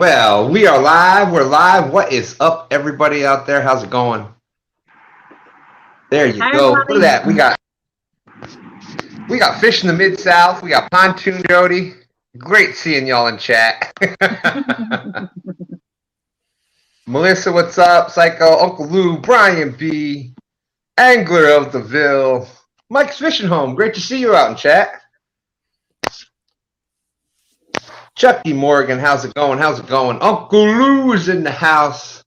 Well, we are live. We're live. What is up, everybody out there? How's it going? There you Hi, go. everybody. Look at that. We got Fish in the Mid-South. We got Pontoon, Jodi. Great seeing y'all in chat. Melissa, what's up? Psycho, Uncle Lou, Brian B, Angler of the Ville, Mike's Fishing Home. Great to see you out in chat. Chucky Morgan, how's it going? How's it going? Uncle Lou is in the house.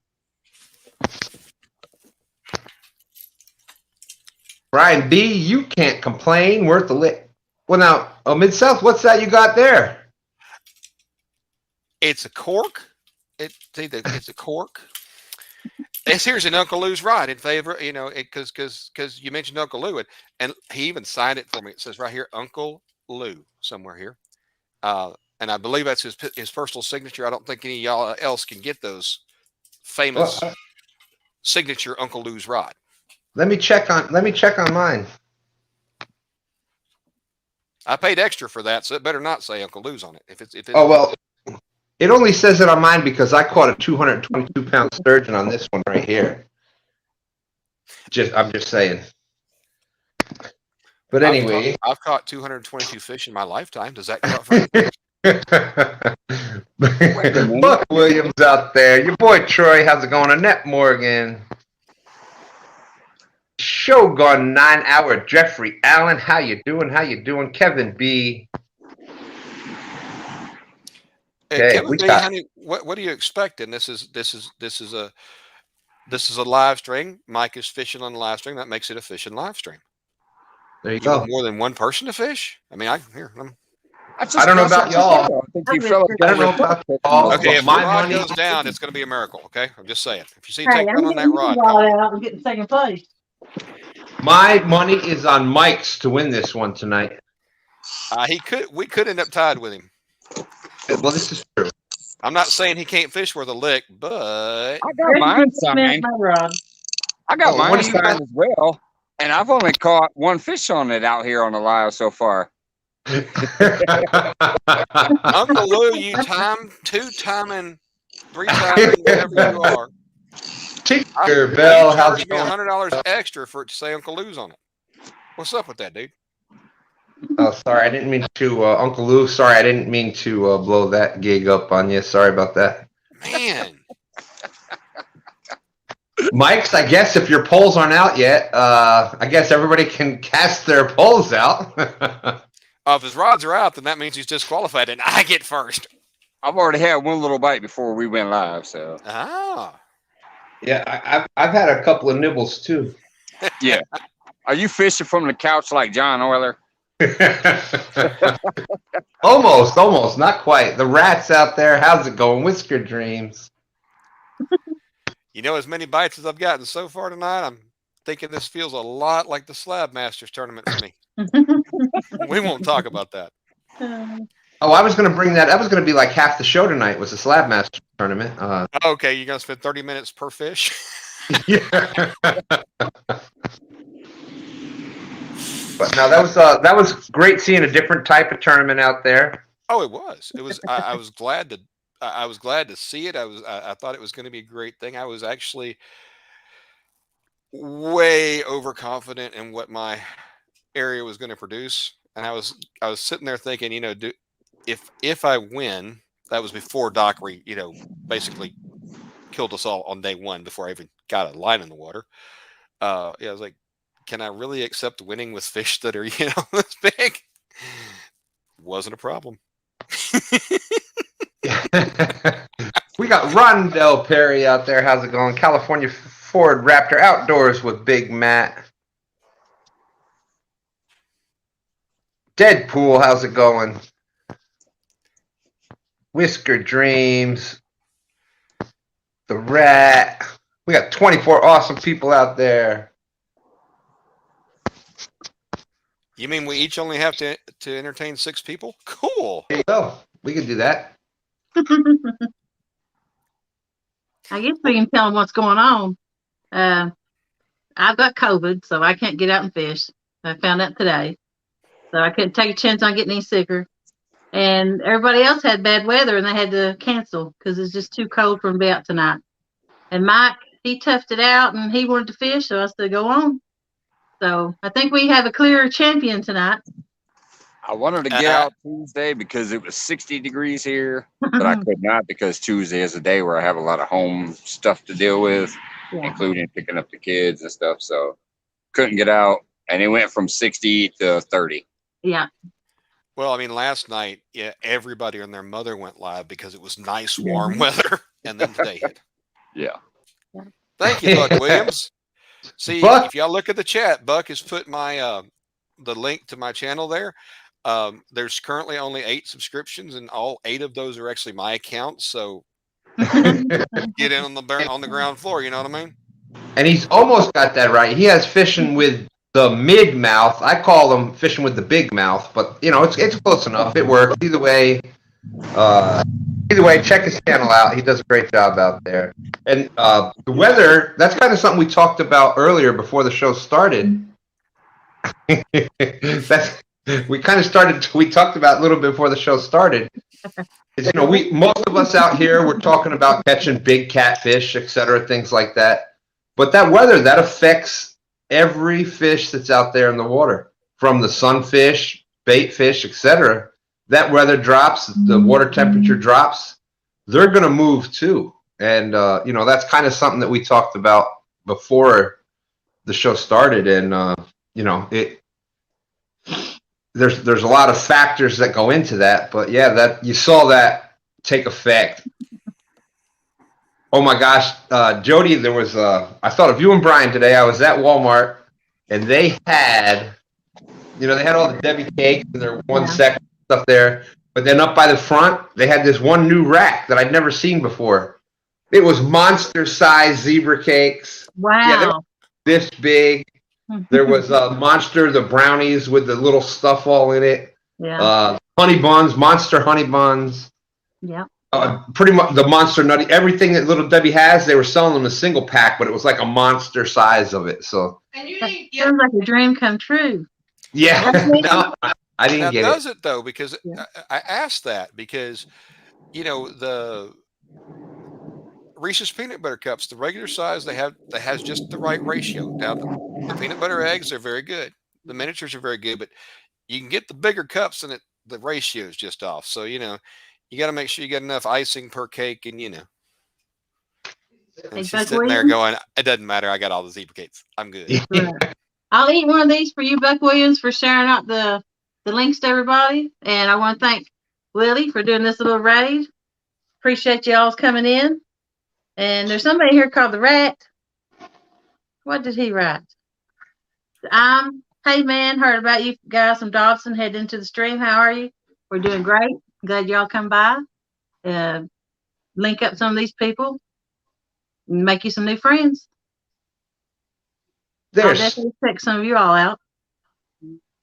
Brian B, you can't complain. Worth a lick. Well, now, Mid-South, what's that you got there? It's a cork. It's a cork. Here's an Uncle Lou's ride in favor, because you mentioned Uncle Lou, and he even signed it for me. It says right here, Uncle Lou, somewhere here. And I believe that's his personal signature. I don't think any of y'all else can get those famous signature Uncle Lou's rod. Let me check on mine. I paid extra for that, so it better not say Uncle Lou's on it. If it's Oh well, it only says it on mine because I caught a 222-pound sturgeon on this one right here. I'm just saying. But anyway, I've caught 222 fish in my lifetime. Does that count for anything? Buck Williams out there. Your boy Troy, how's it going? Annette Morgan. Shogun 9 Hour. Jeffrey Allen, how you doing? How you doing? Kevin B. Okay, Kevin B, honey, what are you expecting? This is a live stream. Mike is fishing on the live stream. That makes it a fishing live stream. There you go. Want more than one person to fish? I mean, I don't know about y'all. I don't know about y'all. Okay, if my the rod money goes down, it's going to be a miracle. Okay, I'm just saying. If you see Hey, take I'm one on that getting rod, out and getting second place. My money is on Mike's to win this one tonight. we could end up tied with him. Well, this is true. I'm not saying he can't fish worth a lick, but I got mine signed. I got mine signed as well, and I've only caught one fish on it out here on the live so far. Uncle Lou, you two-timing, three-timing, whatever you are. Tinker Bell, you how's it charged me going? $100 extra for it to say Uncle Lou's on it. What's up with that, dude? Oh, sorry, I didn't mean to, Uncle Lou. Sorry, I didn't mean to blow that gig up on you. Sorry about that. Man. Mike's, I guess if your polls aren't out yet, I guess everybody can cast their polls out. If his rods are out, then that means he's disqualified, and I get first. I've already had one little bite before we went live, so. Ah. Yeah, I've had a couple of nibbles too. Yeah. Are you fishing from the couch like John Euler? Almost, not quite. The rats out there, how's it going? Whisker Dreams. As many bites as I've gotten so far tonight, I'm thinking this feels a lot like the Slab Masters tournament for me. We won't talk about that. Oh, I was going to bring that. That was going to be like half the show tonight was the Slab Master tournament. Okay, you're going to spend 30 minutes per fish? Yeah. But no, that was great seeing a different type of tournament out there. Oh, it was. It was. I was glad to see it. I thought it was going to be a great thing. I was actually way overconfident in what my area was going to produce, and I was sitting there thinking, if I win, that was before Dockery, basically killed us all on day one before I even got a line in the water. I was like, can I really accept winning with fish that are, this big? Wasn't a problem. We got Rondell Perry out there. How's it going? California Ford Raptor Outdoors with Big Matt. Deadpool, how's it going? Whisker Dreams. The Rat. We got 24 awesome people out there. You mean we each only have to entertain 6 people? Cool. There you go. We can do that. I guess we can tell them what's going on. I've got COVID, so I can't get out and fish. I found out today. So I couldn't take a chance on getting any sicker. And everybody else had bad weather and they had to cancel because it's just too cold for them to be out tonight. And Mike, he toughed it out and he wanted to fish, so I said, go on. So I think we have a clear champion tonight. I wanted to get out Tuesday because it was 60 degrees here, but I could not because Tuesday is a day where I have a lot of home stuff to deal with, including picking up the kids and stuff. So couldn't get out, and it went from 60 to 30. Yeah. Well, I mean, last night, everybody and their mother went live because it was nice, warm weather, and then today hit. Yeah. Thank you, Buck Williams. See, Buck. if y'all look at the chat, Buck has put my the link to my channel there. There's currently only 8 subscriptions, and all 8 of those are actually my accounts. So get in on the ground floor. You know what I mean? And he's almost got that right. He has fishing with the mid mouth. I call them fishing with the big mouth, but you know it's close enough. It works either way. Check his channel out. He does a great job out there. And the weather, that's kind of something we talked about earlier before the show started. We talked about a little bit before the show started. Is, most of us out here, we're talking about catching big catfish, etc., things like that. But that weather, that affects every fish that's out there in the water, from the sunfish, bait fish, etc. That weather drops, the water temperature drops, they're going to move too. And, that's kind of something that we talked about before the show started. And, there's a lot of factors that go into that. But, yeah, that you saw that take effect. Oh, my gosh. Jodi, there was I thought of you and Brian today. I was at Walmart, and they had, they had all the Debbie cakes and their one second stuff there. But then up by the front, they had this one new rack that I'd never seen before. It was monster-sized zebra cakes. Wow. Yeah, they were this big. There was Monster, the brownies with the little stuff all in it. Yeah. Honey buns, Monster honey buns. Yeah. Pretty much the Monster Nutty. Everything that Little Debbie has, they were selling them a single pack, but it was like a monster size of it. So Sounds like a dream come true. yeah. No, I didn't get it. Does it though? Because I asked that because, the Reese's peanut butter cups, the regular size that has just the right ratio. Now the peanut butter eggs are very good. The miniatures are very good, but you can get the bigger cups and the ratio is just off. So, you got to make sure you get enough icing per cake and, And she's sitting there going, it doesn't matter. I got all the zebra cakes. I'm good. I'll eat one of these for you, Buck Williams, for sharing out the links to everybody. And I want to thank Willie for doing this little raid. Appreciate y'all's coming in. And there's somebody here called the Rat. What did he write? Hey man, heard about you guys from Dobson heading into the stream. How are you? We're doing great. Glad y'all come by. Link up some of these people. And make you some new friends. I'll definitely check some of you all out.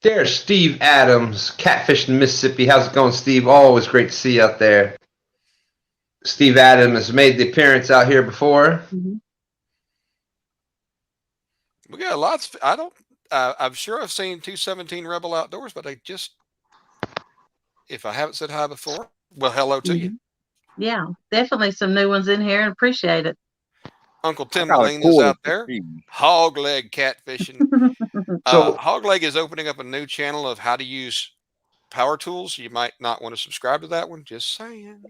There's Steve Adams, Catfish in Mississippi. How's it going, Steve? Always great to see you out there. Steve Adams has made the appearance out here before. Mm-hmm. We got lots. I'm sure I've seen 217 Rebel Outdoors, but if I haven't said hi before, well, hello to you. Yeah, definitely some new ones in here and appreciate it. Uncle Tim Lean is out there. Hog leg catfishing. Hog leg is opening up a new channel of how to use power tools. You might not want to subscribe to that one. Just saying.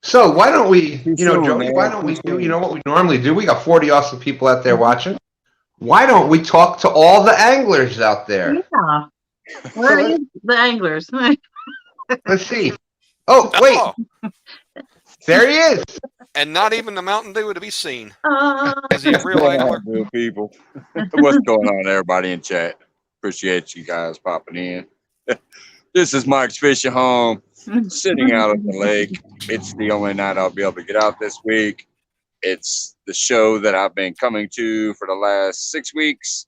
So why don't we, Jodi, why don't we do, what we normally do? We got 40 awesome people out there watching. Why don't we talk to all the anglers out there? Yeah. Where are the anglers? Let's see. Oh, wait. There he is. And not even the Mountain Dew to be seen. Is he a real angler? People. What's going on, everybody in chat? Appreciate you guys popping in. This is Mike's Fishing Home, sitting out at the lake. It's the only night I'll be able to get out this week. It's the show that I've been coming to for the last 6 weeks.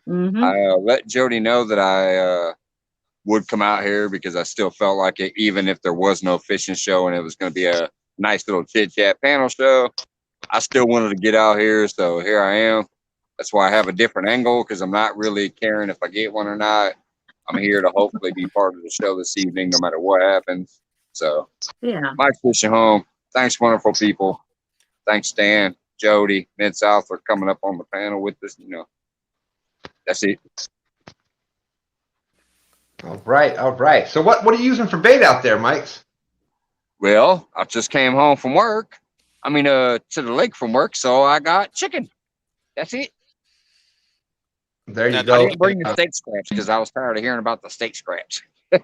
Mm-hmm. I let Jodi know that I would come out here because I still felt like it, even if there was no fishing show and it was going to be a nice little chit-chat panel show. I still wanted to get out here, so here I am. That's why I have a different angle, because I'm not really caring if I get one or not. I'm here to hopefully be part of the show this evening, no matter what happens. So, Yeah. Mike's Fishing Home. Thanks, wonderful people. Thanks, Stan, Jodi, Mid-South for coming up on the panel with us. You know, that's it. All right, all right. So what are you using for bait out there, Mike's? Well, I just came home from work. To the lake from work, so I got chicken. That's it. There you Now, go. I didn't bring the steak scraps because I was tired of hearing about the steak scraps. Do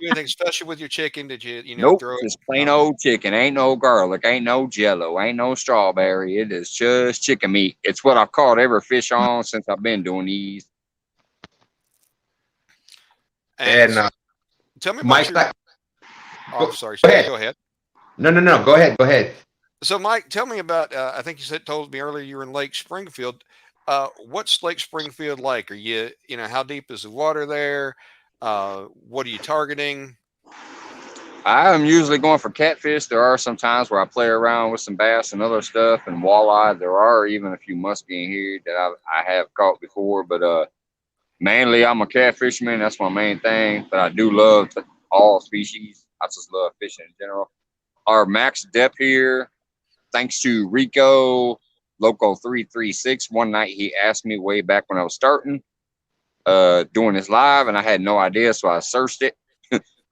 anything special with your chicken? Did you Nope, throw it? just plain old chicken. Ain't no garlic, ain't no jello, ain't no strawberry. It is just chicken meat. It's what I've caught every fish on since I've been doing these. And tell me about Mike, your. Oh, sorry. go ahead. Go ahead. No. Go ahead. Go ahead. So, Mike, tell me about. I think you told me earlier you were in Lake Springfield. What's Lake Springfield like? Are how deep is the water there? What are you targeting? I'm usually going for catfish. There are some times where I play around with some bass and other stuff and walleye. There are even a few muskie in here that I have caught before, but mainly I'm a catfisherman. That's my main thing. But I do love all species. I just love fishing in general. Our max depth here, thanks to Rico Loco 336. One night he asked me way back when I was starting doing this live, and I had no idea, so I searched it.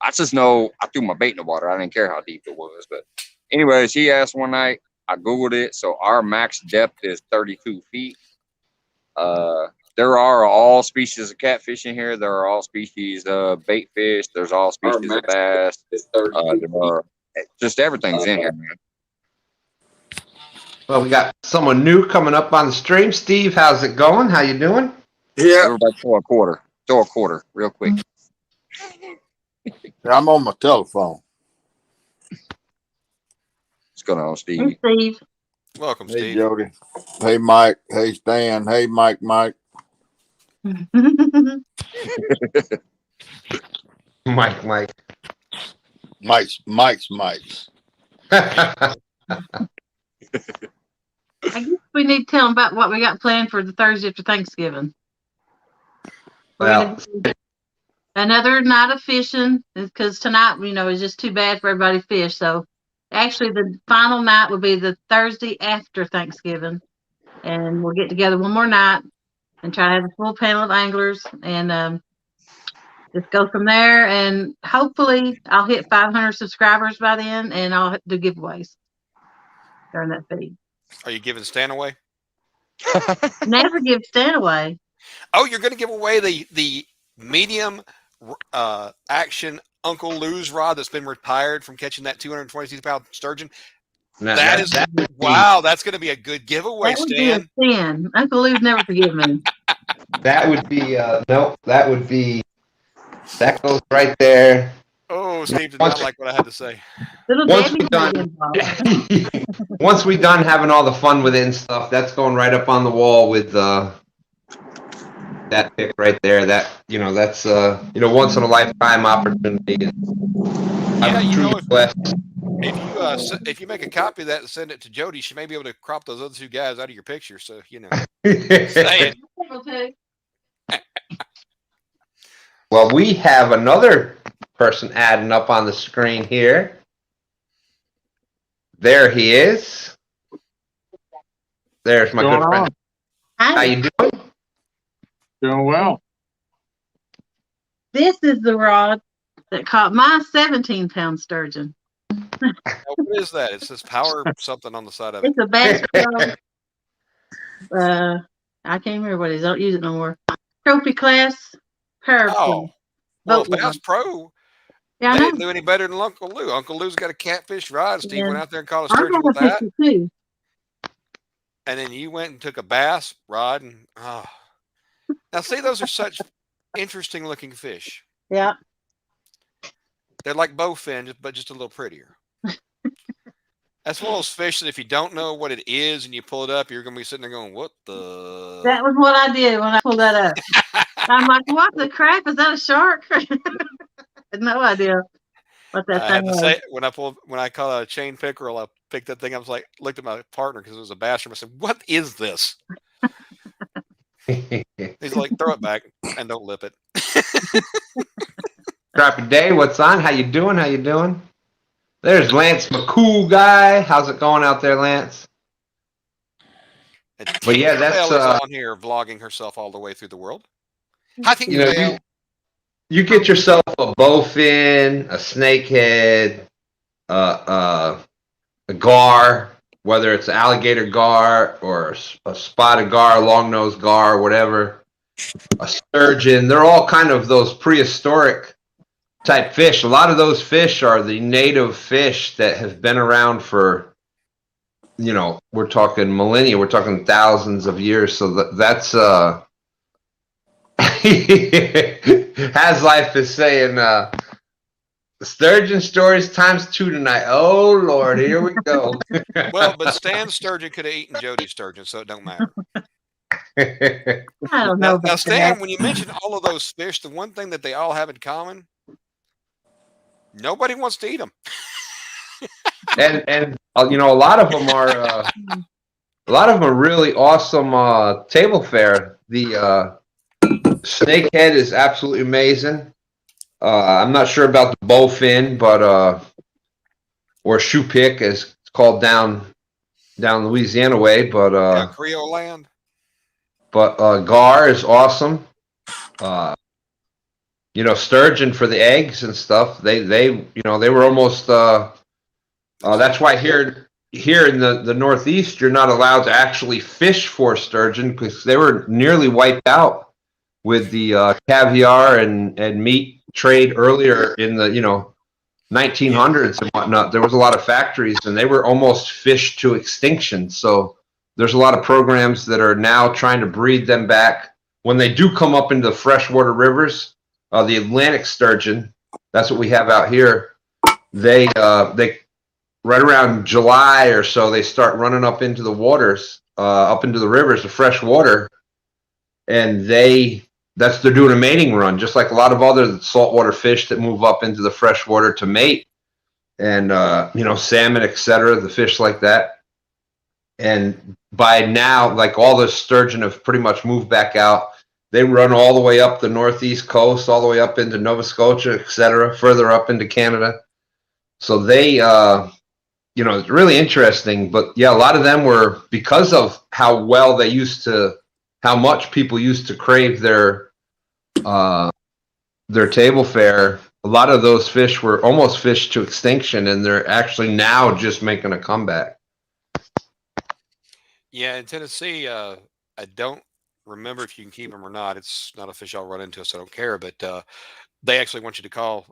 I just know I threw my bait in the water. I didn't care how deep it was. But anyways, he asked one night. I Googled it. So our max depth is 32 feet. There are all species of catfish in here. There are all species of bait fish. There's all species of bass. There are just everything's in here, man. Well, we got someone new coming up on the stream. Steve, how's it going? How you doing? Yeah, Everybody throw a quarter. Throw a quarter real quick. I'm on my telephone. What's going on, Steve? Hey, Steve. Welcome, Hey, Steve. Jodi. Hey, Mike. Hey, Stan. Hey, Mike. Mike. Mike's. I guess we need to tell them about what we got planned for the Thursday after Thanksgiving. Well, Another night of fishing, because tonight, is just too bad for everybody to fish. So actually, the final night will be the Thursday after Thanksgiving. And we'll get together one more night and try to have a full panel of anglers and just go from there. And hopefully I'll hit 500 subscribers by then, and I'll do giveaways during that feed. Are you giving Stan away? Never give Stan away. Oh, you're going to give away the medium action Uncle Lou's rod that's been retired from catching that 222-pound sturgeon. Wow, that's going to be a good giveaway, That would Stan. be a sin. Uncle Lou's never forgive me. that would be that goes right there. Oh, Steve did not like what I had to say. Little Once Debbie we're done, involved. once we're done having all the fun with it and stuff, that's going right up on the wall with that pick right there. That that's once in a lifetime opportunity. Yeah, I'm truly blessed. If you make a copy of that and send it to Jodi, she may be able to crop those other two guys out of your picture. So say it. Well, we have another person adding up on the screen here. There he is. There's my good friend. Hi. How you doing? Doing well. This is the rod that caught my 17-pound sturgeon. What is that? It says power something on the side of it. It's a bass pro. I can't remember what it is. I don't use it no more. Trophy class. Carp. Oh, well, Bass Pro. Yeah, They I know. didn't do any better than Uncle Lou. Uncle Lou's got a catfish rod. Steve Yeah. went out there and caught a I sturgeon have with a that. picture too. And then you went and took a bass rod. And now, see, those are such interesting looking fish. Yeah. They're like bowfin, but just a little prettier. That's one of those fish that if you don't know what it is and you pull it up, you're going to be sitting there going, what the? That was what I did when I pulled that up. I'm like, what the crap? Is that a shark? I had no idea what that I thing had to was. say, when I caught a chain pickerel, I picked that thing. I was like, looked at my partner because it was a bass room. I said, what is this? He's like, throw it back and don't lip it. Crappy day. What's on? How you doing? How you doing? There's Lance McCool guy. How's it going out there, Lance? But yeah, that's is on here vlogging herself all the way through the world. How can you fail? You get yourself a bowfin, a snakehead, a gar, whether it's alligator gar or a spotted gar, long-nosed gar, whatever, a sturgeon. They're all kind of those prehistoric type fish. A lot of those fish are the native fish that have been around for, we're talking millennia, we're talking thousands of years. So that's Has Life is saying sturgeon stories ×2 tonight. Oh Lord, here we go. Well, but Stan's sturgeon could have eaten Jodi's sturgeon, so it don't matter. I don't know. Now, Stan, when you mention all of those fish, the one thing that they all have in common, nobody wants to eat them. and a lot of them are really awesome table fare. The snakehead is absolutely amazing. I'm not sure about the bowfin, but or shoe pick as it's called down Louisiana way, but Creole land. But gar is awesome. Sturgeon for the eggs and stuff. They were almost. That's why here in the Northeast, you're not allowed to actually fish for sturgeon because they were nearly wiped out with the caviar and meat trade earlier in the 1900s and whatnot. There was a lot of factories and they were almost fished to extinction. So there's a lot of programs that are now trying to breed them back when they do come up into the freshwater rivers. The Atlantic sturgeon, that's what we have out here. They right around July or so, they start running up into the waters, up into the rivers, the fresh water, and they're doing a mating run, just like a lot of other saltwater fish that move up into the fresh water to mate, and salmon, etc., the fish like that. And by now, like all the sturgeon have pretty much moved back out. They run all the way up the northeast coast, all the way up into Nova Scotia, etc., further up into Canada. So they, it's really interesting. But yeah, a lot of them were, because of how much people used to crave their table fare. A lot of those fish were almost fished to extinction, and they're actually now just making a comeback. Yeah, in Tennessee, I don't remember if you can keep them or not. It's not a fish I'll run into, so I don't care. But they actually want you to call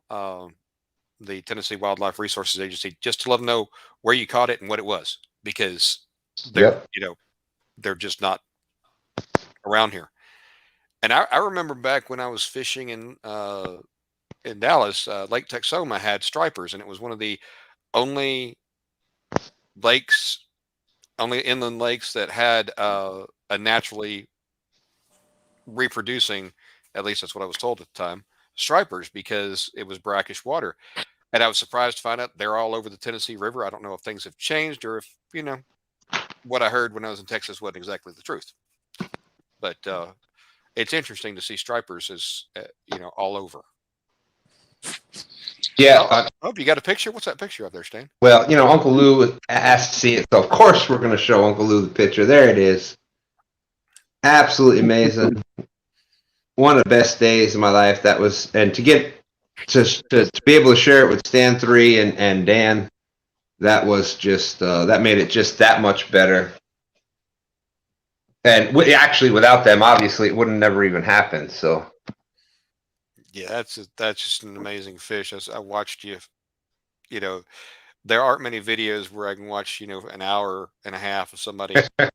the Tennessee Wildlife Resources Agency just to let them know where you caught it and what it was, because they're just not around here. And I remember back when I was fishing in Dallas, Lake Texoma had stripers, and it was one of the only inland lakes that had a naturally reproducing, at least that's what I was told at the time, stripers, because it was brackish water. And I was surprised to find out they're all over the Tennessee River. I don't know if things have changed or if, what I heard when I was in Texas wasn't exactly the truth. But it's interesting to see stripers as, all over. Yeah. Oh, you got a picture? What's that picture up there, Stan? Well, Uncle Lou asked to see it, so of course we're going to show Uncle Lou the picture. There it is. Absolutely amazing. One of the best days of my life. That was, and to get to be able to share it with Stan 3 and Dan, that was just that made it just that much better. And actually, without them, obviously, it wouldn't never even happen. So. Yeah, that's just an amazing fish. I watched you. There aren't many videos where I can watch, an hour and a half of somebody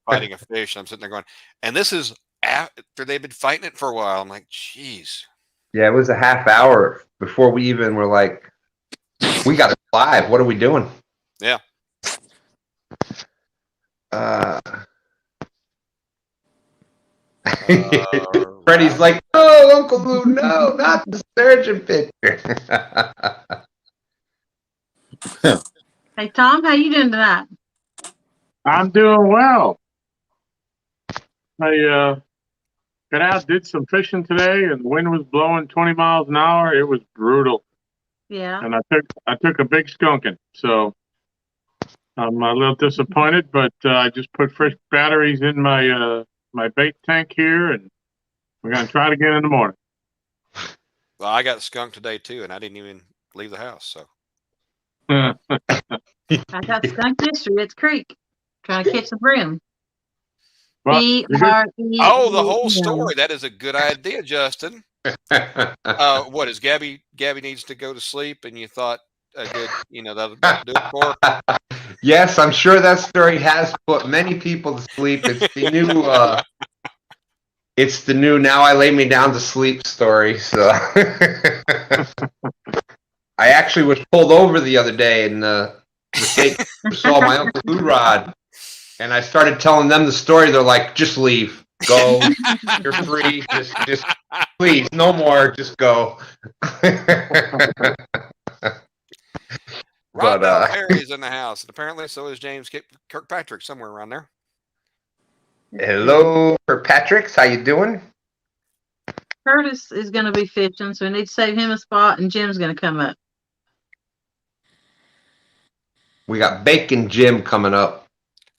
fighting a fish. And I'm sitting there going, and this is after they've been fighting it for a while. I'm like, geez. Yeah, it was a half hour before we even were like, we got it live. What are we doing? Yeah. Freddie's like, no, Uncle Lou, no, not the sturgeon picture. Hey, Tom, how you doing tonight? I'm doing well. I got out, did some fishing today, and the wind was blowing 20 miles an hour. It was brutal, Yeah. and I took a big skunking. So I'm a little disappointed, but I just put fresh batteries in my my bait tank here, and we're gonna try it again in the morning. Well, I got skunked today too, and I didn't even leave the house. So I got skunk yesterday at the creek trying to catch the brim. Well, oh, the whole story. That is a good idea, Justin. What is Gabby? Gabby needs to go to sleep, and you thought a good, that'll do it for her? Yes, I'm sure that story has put many people to sleep. It's the new now I lay me down to sleep story. So I actually was pulled over the other day and the state saw my Uncle Lou Rod, and I started telling them the story. They're like, just leave. Go. You're free. Just please, no more. Just go. Rod Bell Perry is in the house, and apparently so is James Kirkpatrick, somewhere around there. Hello, Kirkpatricks. How you doing? Curtis is going to be fishing, so we need to save him a spot, and Jim's going to come up. We got Bacon Jim coming up.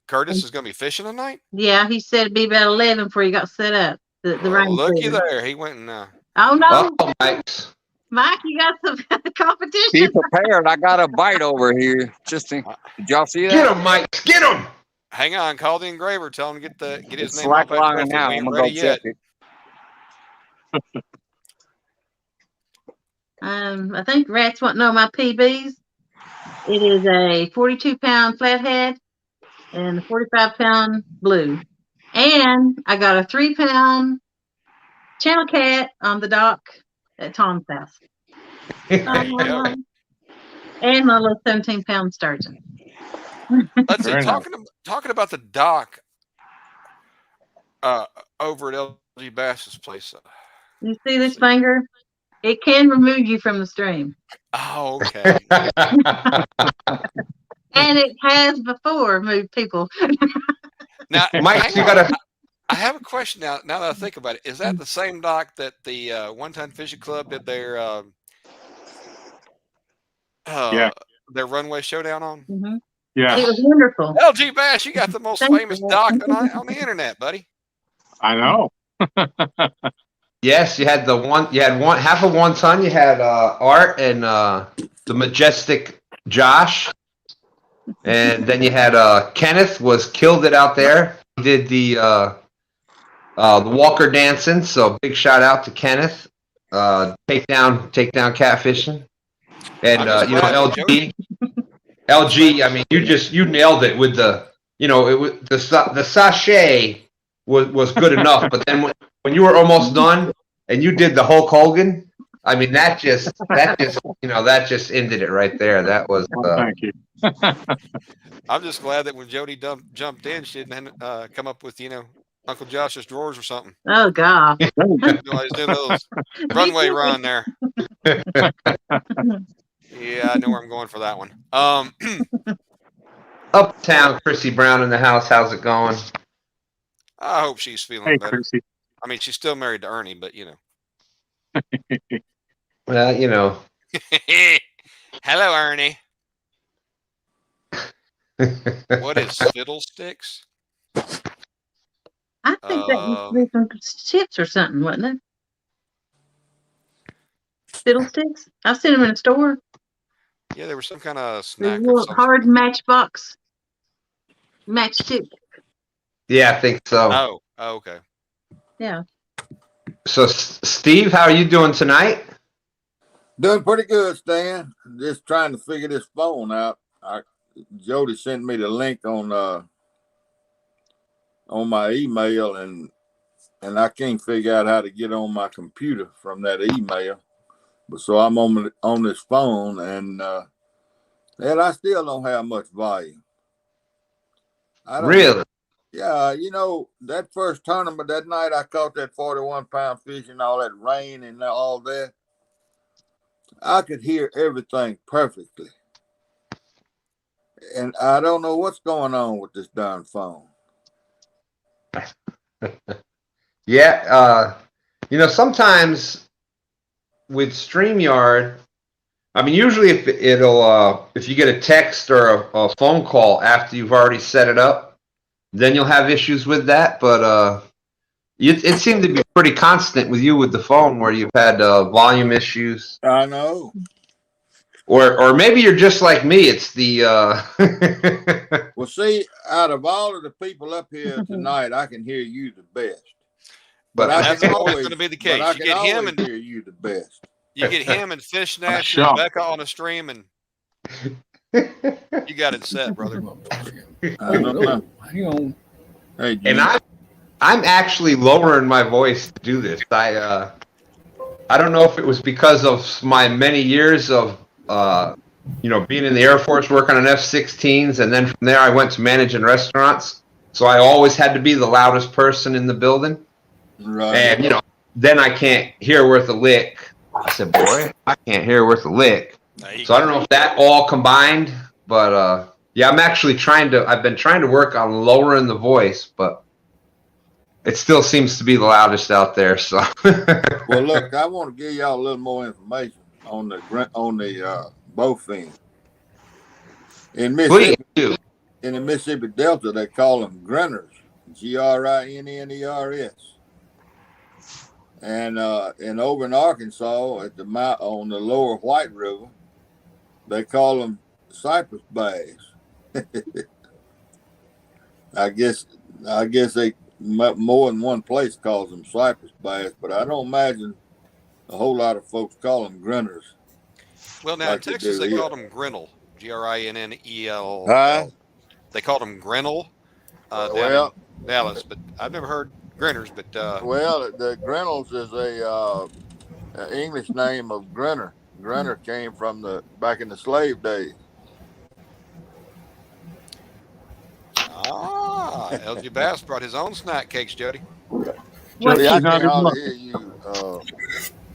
Curtis is going to be fishing tonight? Yeah, he said it'd be about 11 before he got set up. The rain. Looky there. He went and... Oh, no. Oh, Mike, you got some competition. Be prepared. I got a bite over here. Did y'all see that? Get him, Mike. Get him. Hang on. Call the engraver. Tell him to get his name slack off. line now. I'm going to go check it. I think Rats want to know my PBs. It is a 42-pound flathead and a 45-pound blue. And I got a 3-pound channel cat on the dock at Tom's house. And my little 17-pound sturgeon. Let's see. Talking about the dock over at LGBASS's place. You see this finger? It can remove you from the stream. Oh, okay. And it has before moved people. Now, Mike, I have a question now. Now that I think about it, is that the same dock that the One Ton Fishing Club did their runway showdown on? Mm-hmm. Yeah, it was wonderful. LGBASS, you got the most famous dock on the internet, buddy. I know. Yes, you had half of 1 ton. You had Art and the majestic Josh, and then you had Kenneth killed it out there. He did the Walker dancing. So big shout out to Kenneth. Take down catfishing, and LG. I mean, you nailed it with the the sachet was good enough, but then when you were almost done and you did the Hulk Hogan, I mean that just ended it right there. That was Thank you. I'm just glad that when Jodi jumped in, she didn't come up with Uncle Josh's drawers or something. Oh God! He's doing those runway run there. Yeah, I know where I'm going for that one. Uptown Chrissy Brown in the house. How's it going? I hope she's feeling better. Chrissy. I mean, she's still married to Ernie, but Well, Hello, Ernie. What is fiddlesticks? I think that used to be some chips or something, wasn't it? Fiddlesticks. I've seen them in a store. Yeah, there was some kind of snack. Little hard matchbox matchstick. Yeah, I think so. Oh, okay. Yeah. So, Steve, how are you doing tonight? Doing pretty good, Stan. Just trying to figure this phone out. Jodi sent me the link on my email, and I can't figure out how to get on my computer from that email. But so I'm on this phone, and I still don't have much volume. Really? Yeah, that first tournament that night, I caught that 41-pound fish and all that rain and all that. I could hear everything perfectly. And I don't know what's going on with this darn phone. Yeah, sometimes with StreamYard, I mean, usually if you get a text or a phone call after you've already set it up, then you'll have issues with that. But it seemed to be pretty constant with you with the phone, where you've had volume issues, I know. or maybe you're just like me. It's the Well, see, out of all of the people up here tonight, I can hear you the best. but I that's can always always going to be the but case. I You can get him always and hear you the best. you get him and Fish Snatcher Sure. and Becca on a stream, and you got it set, brother. I don't know. Hang on. Hey, and I'm actually lowering my voice to do this. I don't know if it was because of my many years of being in the Air Force, working on F-16s, and then from there I went to managing restaurants. So I always had to be the loudest person in the building. right. And, then I can't hear worth a lick. I said, boy, I can't hear worth a lick. So I don't know if that all combined, but yeah, I've been trying to work on lowering the voice, but it still seems to be the loudest out there. So, Well, look, I want to give y'all a little more information on the bowfin. In please Mississippi, do. in the Mississippi Delta, they call them grinners, Grinners. And over in Arkansas, at on the lower White River, they call them cypress bass. I guess they more than one place calls them cypress bass, but I don't imagine a whole lot of folks call them grinners. Well, now like in Texas they do called here. them grinnell, Grinnell. Huh? They called them grinnell down Well, in Dallas, but I've never heard grinners. But well, the grinnells is a English name of grinner. Grinner came from back in the slave days. LGBASS brought his own snack cakes, Jody. Jody, I She's not can't in hardly hear you,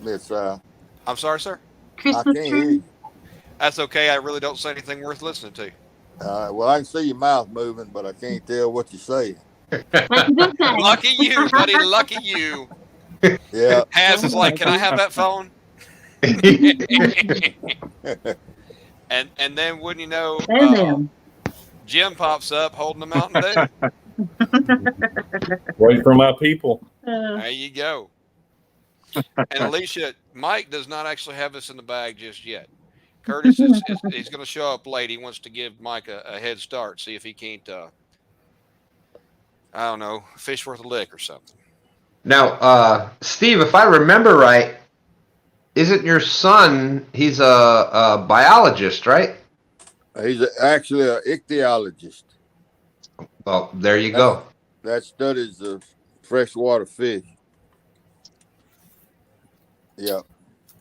Miss. I'm sorry, sir. I Christmas can't hear tree. you. That's okay. I really don't say anything worth listening to. Well, I can see your mouth moving, but I can't tell what you're saying. That's a good thing. Lucky you, buddy. Lucky you. Yeah. Has is like, can I have that phone? and then wouldn't you know, And them. Jim pops up holding the Mountain Dew. Wait for my people. There you go. And Alicia, Mike does not actually have this in the bag just yet. Curtis he's going to show up late. He wants to give Mike a head start, see if he can't, I don't know, fish worth a lick or something. Now, Steve, if I remember right, isn't your son? He's a biologist, right? He's actually an ichthyologist. Well, there you go. That studies the freshwater fish. Yeah.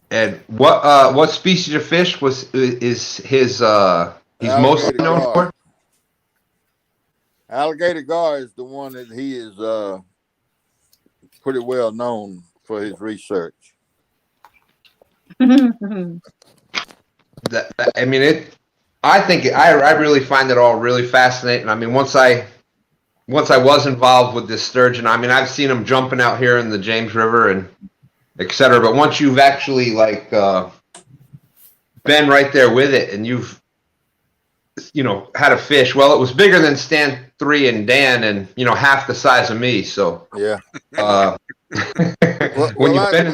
And what species of fish is his he's mostly Alligator known gar. for? Alligator gar is the one that he is pretty well known for his research. I mean, I really find it all really fascinating. I mean, once I was involved with this sturgeon, I mean, I've seen them jumping out here in the James River and et cetera. But once you've actually been right there with it and you've had a fish, well, it was bigger than Stan 3 and Dan, and half the size of me. So Yeah. when you've been,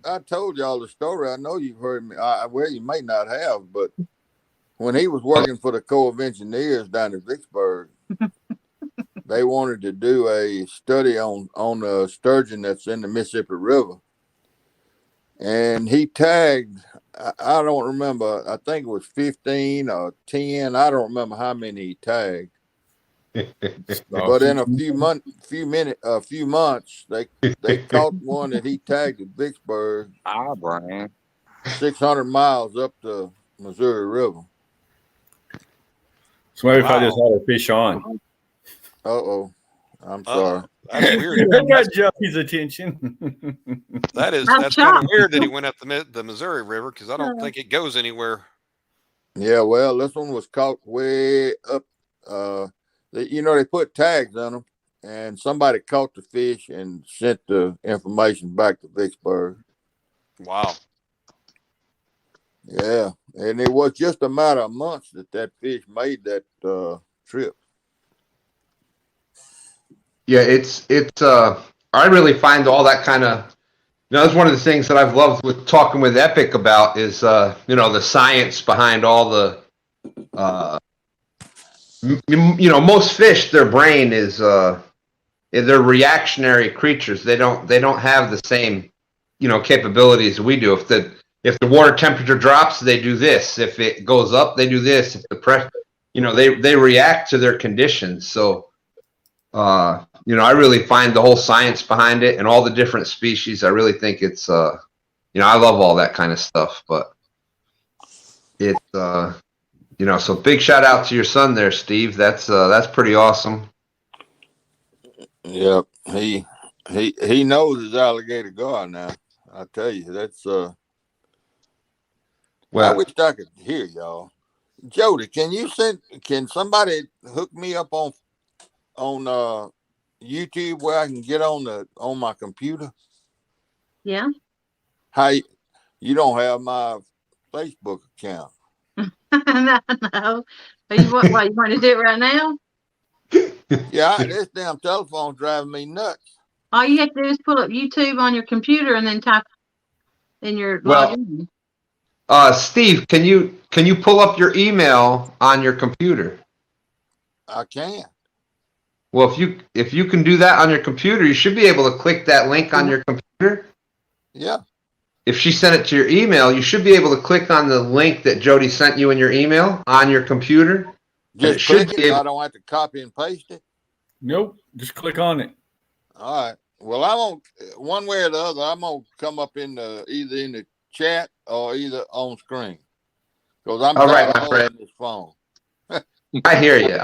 I told y'all the story. I know you've heard me. Well, you may not have, but when he was working for the Corps of Engineers down in Vicksburg, they wanted to do a study on a sturgeon that's in the Mississippi River, and he tagged. I don't remember. I think it was 15 or 10. I don't remember how many he tagged. But in a few months, they caught one that he tagged at Vicksburg, Brian. 600 miles up the Missouri River. So maybe if I just had a fish on. Uh-oh. I'm sorry. That's weird. I got Joey's attention. That's I'm kind of shocked. weird that he went up the Missouri River, because I don't think it goes anywhere. Yeah, well, this one was caught way up. They put tags on them, and somebody caught the fish and sent the information back to Vicksburg. Wow. Yeah, and it was just a matter of months that fish made that trip. Yeah, it's I really find all that kind of, that's one of the things that I've loved with talking with Epic about is the science behind all the most fish, their brain is they're reactionary creatures. They don't have the same capabilities we do. If the water temperature drops, they do this. If it goes up, they do this. If the pressure, they react to their conditions. So I really find the whole science behind it and all the different species. I really think it's I love all that kind of stuff. But it's so big shout out to your son there, Steve. That's pretty awesome. Yep, he knows his alligator gar now. I tell you, that's Well, I wish I could hear y'all. Jodi, can somebody hook me up on YouTube where I can get on my computer? Yeah. How you don't have my Facebook account? No. You want to do it right now? Yeah, this damn telephone's driving me nuts. All you have to do is pull up YouTube on your computer and then type in your login. Steve, can you pull up your email on your computer? I can. Well, if you can do that on your computer, you should be able to click that link on your computer. Yeah. If she sent it to your email, you should be able to click on the link that Jodi sent you in your email on your computer. Just click it. I don't have to copy and paste it. Nope. Just click on it. All right. Well, I'm on one way or the other. I'm gonna come up either in the chat or either on screen because I'm all right, my friend. This phone. I hear you.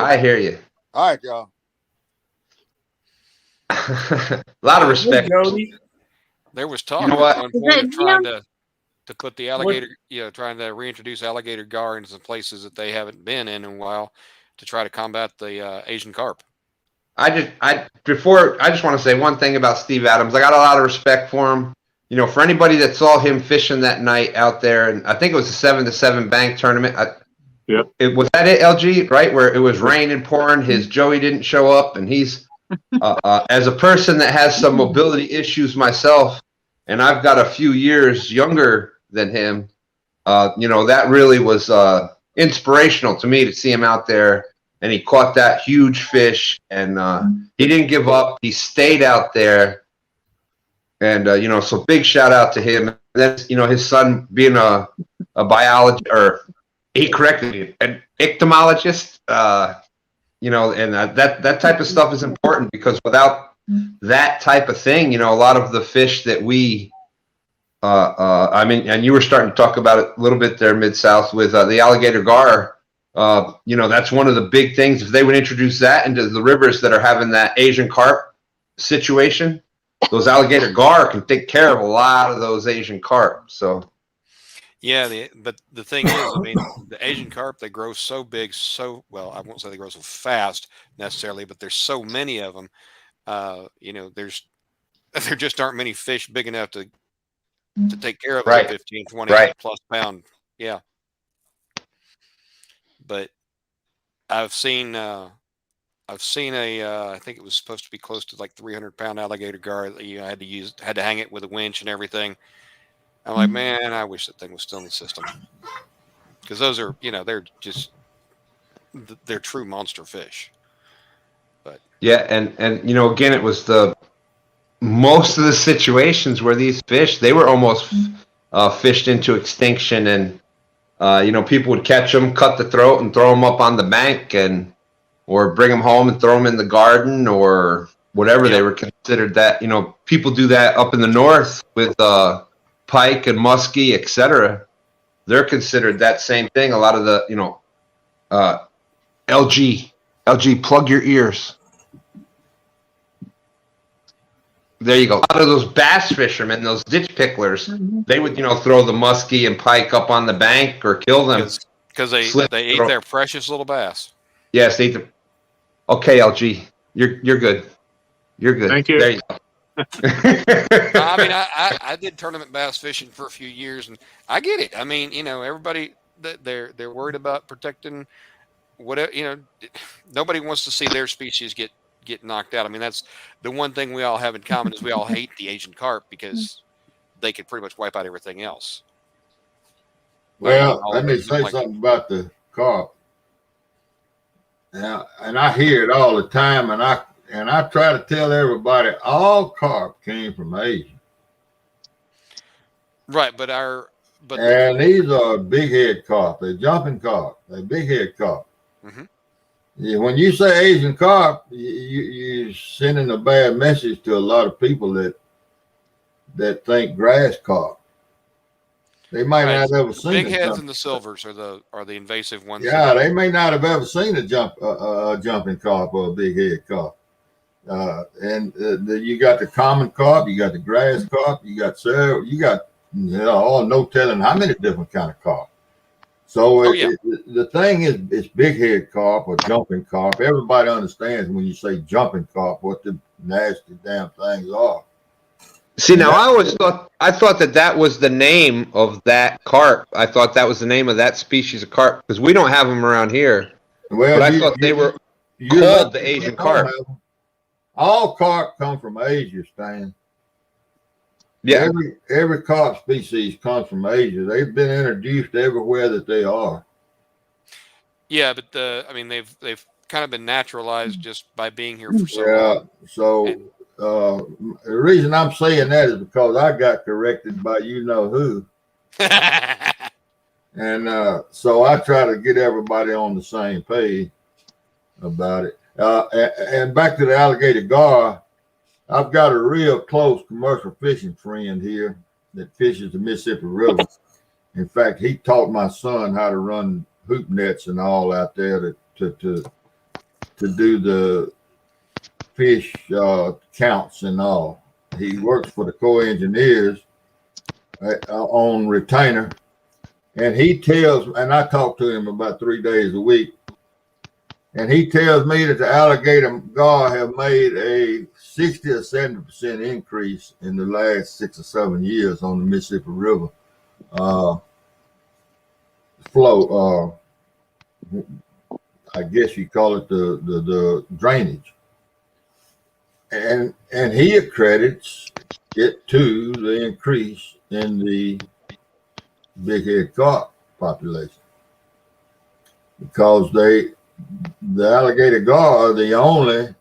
All right, y'all. A lot of respect. Jodi. There was talk You know what? at one point of trying to put the alligator, trying to reintroduce alligator gar into some places that they haven't been in a while to try to combat the Asian carp. I just want to say one thing about Steve Adams. I got a lot of respect for him. For anybody that saw him fishing that night out there, and I think it was a 7-7 bank tournament. Yep. Was that it, LG? Right, where it was rain and pouring. His Joey didn't show up, and he's as a person that has some mobility issues myself, and I've got a few years younger than him. That really was inspirational to me to see him out there. And he caught that huge fish, and he didn't give up. He stayed out there, and so big shout out to him. And then his son being a biologist, or he corrected me, an ichthymologist. And that type of stuff is important because without that type of thing, a lot of the fish that we, and you were starting to talk about it a little bit there, Mid-South, with the alligator gar. That's one of the big things. If they would introduce that into the rivers that are having that Asian carp situation, those alligator gar can take care of a lot of those Asian carp. So, yeah, but the thing is, the Asian carp, they grow so big, well, I won't say they grow so fast necessarily, but there's so many of them. There just aren't many fish big enough to take care of right. 15, 20 right. plus pound. Yeah. But I've seen I think it was supposed to be close to like 300-pound alligator gar that you had to hang it with a winch and everything. I'm like, man, I wish that thing was still in the system because those are, they're true monster fish. But yeah, and again, it was most of the situations where these fish, they were almost fished into extinction, and people would catch them, cut the throat, and throw them up on the bank, or bring them home and throw them in the garden, or whatever. They were considered that. People do that up in the north with pike and muskie, etc. They're considered that same thing. A lot of the, LG, plug your ears. There you go. A lot of those bass fishermen, those ditch picklers, they would, throw the muskie and pike up on the bank or kill them. Because they eat their precious little bass. Yes, they eat them. Okay, LG, you're good. You're good. Thank you. There you go. I mean, I did tournament bass fishing for a few years, and I get it. I mean, everybody they're worried about protecting whatever. Nobody wants to see their species get knocked out. I mean, that's the one thing we all have in common is we all hate the Asian carp because they could pretty much wipe out everything else. Well, let me say something about the carp. Yeah, and I hear it all the time, and I try to tell everybody all carp came from Asia. Right, And these are big head carp. They're jumping carp. They're big head carp. Mm-hmm. Yeah, when you say Asian carp, you're sending a bad message to a lot of people that think grass carp. They might not have ever seen big heads and the silvers are the invasive ones. Yeah, they may not have ever seen a jumping carp or a big head carp. You got the common carp, you got the grass carp, you got no telling how many different kind of carp. So the thing is, it's big head carp or jumping carp. Everybody understands when you say jumping carp what the nasty damn things are. See, now I thought that was the name of that carp. I thought that was the name of that species of carp because we don't have them around here. Well, but I thought they were called the Asian carp. All carp come from Asia, Stan. Yeah. Every carp species comes from Asia. They've been introduced everywhere that they are. Yeah, but they've kind of been naturalized just by being here for so long. So the reason I'm saying that is because I got corrected by you know who. And so I try to get everybody on the same page about it. And back to the alligator gar, I've got a real close commercial fishing friend here that fishes the Mississippi River. In fact, he taught my son how to run hoop nets and all out there to do the fish counts and all. He works for the Corps Engineers on retainer, and I talk to him about 3 days a week, and he tells me that the alligator gar have made a 60 or 70% increase in the last 6 or 7 years on the Mississippi River flow. I guess you call it the drainage. And he accredits it to the increase in the big head carp population because the alligator gar are the only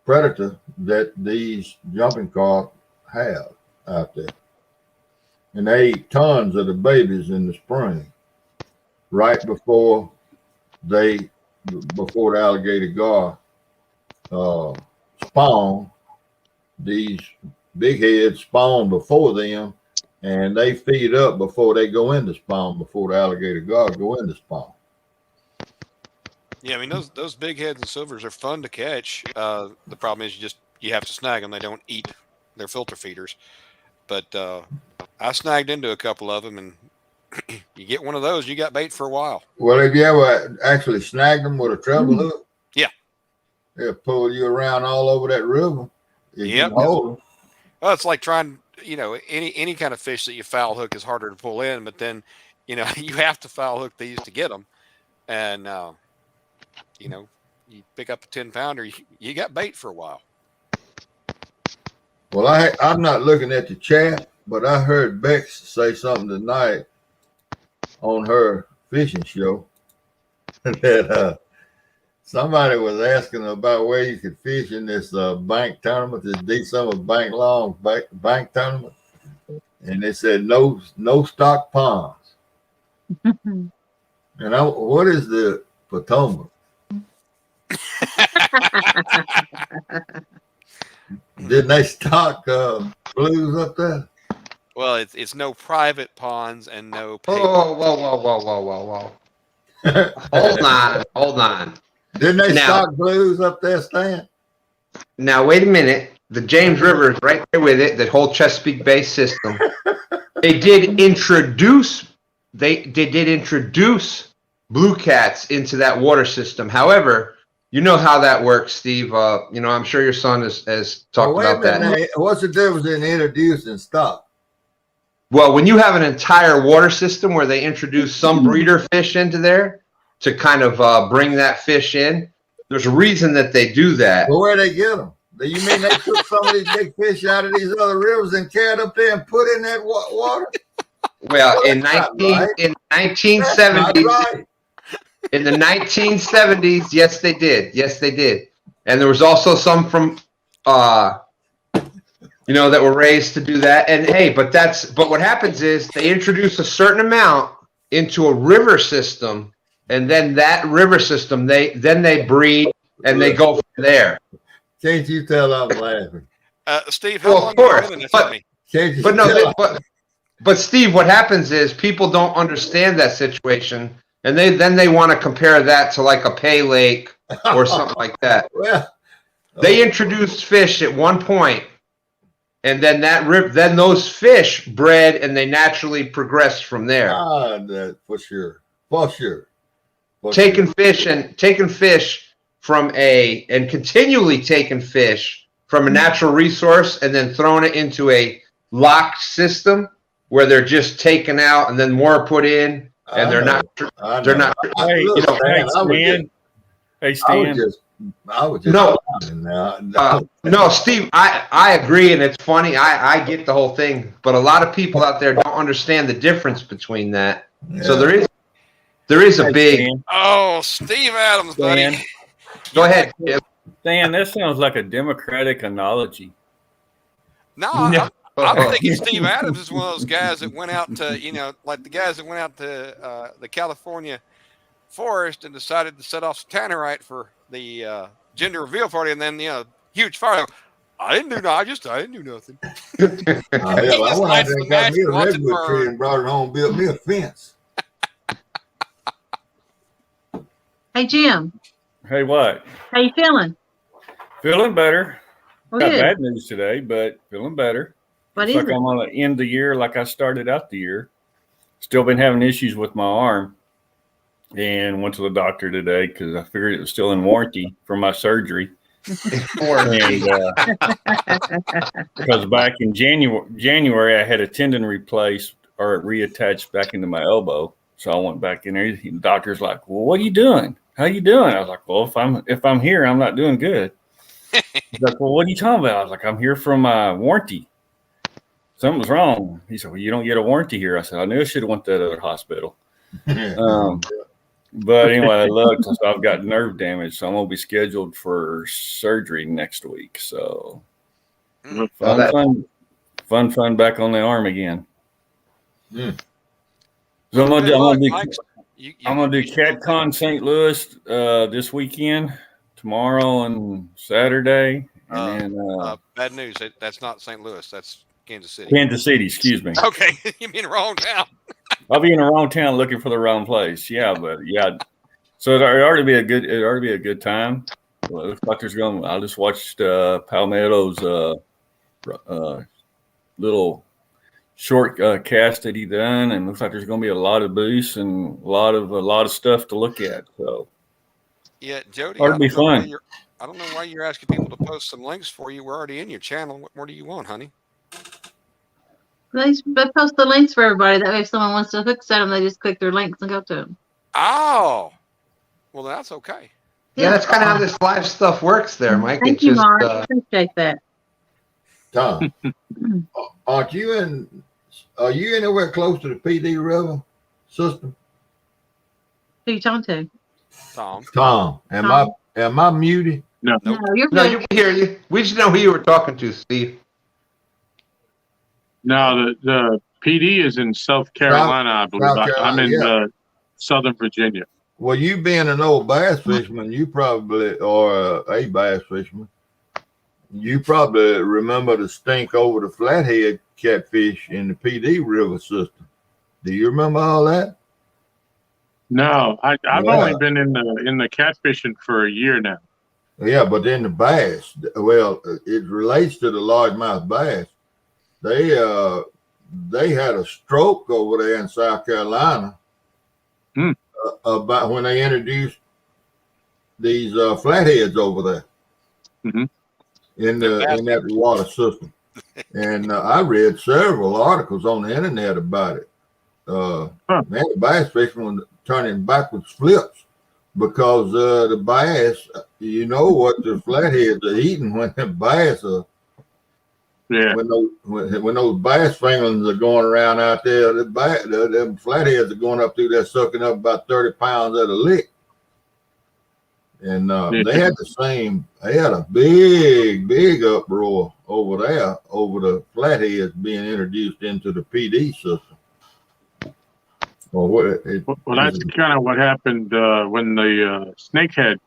predator that these jumping carp have out there, and they eat tons of the babies in the spring, right before the alligator gar spawn. These big heads spawn before them, and they feed up before they go into spawn, before the alligator gar go into spawn. Yeah, I mean those big heads and silvers are fun to catch. The problem is you have to snag them. They don't eat. They're filter feeders. But I snagged into a couple of them, and you get one of those, you got bait for a while. Well, have you ever actually snagged them with a treble hook? Yeah. They'll pull you around all over that river. Yep. Well, it's like trying, any kind of fish that you foul hook is harder to pull in, but then, you have to foul hook these to get them. And, you pick up a 10-pounder, you got bait for a while. Well, I'm not looking at the chat, but I heard Bex say something tonight on her fishing show that somebody was asking about where you could fish in this bank tournament, this December bank long bank tournament, and they said no stock ponds. And what is the Potomac? Didn't they stock blues up there? Well, it's no private ponds and no paper. Whoa. Hold on. Didn't they stock blues up there, Stan? Now, wait a minute. The James River is right there with it, the whole Chesapeake Bay system. They did introduce blue cats into that water system. However, You know how that works, Steve. You know, I'm sure your son has talked Wait a about that. minute, now, what's the difference in introduce and stop? Well, when you have an entire water system where they introduce some breeder fish into there to kind of bring that fish in, there's a reason that they do that. Well, where they get them? Do you mean they took some of these big fish out of these other rivers and carried up there and put in that water? Well, in That's not right. 1970s, Right. in the 1970s, yes, they did. Yes, they did. And there was also some from, you know, that were raised to do that. And hey, but what happens is they introduce a certain amount into a river system, and then that river system, they breed and they go from there. Can't you tell I'm laughing? Steve, how Well, long of course, have you been in this with me? Can't you But no, tell but Steve, what happens is people don't understand that situation, and then they want to compare that to like a pay lake or something like that. Well, They introduced fish at one point, and then then those fish bred, and they naturally progressed from there. that for sure. For sure. Taking fish from and continually taking fish from a natural resource and then throwing it into a locked system where they're just taken out and then more put in, and they're not. Hey, Look, hey, Stan, Hey, Stan. I was just No. now. No, Steve, I agree, and it's funny. I get the whole thing, but a lot of people out there don't understand the difference between that. Yeah. So there is a Hey, big. Stan. Oh, Steve Adams, buddy. Stan. Go ahead. Jim. Stan, that sounds like a Democratic analogy. No, No. I'm thinking Steve Adams is one of those guys that went out to, you know, like the guys that went out to the California forest and decided to set off some tannerite for the gender reveal party, and then, you know, huge fire. I didn't do nothing. I just went out lights there the and got match me a and watched it redwood burn. tree and brought it home, built me a fence. Hey, Jim, Hey, what? how you feeling? Feeling better. Well, Got good. bad news today, but feeling better. What Looks is like it? I'm on the end of the year like I started out the year. Still been having issues with my arm. And went to the doctor today because I figured it was still in warranty for my surgery. And because back in January, I had a tendon replaced or reattached back into my elbow. So I went back in there. The doctor's like, "Well, what are you doing? How you doing?" I was like, "Well, if I'm here, I'm not doing good." He's like, "Well, what are you talking about?" I was like, "I'm here from my warranty. Something's wrong." He said, "Well, you don't get a warranty here." I said, "I knew I should have went to that other hospital." But anyway, I looked, so I've got nerve damage, so I'm gonna be scheduled for surgery next week. So fun back on the arm again. Mm. So I'm gonna do You- Catcon St. Louis this weekend, tomorrow and Saturday, and then bad news. That's not St. Louis. That's Kansas City. Kansas City. Excuse me. Okay, you mean wrong town. I'll be in the wrong town looking for the wrong place. Yeah, but yeah. So it ought to be a good time. Well, it looks like there's going. I just watched Palmetto's little short cast that he done, and looks like there's going to be a lot of booths and a lot of stuff to look at. So Yeah, Jodi. ought to be fun. I don't know why you're asking people to post some links for you. We're already in your channel. What more do you want, honey? They post the links for everybody. That way, if someone wants to hook set them, they just click their links and go to them. Oh, well, that's okay. Yeah, that's kind of how this live stuff works there, Mike. Thank It's you, just, Mark. Appreciate that. Tom, are you anywhere close to the PD River system? Who you talking to? Tom. Tom, am I muted? No, you're no, good. you can hear you. We just know who you were talking to, Steve. No, the PD is in South Carolina, I believe. South Carolina, I'm in Southern Virginia. Well, you being an old bass fisherman, you probably, or a bass fisherman, you probably remember the stink over the Flathead catfish in the PD River system. Do you remember all that? No, I've Yeah. only been in the catfishing for a year now. Yeah, but then the bass, well, it relates to the largemouth bass. They had a stroke over there in South Carolina about when they introduced these flatheads over there Mhm. in that water system. And I read several articles on the internet about it. Man, the bass fishermen were turning backwards flips because the bass, you know what the flatheads are eating when the bass are. Yeah. When those bass fingerlings are going around out there, the flatheads are going up through there sucking up about 30 pounds at a lick. And they had a big uproar over there over the flatheads being introduced into the PD system. Well, that's kind of what happened when the snakehead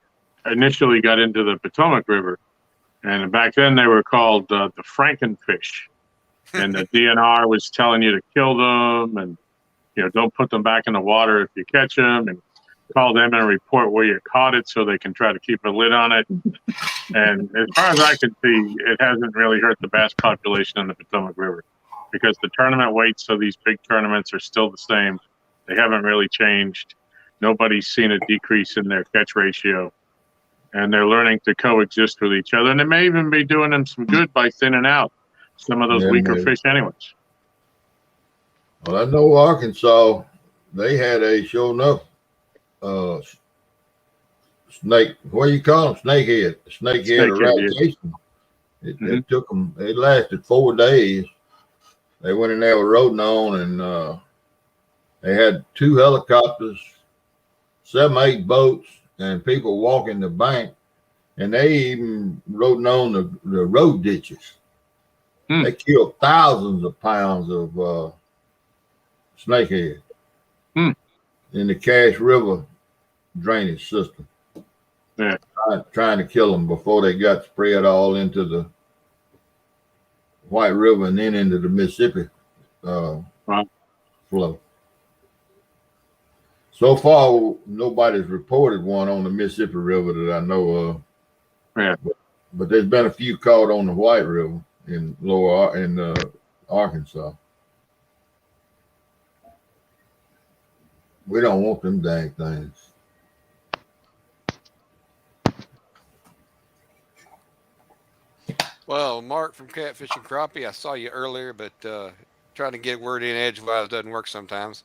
initially got into the Potomac River. And back then they were called the Frankenfish. And the DNR was telling you to kill them and, don't put them back in the water if you catch them, and call them and report where you caught it so they can try to keep a lid on it. And as far as I can see, it hasn't really hurt the bass population in the Potomac River because the tournament weights of these big tournaments are still the same. They haven't really changed. Nobody's seen a decrease in their catch ratio. And they're learning to coexist with each other. And it may even be doing them some good by thinning out some of those weaker fish anyways. Well, I know Arkansas, they had a sure enough snake, what do you call them? Snakehead eradication. It took them, it lasted 4 days. They went in there with Rodin and they had 2 helicopters, 7, 8 boats, and people walking the bank, and they even rode on the road ditches. They killed thousands of pounds of snakehead in the Cache River drainage system. Yeah, trying to kill them before they got spread all into the White River and then into the Mississippi flow. So far, nobody's reported one on the Mississippi River that I know of. Yeah. But there's been a few caught on the White River in Arkansas. We don't want them dang things. Well, Mark from Catfish and Crappie, I saw you earlier, but trying to get word in edgewise doesn't work sometimes.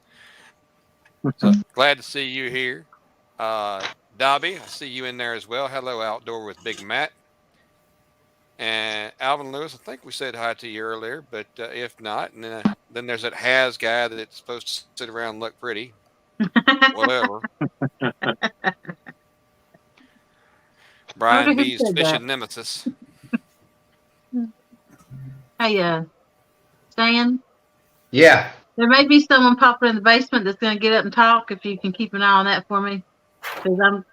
So glad to see you here. Dobby, I see you in there as well. Hello, Outdoor with Big Matt. And Alvin Lewis, I think we said hi to you earlier, but if not, and then there's that Has guy that's supposed to sit around and look pretty. Whatever. Brian B's fishing nemesis. Hey, Stan? Yeah. There may be someone popping in the basement that's going to get up and talk if you can keep an eye on that for me, because I'm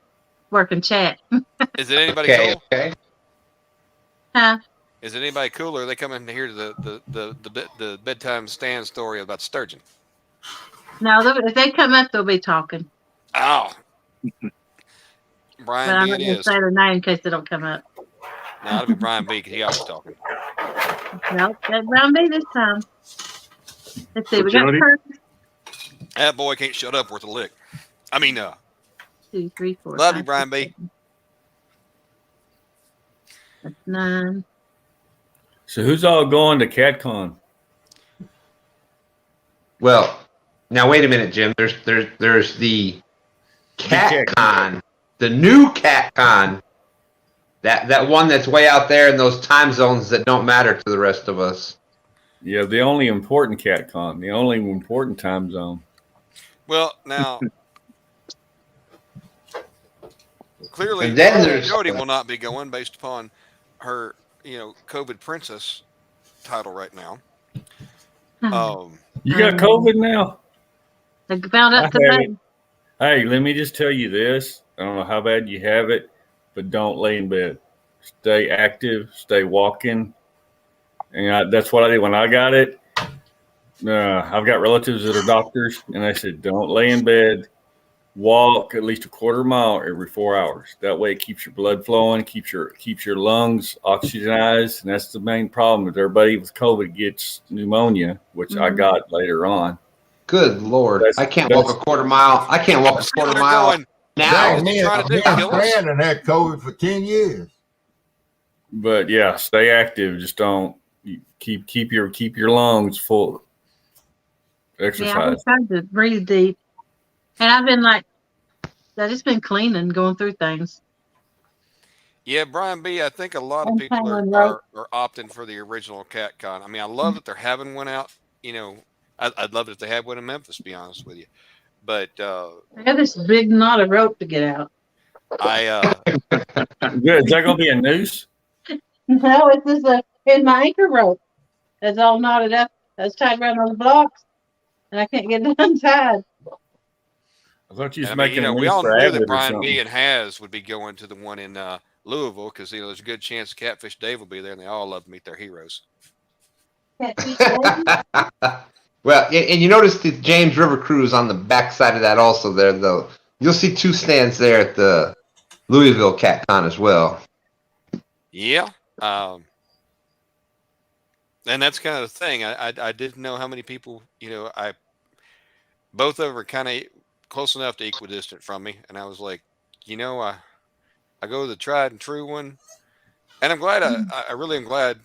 working chat. Is it anybody cool? Okay. Huh? Is it anybody cool, or are they coming to hear the bedtime Stan story about Sturgeon? No, if they come up, they'll be talking. Oh. But Brian I'm B. not it going to is. say their name in case they don't come up. No, it'll be Brian B. because he always talking. Nope, that's Brown B this time. Let's see, we got Jodi? That boy can't shut up worth a lick. I mean, 2, 3, 4. love 5, you, Brian 6, B. 7. That's 9. So who's all going to Catcon? Well, now wait a minute, Jim. There's the Catcon, the new Catcon. That one that's way out there in those time zones that don't matter to the rest of us. Yeah, the only important Catcon, the only important time zone. Well, now, clearly, And then there's Jodi will not be going based upon her, COVID princess title right now. You got COVID now? They found out I today. Hey, let me just tell you this. I don't know how bad you have it, but don't lay in bed. Stay active, stay walking. And that's what I did when I got it. I've got relatives that are doctors, and I said, don't lay in bed. Walk at least a quarter mile every 4 hours. That way it keeps your blood flowing, keeps your lungs oxygenized. And that's the main problem with everybody with COVID gets pneumonia, which I got later on. Good Lord. I can't walk a quarter mile. I can't walk a quarter mile. now. Dang, trying to do? me and Kill us? Brandon had COVID for 10 years. But yeah, stay active. Just don't keep your lungs full. Yeah, I've Exercise. been trying to breathe deep. And I've been like, I've just been cleaning, going through things. Yeah, Brian B., I think a lot of And people hanging rope. are opting for the original Catcon. I mean, I love that they're having one out. You know, I'd love it if they had one in Memphis, to be honest with you. But I got this big knot of rope to get out. Good. Is that gonna be a noose? No, it's my anchor rope. It's all knotted up. It's tied around all the blocks, and I can't get it untied. I thought you was I mean, making a we noose all for knew Avid that or Brian B. something. and Haz would be going to the one in Louisville because there's a good chance Catfish Dave will be there, and they all love to meet their heroes. Catfish Dave? Well, and you notice the James River Cruise on the backside of that also there, though. You'll see 2 stands there at the Louisville Catcon as well. Yeah. And that's kind of the thing. I didn't know how many people, both of them are kind of close enough to equidistant from me. And I was like, I go to the tried and true one. And I'm glad, I really am glad,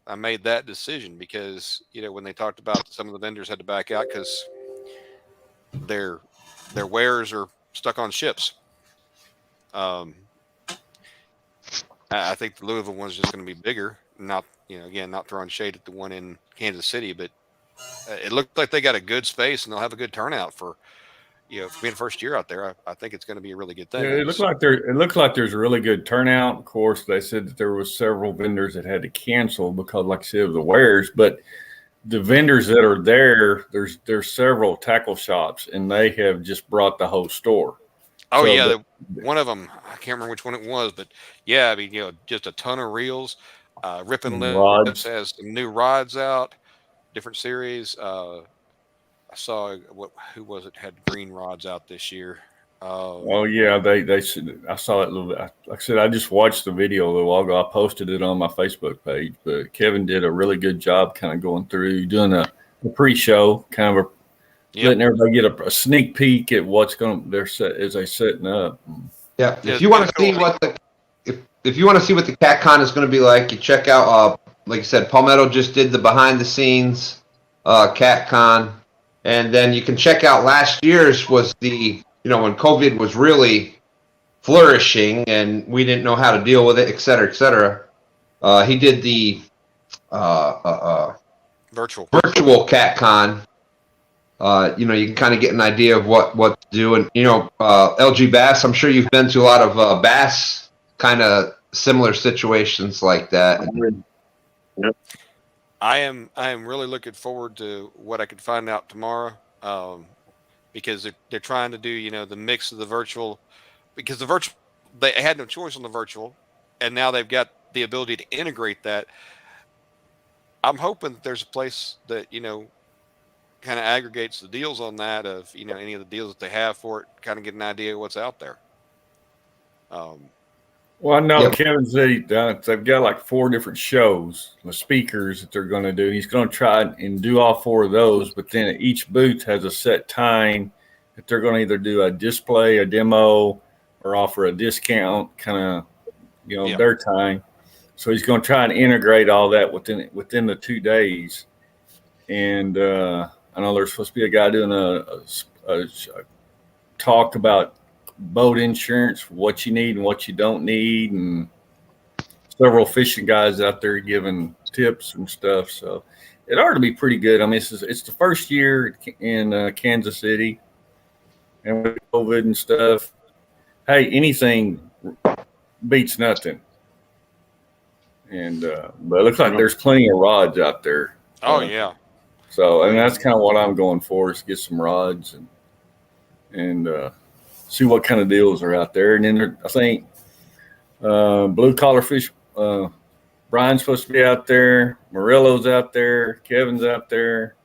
I made that decision because, when they talked about some of the vendors had to back out because their wares are stuck on ships. I think the Louisville one's just going to be bigger. Not, again, not throwing shade at the one in Kansas City, but it looked like they got a good space and they'll have a good turnout for, for being the first year out there. I think it's going to be a really good thing. Yeah, it looks like there's a really good turnout. Of course, they said that there was several vendors that had to cancel because, like I said, of the wares. But the vendors that are there, there's several tackle shops, and they have just brought the whole store. Oh, So yeah. One of them, I can't remember which one it was, but yeah, I mean, just a ton of reels. Ripping Lips has some new rods out, different series. I saw who was it had green rods out this year. Oh yeah, they should. I saw it a little bit. Like I said, I just watched the video a little while ago. I posted it on my Facebook page. But Kevin did a really good job, kind of going through, doing a pre-show, kind of letting everybody get a sneak peek at what's going. They're set as they setting up. Yeah, if you want to see what if you want to see what the Catcon is going to be like, you check out. Like I said, Palmetto just did the behind the scenes Catcon, and then you can check out last year's was the when COVID was really flourishing and we didn't know how to deal with it, et cetera, et cetera. He did the virtual Catcon. You can kind of get an idea of what to do. And, LGBASS, I'm sure you've been to a lot of bass kind of similar situations like that. Yep. I am really looking forward to what I can find out tomorrow because they're trying to do, the mix of the virtual because the virtual, they had no choice on the virtual and now they've got the ability to integrate that. I'm hoping that there's a place that, kind of aggregates the deals on that of, any of the deals that they have for it, kind of get an idea of what's out there. Well, I know Kevin said they've got like 4 different shows, the speakers that they're going to do. He's going to try and do all 4 of those, but then each booth has a set time that they're going to either do a display, a demo, or offer a discount, kind of, their time. So he's going to try and integrate all that within the 2 days. And I know there's supposed to be a guy doing a talk about boat insurance, what you need and what you don't need, and several fishing guys out there giving tips and stuff. So it ought to be pretty good. I mean, it's the first year in Kansas City, and with COVID and stuff, hey, anything beats nothing. And but it looks like there's plenty of rods out there. Oh yeah. So and that's kind of what I'm going for is get some rods and see what kind of deals are out there. And then I think Blue Collar Fish, Brian's supposed to be out there. Murillo's out there. Kevin's out there.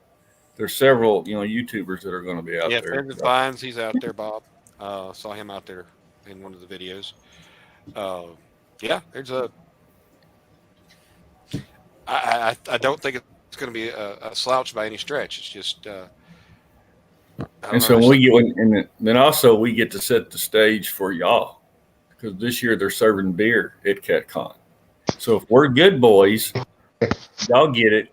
There's several, YouTubers that are going to be out there. Yeah, Fred Fines, he's out there, Bob. Saw him out there in one of the videos. Yeah, there's I don't think it's going to be a slouch by any stretch. It's just And so we get, and then also we get to set the stage for y'all, because this year they're serving beer at Catcon. So if we're good boys, y'all get it.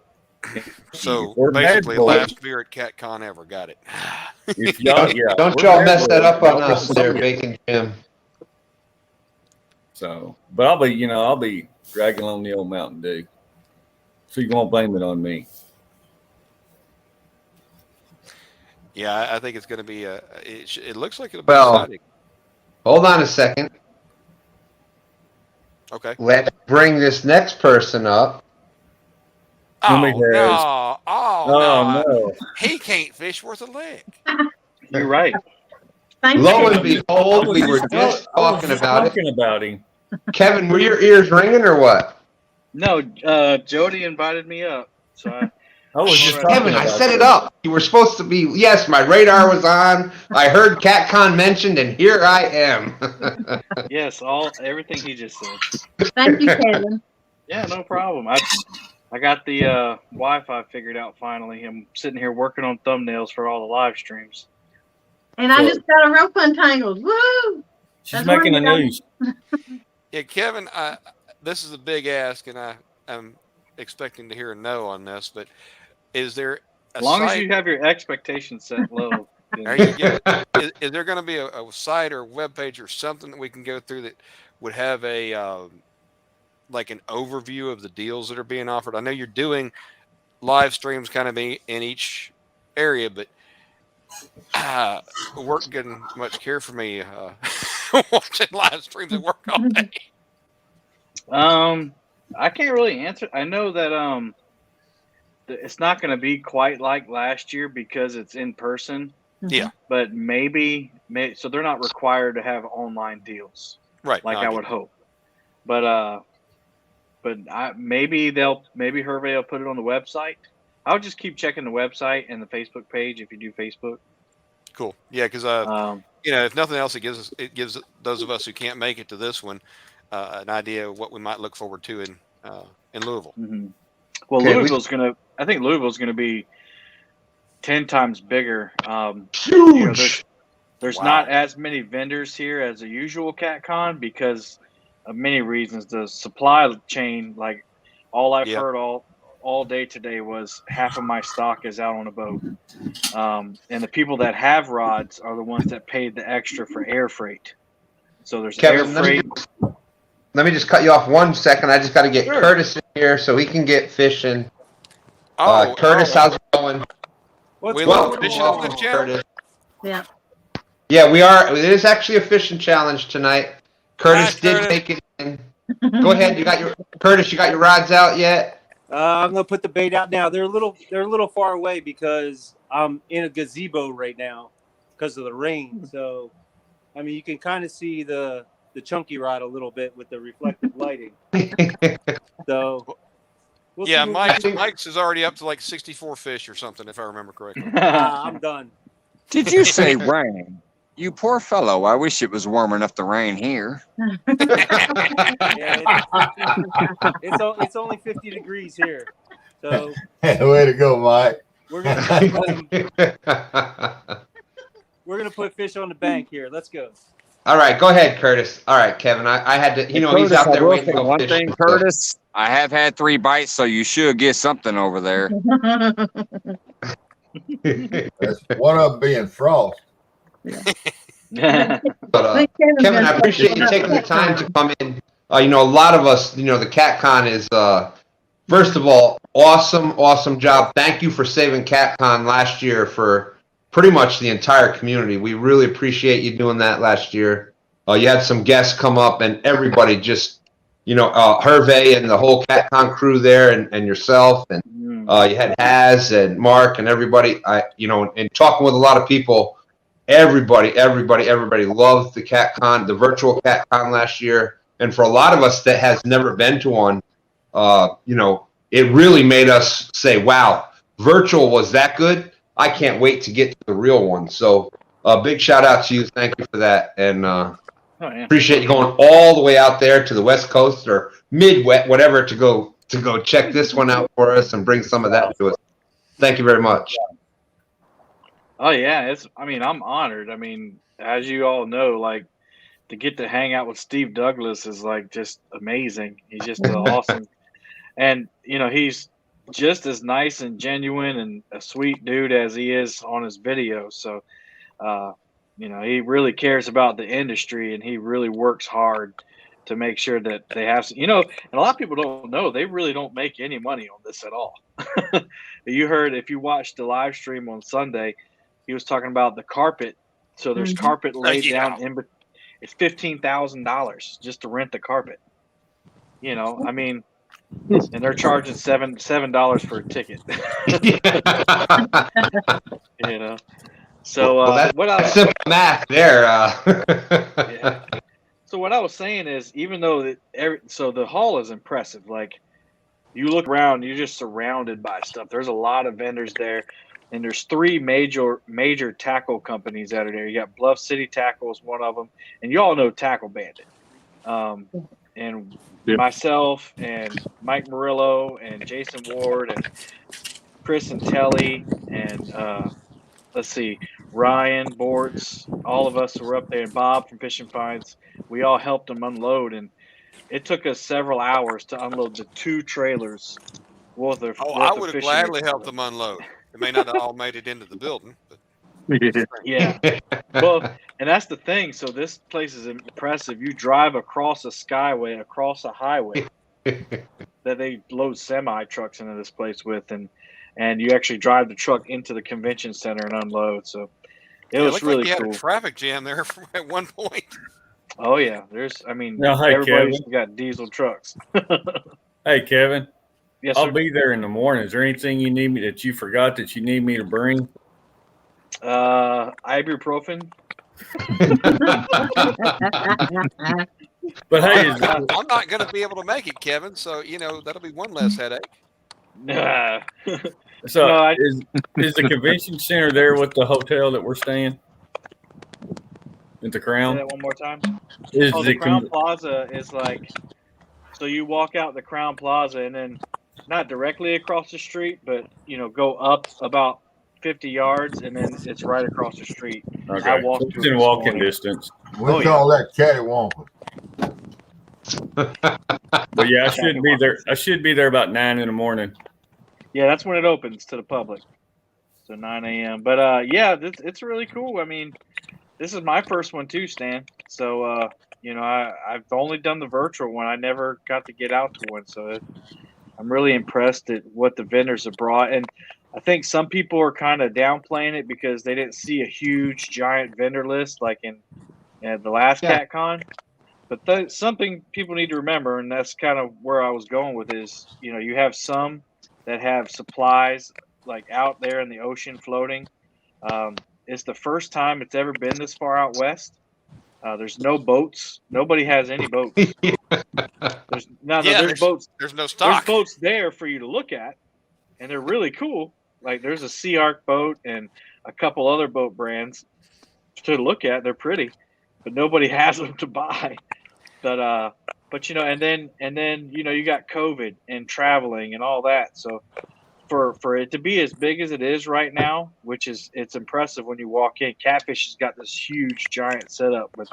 So We're basically, bad boys. last beer at Catcon ever. Got it. If y'all, Don't we're y'all bad mess boys. that up on Y'all us get there, it. Bacon Jim. So, but I'll be dragging on the old Mountain Dew, so you won't blame it on me. Yeah, I think it's going to be it looks like it'll be Well, exciting. Hold on a second. Okay. Let's bring this next person up. Oh Somebody has- no! Oh no. He can't fish worth a lick. You're right. Thank Lo you. and behold, we were just talking about it. Talking about him. Kevin, were your ears ringing or what? No, Jodi invited me up, so I was just talking Kevin, I about set it this. up. You were supposed to be. Yes, my radar was on. I heard Catcon mentioned, and here I am. yes, everything he just said. Thank you, Kevin. Yeah, no problem. I got the Wi-Fi figured out finally. I'm sitting here working on thumbnails for all the live streams. And I just got a rope untangled. Woo! She's That's making the wonderful. news. Yeah, Kevin. This is a big ask, and I'm expecting to hear a no on this. But is there As long as you have your expectations set low. There you go. Is there going to be a site or web page or something that we can go through that would have a like an overview of the deals that are being offered? I know you're doing live streams kind of in each area, but work getting much care for me watching live streams at work all day. I can't really answer. I know that it's not going to be quite like last year because it's in person. Yeah. But maybe so they're not required to have online deals, Right? like no, I would hope. But maybe Hervé will put it on the website. I'll just keep checking the website and the Facebook page if you do Facebook. Cool. Yeah, because if nothing else, it gives those of us who can't make it to this one an idea of what we might look forward to in Louisville. Mm-hmm. Well, Okay, I think Louisville's going to be 10 times bigger. Huge. There's Wow. not as many vendors here as a usual CatCon because of many reasons. The supply chain, like all I've heard all day today was half of my stock is out on a boat. And the people that have rods are the ones that paid the extra for air freight. So there's Kevin, air freight. Let me just cut you off 1 second. I just got to get Sure. Curtis in here so he can get fishing. Curtis, how's it going? We love fishing on this channel. Curtis. Yeah. Yeah, we are. It is actually a fishing challenge tonight. Curtis Hi, did Curtis. make it in. Go ahead. You got your rods out yet? I'm gonna put the bait out now. They're a little far away because I'm in a gazebo right now because of the rain. So, I mean, you can kind of see the chunky rod a little bit with the reflective lighting. So, we'll Yeah, see what we Mike's is already up to like 64 fish or something, if I remember correctly. I'm done. Did you say rain? You poor fellow. I wish it was warm enough to rain here. Yeah, it's only 50 degrees here. So Way to go, Mike. we're gonna put fish on the bank here. Let's go. All right, go ahead, Curtis. All right, Kevin. I had to. He's Curtis, out I there will waiting to say go one fishing. thing, Curtis. I have had 3 bites, so you should get something over there. That's one of them being Frost. But, Kevin, I appreciate you taking the time to come in. A lot of us, the Catcon is, first of all, awesome job. Thank you for saving Catcon last year for pretty much the entire community. We really appreciate you doing that last year. You had some guests come up, and everybody just, Hervé and the whole Catcon crew there, and yourself, and you had Haz and Mark and everybody. And talking with a lot of people. Everybody loved the Catcon, the virtual Catcon last year. And for a lot of us that has never been to one, it really made us say, wow, virtual was that good? I can't wait to get to the real one. So a big shout out to you. Thank you for that. And appreciate you going all the way out there to the West Coast or Midwest, whatever, to go check this one out for us and bring some of that to us. Thank you very much. Oh yeah, I mean, I'm honored. I mean, as you all know, like to get to hang out with Steve Douglas is like just amazing. He's just an awesome, and he's just as nice and genuine and a sweet dude as he is on his videos. So, uh, he really cares about the industry and he really works hard to make sure that they have, and a lot of people don't know they really don't make any money on this at all. You heard if you watched the live stream on Sunday, he was talking about the carpet. So there's carpet laid down in, it's $15,000 just to rent the carpet. I mean, and they're charging $7 for a ticket. So well, that's simple math there. Yeah. So what I was saying is, even though so the hall is impressive. Like you look around, you're just surrounded by stuff. There's a lot of vendors there, and there's 3 major tackle companies that are there. You got Bluff City Tackle is one of them, and you all know Tackle Bandit. And myself and Mike Murillo and Jason Ward and Chris and Telly and let's see, Ryan Bortz, all of us were up there, and Bob from Fishing Finds. We all helped them unload, and it took us several hours to unload the 2 trailers worth of. I would have gladly helped them unload. It may not have all made it into the building, but yeah. Well, and that's the thing. So this place is impressive. You drive across a skyway, across a highway that they load semi trucks into this place with, and you actually drive the truck into the convention center and unload. So it was really like you cool. had a traffic jam there at one point. Oh yeah, everybody's Kevin. got diesel trucks. Hey Kevin, Yes, I'll sir. be there in the morning. Is there anything you need me that you forgot that you need me to bring? Ibuprofen. But hey, I'm not going to be able to make it, Kevin. So that'll be one less headache. Nah. so No, is the convention center there with the hotel that we're staying at the Say Crown? that one more time. Is the Crown Plaza is like, so you walk out the Crown Plaza and then not directly across the street, but go up about 50 yards and then it's right across the street. Okay, I walked it's in walking distance. We call that cattywampus. But yeah, I should be there. I should be there about 9 in the morning. Yeah, that's when it opens to the public. So 9 a.m. But yeah, it's really cool. I mean, this is my first one too, Stan. So I've only done the virtual one. I never got to get out to one. So I'm really impressed at what the vendors have brought. And I think some people are kind of downplaying it because they didn't see a huge giant vendor list like in the last Catcon. But something people need to remember, and that's kind of where I was going with is, you have some that have supplies like out there in the ocean floating. It's the first time it's ever been this far out west. There's no boats. Nobody has any boats. There's boats. There's no stock. There's boats there for you to look at, and they're really cool. Like there's a Sea Arc boat and a couple other boat brands to look at. They're pretty, but nobody has them to buy. But and then you got COVID and traveling and all that. So for it to be as big as it is right now, it's impressive when you walk in. Catfish has got this huge giant setup with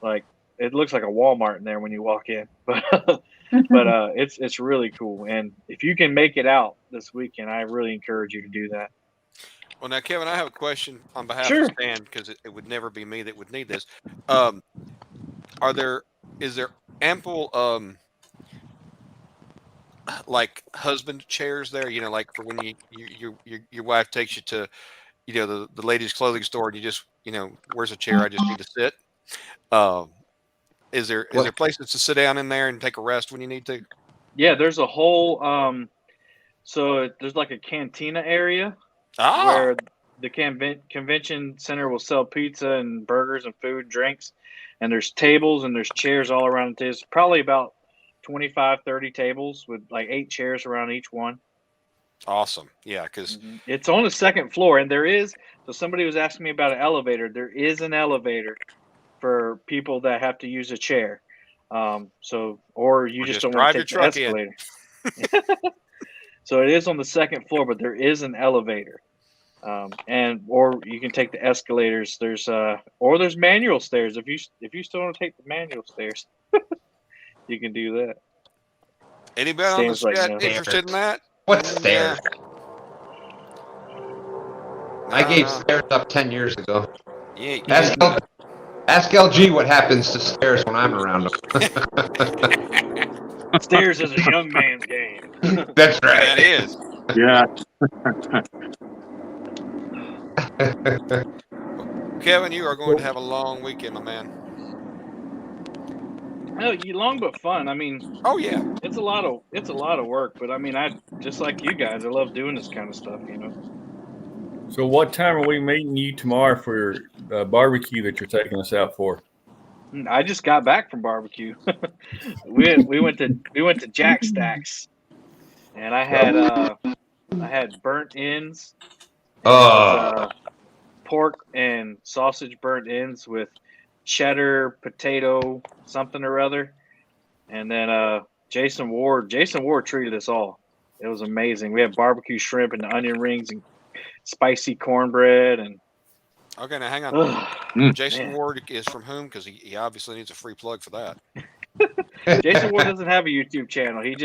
like it looks like a Walmart in there when you walk in. But it's really cool. And if you can make it out this weekend, I really encourage you to do that. Well, now, Kevin, I have a question on behalf Sure. of Stan because it would never be me that would need this. Is there ample like husband chairs there? Like for when your wife takes you to the ladies' clothing store and you just where's a chair? I just need to sit. Is there places to sit down in there and take a rest when you need to? Yeah, there's a whole so there's like a cantina area where the convention center will sell pizza and burgers and food and drinks, and there's tables and there's chairs all around. There's probably about 25, 30 tables with like 8 chairs around each one. Awesome. Yeah, because it's on the second floor, and so somebody was asking me about an elevator. There is an elevator for people that have to use a chair. Or you just don't want to take the escalator. So it is on the second floor, but there is an elevator. Or you can take the escalators. There's manual stairs. If you still want to take the manual stairs, you can do that. Anybody on the Seems like chat no. interested in that? What stairs? I gave No. stairs up 10 years ago. Yeah, you Ask, did. ask LG what happens to stairs when I'm around them. Stairs is a young man's game. That's That right. is. Yeah. Kevin, you are going to have a long weekend, my man. No, long but fun. I mean, Oh yeah. it's a lot of work, but I mean, I just like you guys. I love doing this kind of stuff. So what time are we meeting you tomorrow for the barbecue that you're taking us out for? I just got back from barbecue. we went to Jack Stacks, and I had burnt ends. Pork and sausage burnt ends with cheddar, potato, something or other. And then Jason Ward treated us all. It was amazing. We had barbecue shrimp and onion rings and spicy cornbread. And Okay, now hang on. Jason man. Ward is from whom? Because he obviously needs a free plug for that. Jason Ward doesn't have a YouTube channel. He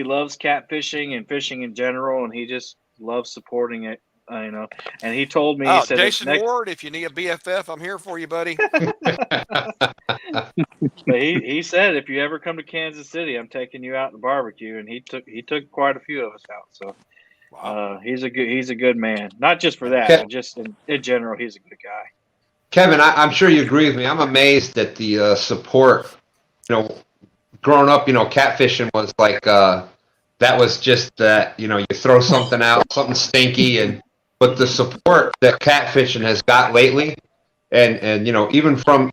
loves catfishing and fishing in general, and he just loves supporting it. And he told me, he said, Jason Ward, if you need a BFF, I'm here for you, buddy. But he said, if you ever come to Kansas City, I'm taking you out to barbecue, and he took quite a few of us out. So Wow. he's a good man. Not just for that, but just in general, he's a good guy. Kevin, I'm sure you agree with me. I'm amazed at the support. Growing up, catfishing was like that was just that. You throw something out, something stinky, but the support that catfishing has got lately, and even from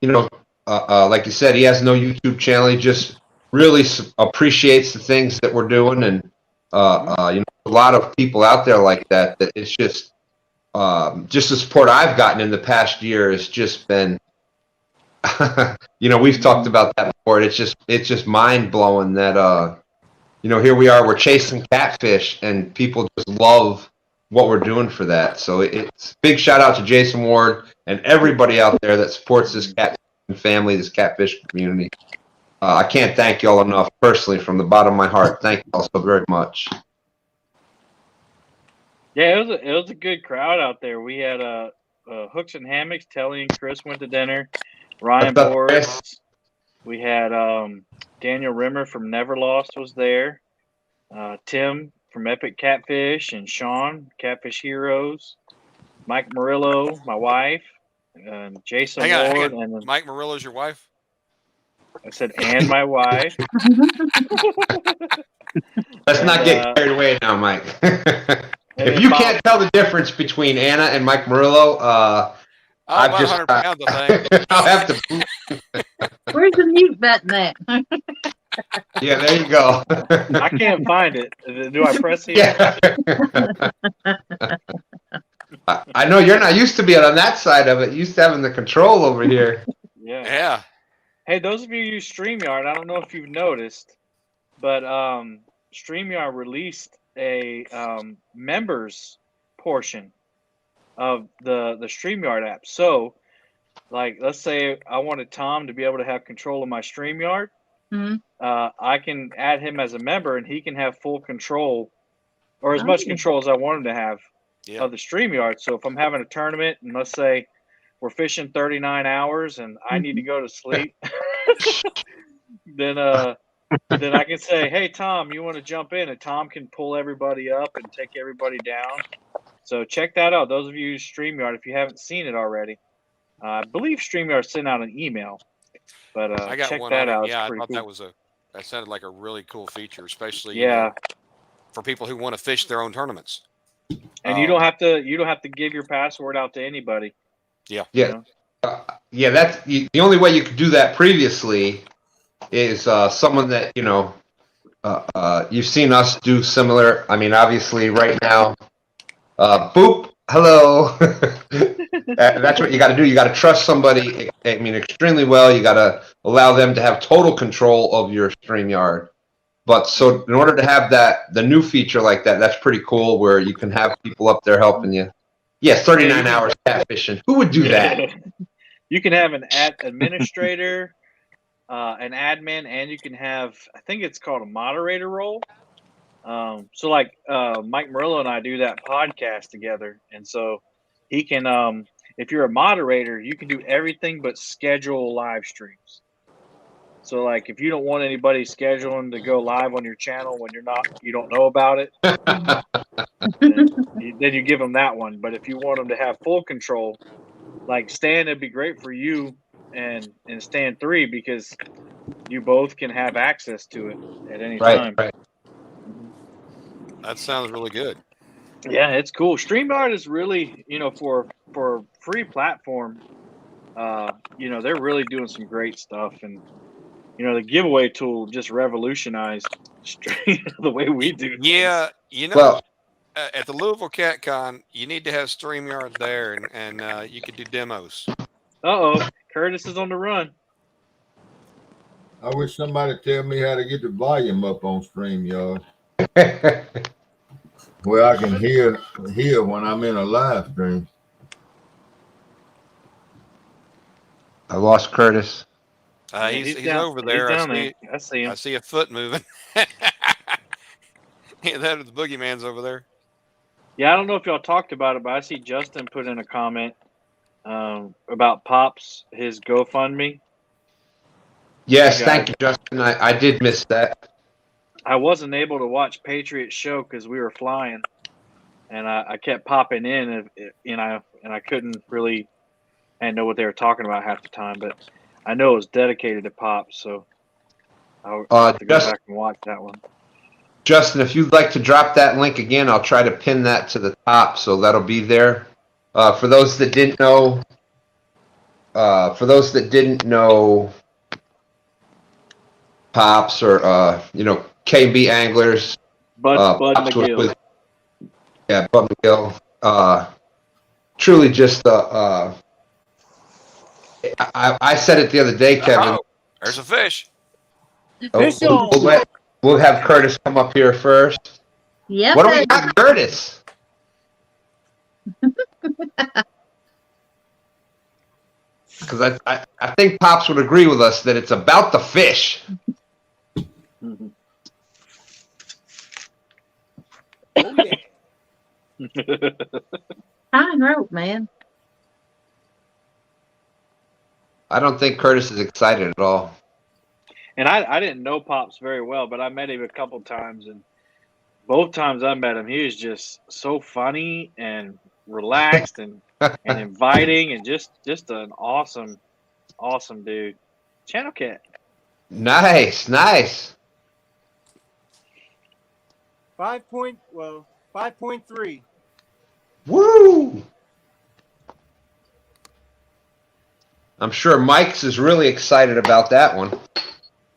like you said, he has no YouTube channel. He just really appreciates the things that we're doing, and a lot of people out there like that. That it's just the support I've gotten in the past year has just been. We've talked about that before. It's just mind blowing that here we are, we're chasing catfish, and people just love what we're doing for that. So it's big shout out to Jason Ward and everybody out there that supports this catfish family, this catfish community. I can't thank y'all enough personally from the bottom of my heart. Thank you all so very much. Yeah, it was a good crowd out there. We had Hooks and Hammocks. Telly and Chris went to dinner. Ryan What's up, Boris. Chris? We had Daniel Rimmer from Never Lost was there. Tim from Epic Catfish and Sean, Catfish Heroes. Mike Murillo, my wife, and Jason Ward. And Mike Murillo's your wife? I said, and my wife. Let's not get carried away now, Mike. If you can't tell the difference between Anna and Mike Murillo, I'll have to. Where's the mute button at? Yeah, there you go. I can't find it. Do I press here? Yeah. I know you're not used to being on that side of it. You're used to having the control over here. Yeah. Hey, those of you who use StreamYard, I don't know if you've noticed, but StreamYard released a members portion of the StreamYard app. So, like, let's say I wanted Tom to be able to have control of my StreamYard. Mm-hmm. I can add him as a member, and he can have full control, or as much control as I want him to have of the StreamYard. So if I'm having a tournament, and let's say we're fishing 39 hours, and I need to go to sleep, then I can say, "Hey, Tom, you want to jump in?" And Tom can pull everybody up and take everybody down. So check that out. Those of you who use StreamYard, if you haven't seen it already, I believe StreamYard sent out an email. But I got check one that on out. it. Yeah, I pretty thought cool. that sounded like a really cool feature, especially for people who want to fish their own tournaments. And you don't have to give your password out to anybody. Yeah. That's the only way you could do that previously is someone that you've seen us do similar. I mean, obviously, right now, boop, hello. That's what you got to do. You got to trust somebody. I mean, extremely well. You got to allow them to have total control of your StreamYard. But so in order to have the new feature like that, that's pretty cool where you can have people up there helping you. Yeah, 39 hours catfishing. Who would do that? You can have an administrator, an admin, and you can have, I think it's called a moderator role. So like Mike Murillo and I do that podcast together, and so he can, if you're a moderator, you can do everything but schedule live streams. So like if you don't want anybody scheduling to go live on your channel when you don't know about it, then you give them that one. But if you want them to have full control, like Stan, it'd be great for you and Stan 3 because you both can have access to it at any time. Right. That sounds really good. Yeah, it's cool. StreamYard is really, for free platform, they're really doing some great stuff. And, the giveaway tool just revolutionized the way we do things. Yeah, Well, at the Louisville Catcon, you need to have StreamYard there, and you could do demos. Uh-oh, Curtis is on the run. I wish somebody tell me how to get the volume up on StreamYard. Where I can hear when I'm in a live stream. I lost Curtis. He's over there. He's down there. I see him. I see a foot moving. Yeah, that the boogeyman's over there. Yeah, I don't know if y'all talked about it, but I see Justin put in a comment about Pops, his GoFundMe. Yes, thank you, Justin. I did miss that. I wasn't able to watch Patriot show because we were flying, and I kept popping in, and I couldn't really, know what they were talking about half the time. But I know it was dedicated to Pops, so I'll have to go back and watch that one. Justin, if you'd like to drop that link again, I'll try to pin that to the top, so that'll be there. For those that didn't know, Pops or KB anglers, Bud Pops McGill. Bud McGill. Truly just I said it the other day, Kevin. Oh, there's a fish. We'll have Curtis come up here first. Yep. What do we got, Curtis? Because I think Pops would agree with us that it's about the fish. Fine rope, man. I don't think Curtis is excited at all. And I didn't know Pops very well, but I met him a couple times, and both times I met him, he was just so funny and relaxed and inviting, and just an awesome dude. Channel cat. Nice. 5.3. Woo! I'm sure Mike's is really excited about that one.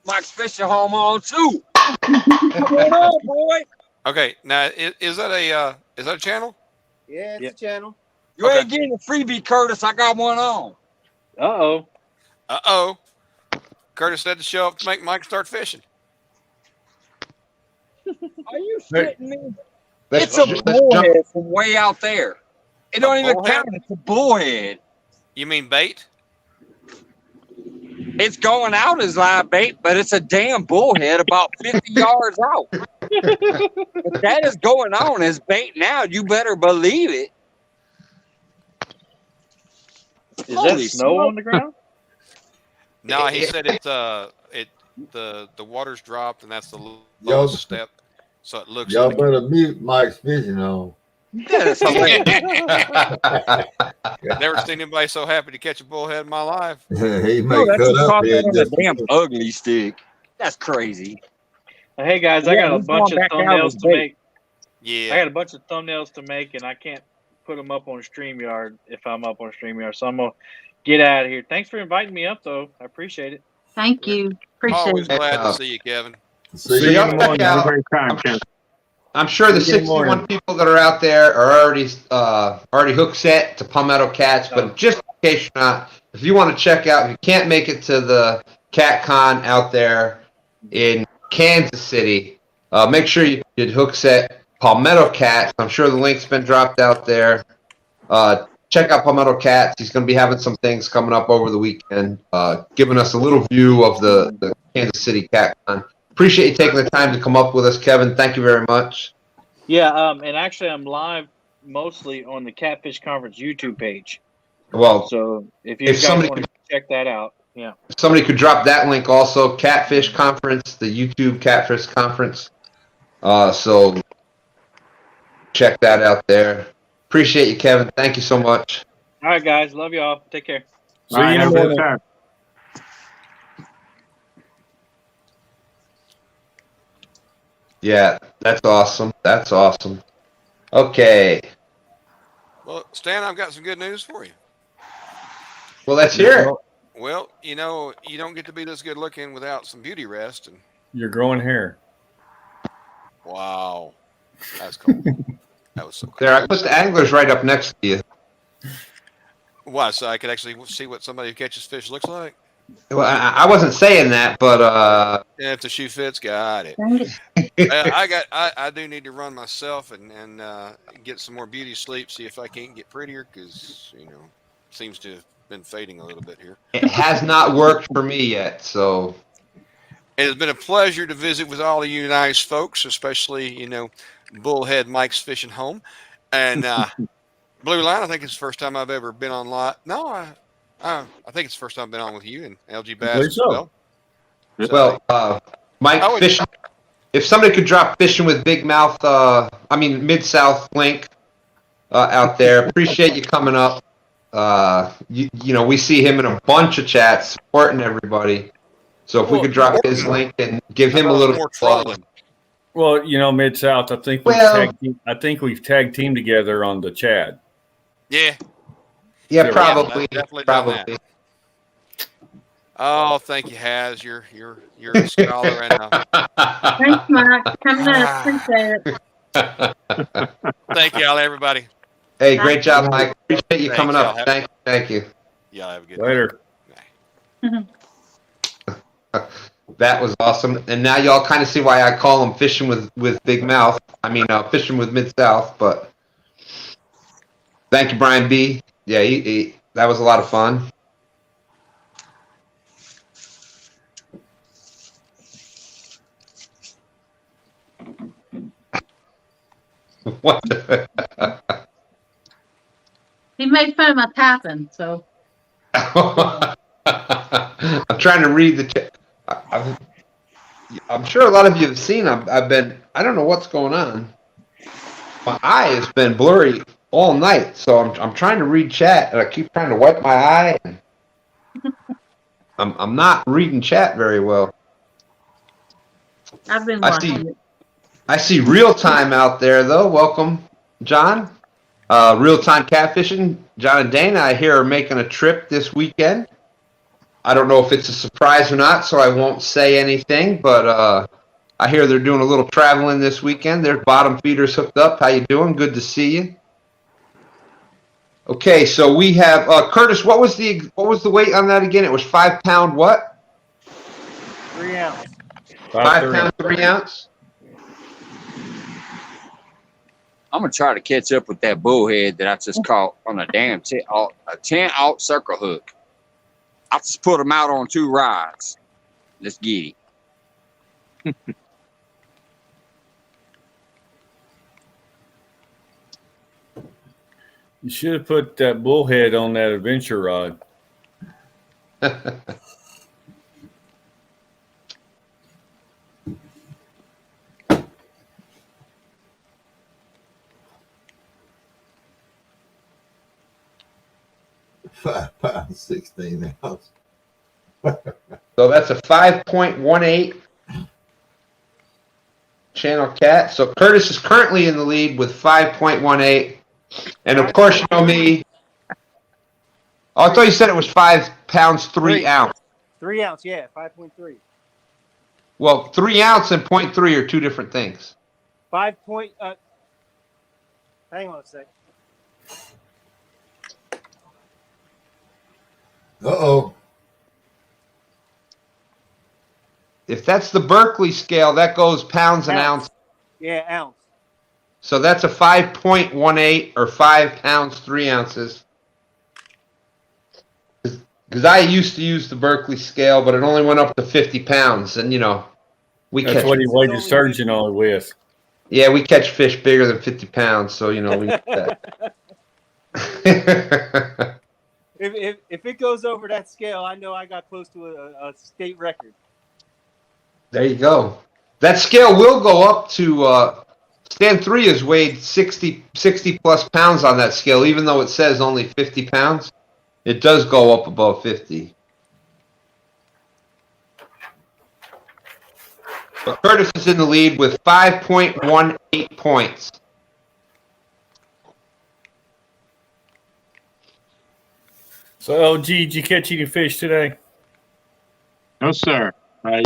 Mike's fishing home on too. Come on, boy. Okay, now is that a channel? Yeah, it's a channel. You ain't getting a freebie, Curtis. I got one on. Uh-oh. Curtis had to show up to make Mike start fishing. Are you shitting me? It's a bullhead from way out there. It don't even count. It's a bullhead. You mean bait? It's going out as live bait, but it's a damn bullhead about 50 yards out. If that is going on as bait now, you better believe it. Is that snow on the ground? No, he said it's the water's dropped and that's the lowest step, so it looks. Y'all better mute Mike's fishing home. Yeah, that's hilarious. Never seen anybody so happy to catch a bullhead in my life. He may cut up here. That's a damn ugly stick. That's crazy. Hey guys, I got a bunch of thumbnails to make. Yeah, I got a bunch of thumbnails to make, and I can't put them up on StreamYard if I'm up on StreamYard. So I'm gonna get out of here. Thanks for inviting me up, though. I appreciate it. Thank you. Appreciate always it. glad to see you, Kevin. See See you. you tomorrow. Have a great time, Ken. I'm sure the 61 people that are out there are already hook set to Palmetto Cats, but just in case you're not, if you want to check out, if you can't make it to the Catcon out there in Kansas City, make sure you hook set Palmetto Cats. I'm sure the link's been dropped out there. Check out Palmetto Cats. He's going to be having some things coming up over the weekend, giving us a little view of the Kansas City Catcon. Appreciate you taking the time to come up with us, Kevin. Thank you very much. Yeah, and actually I'm live mostly on the Catfish Conference YouTube page. Well, so if you guys want to check that out, yeah. If somebody could drop that link also, Catfish Conference, the YouTube Catfish Conference. So check that out there. Appreciate you, Kevin. Thank you so much. All right, guys. Love y'all. Take care. See you in the morning. Yeah, that's awesome. That's awesome. Okay. Well, Stan, I've got some good news for you. Well, let's hear it. Well, you know, you don't get to be this good looking without some beauty rest. And you're growing hair. Wow. That's cool. That was so cool. There, I put the anglers right up next to you. Why? So I could actually see what somebody who catches fish looks like? Well, I wasn't saying that, but yeah, if the shoe fits, got it. I do need to run myself and get some more beauty sleep, see if I can't get prettier, because seems to have been fading a little bit here. It has not worked for me yet, so it has been a pleasure to visit with all of you nice folks, especially Bullhead Mike's Fishing Home, and Blue Line. I think it's the first time I've ever been on live. No, I think it's the first time I've been on with you and LGBASS as well. Well, Mike, fishing. If somebody could drop Fishing with Big Mouth, Mid-South link out there. Appreciate you coming up. We see him in a bunch of chats supporting everybody. So if we could drop his link and give him a little more plug. Well, Mid-South, I think we've tag team together on the Chad. Yeah. Yeah, probably. Probably. Oh, thank you, Haz. You're a scholar and thanks, Mike. Coming up. Appreciate it. Thank y'all, everybody. Hey, great job, Mike. Appreciate you coming up. Thank you. Y'all have a good later. That was awesome. And now y'all kind of see why I call him Fishing with Big Mouth. Fishing with Mid-South. But thank you, Brian B. Yeah, that was a lot of fun. What? He made fun of my tapping, so. I'm trying to read the chat. I'm sure a lot of you have seen. I don't know what's going on. My eye has been blurry all night, so I'm trying to read chat, and I keep trying to wipe my eye. And I'm not reading chat very well. I've been watching it. I see Real Time out there, though. Welcome, John. Real Time Catfishing. John and Dana, I hear, are making a trip this weekend. I don't know if it's a surprise or not, so I won't say anything, but I hear they're doing a little traveling this weekend. There's bottom feeders hooked up. How you doing? Good to see you. Okay, so we have Curtis. What was the weight on that again? It was 5 pound what? 3 ounce. 5 pound 3 ounce. I'm gonna try to catch up with that bullhead that I just caught on a damn 10-aught circle hook. I just put him out on 2 rods. Let's get it. You should have put that bullhead on that adventure rod. £5, 16 ounce. So that's a 5.18 channel cat. So Curtis is currently in the lead with 5.18. And of course, you know me. Oh, I thought you said it was 5 pounds 3 ounce. 3 ounce, yeah, 5.3. Well, 3 ounce and 0.3 are two different things. 5 point. Hang on a sec. Uh-oh. If that's the Berkeley scale, that goes pounds and ounce. Yeah, ounce. So that's a 5.18 or 5 pounds, 3 ounces. Because I used to use the Berkeley scale, but it only went up to 50 pound. And, you know, we That's catch. what he weighed the Sturgeon on with. Yeah, we catch fish bigger than 50 pounds. So, you know, we need that. If it goes over that scale, I know I got close to a state record. There you go. That scale will go up to stand 3 is weighed 60 plus pounds on that scale, even though it says only 50 pounds. It does go up above 50. But Curtis is in the lead with 5.18 points. So, LG, did you catch any fish today? No, sir. I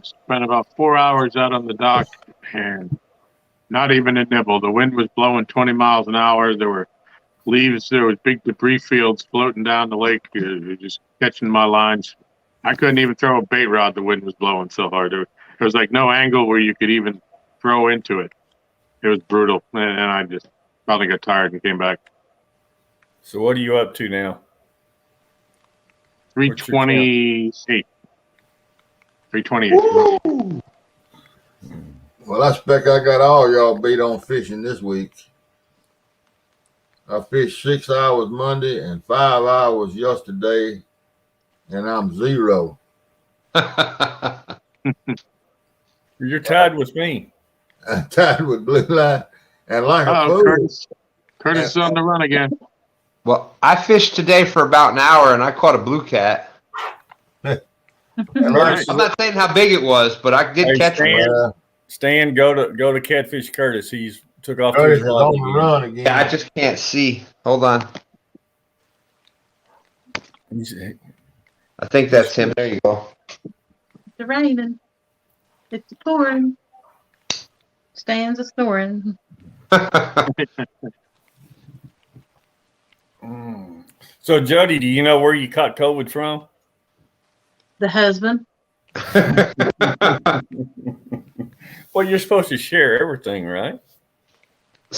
spent about 4 hours out on the dock and not even a nibble. The wind was blowing 20 miles an hour. There were leaves. There was big debris fields floating down the lake, just catching my lines. I couldn't even throw a bait rod. The wind was blowing so hard. There was like no angle where you could even throw into it. It was brutal. And I just finally got tired and came back. So what are you up to now? 328. 328. Well, I expect I got all y'all beat on fishing this week. I fished 6 hours Monday and 5 hours yesterday, and I'm 0. You're tied with me. I'm tied with blue line and like a fool. Curtis is on the run again. Well, I fished today for about an hour, and I caught a blue cat. And I'm not saying how big it was, but I did catch one. Stan, go to Catfish Curtis. He's took off Curtis to his is rod on the run again. Yeah, I just can't see. Hold on. I think that's him. There you go. It's raining. It's pouring. Stan's a snoring. So, Jodi, do you know where you caught COVID from? The husband. Well, you're supposed to share everything, right?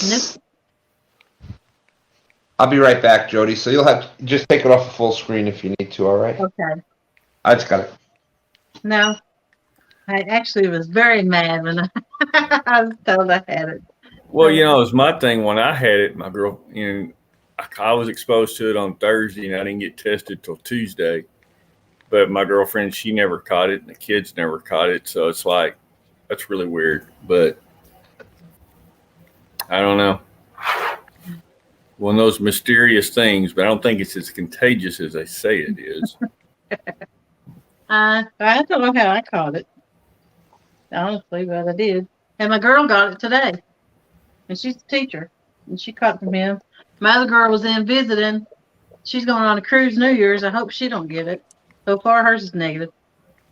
Nope. I'll be right back, Jodi. So you'll have to just take it off the full screen if you need to, all right? Okay. I just got it. No. I actually was very mad when I was told I had it. Well, you know, it was my thing when I had it. My girl, you know, I was exposed to it on Thursday, and I didn't get tested till Tuesday. But my girlfriend, she never caught it, and the kids never caught it. So it's like, that's really weird. But I don't know. One of those mysterious things, but I don't think it's as contagious as they say it is. I don't know how I caught it. Honestly, but I did. And my girl got it today. And she's a teacher. And she caught it from him. My other girl was in visiting. She's going on a cruise New Year's. I hope she don't get it. So far, hers is negative.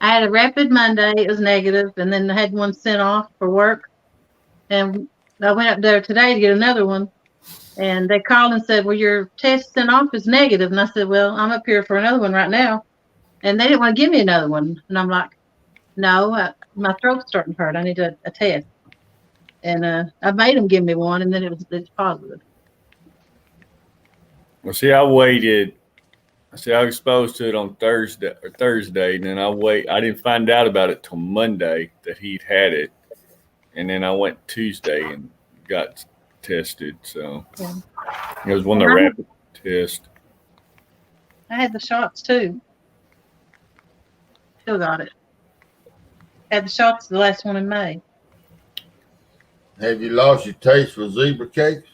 I had a rapid Monday. It was negative, and then I had one sent off for work. And I went up there today to get another one. And they called and said, well, your test sent off is negative. And I said, well, I'm up here for another one right now. And they didn't want to give me another one. And I'm like, no, my throat's starting to hurt. I need a test. And I made them give me one, and then it's positive. Well, see, I waited. I was exposed to it on Thursday, and then I didn't find out about it till Monday that he'd had it, and then I went Tuesday and got tested. So yeah. It was one of the rapid tests. I had the shots too. Still got it. Had the shots the last one in May. Have you lost your taste for zebra cakes?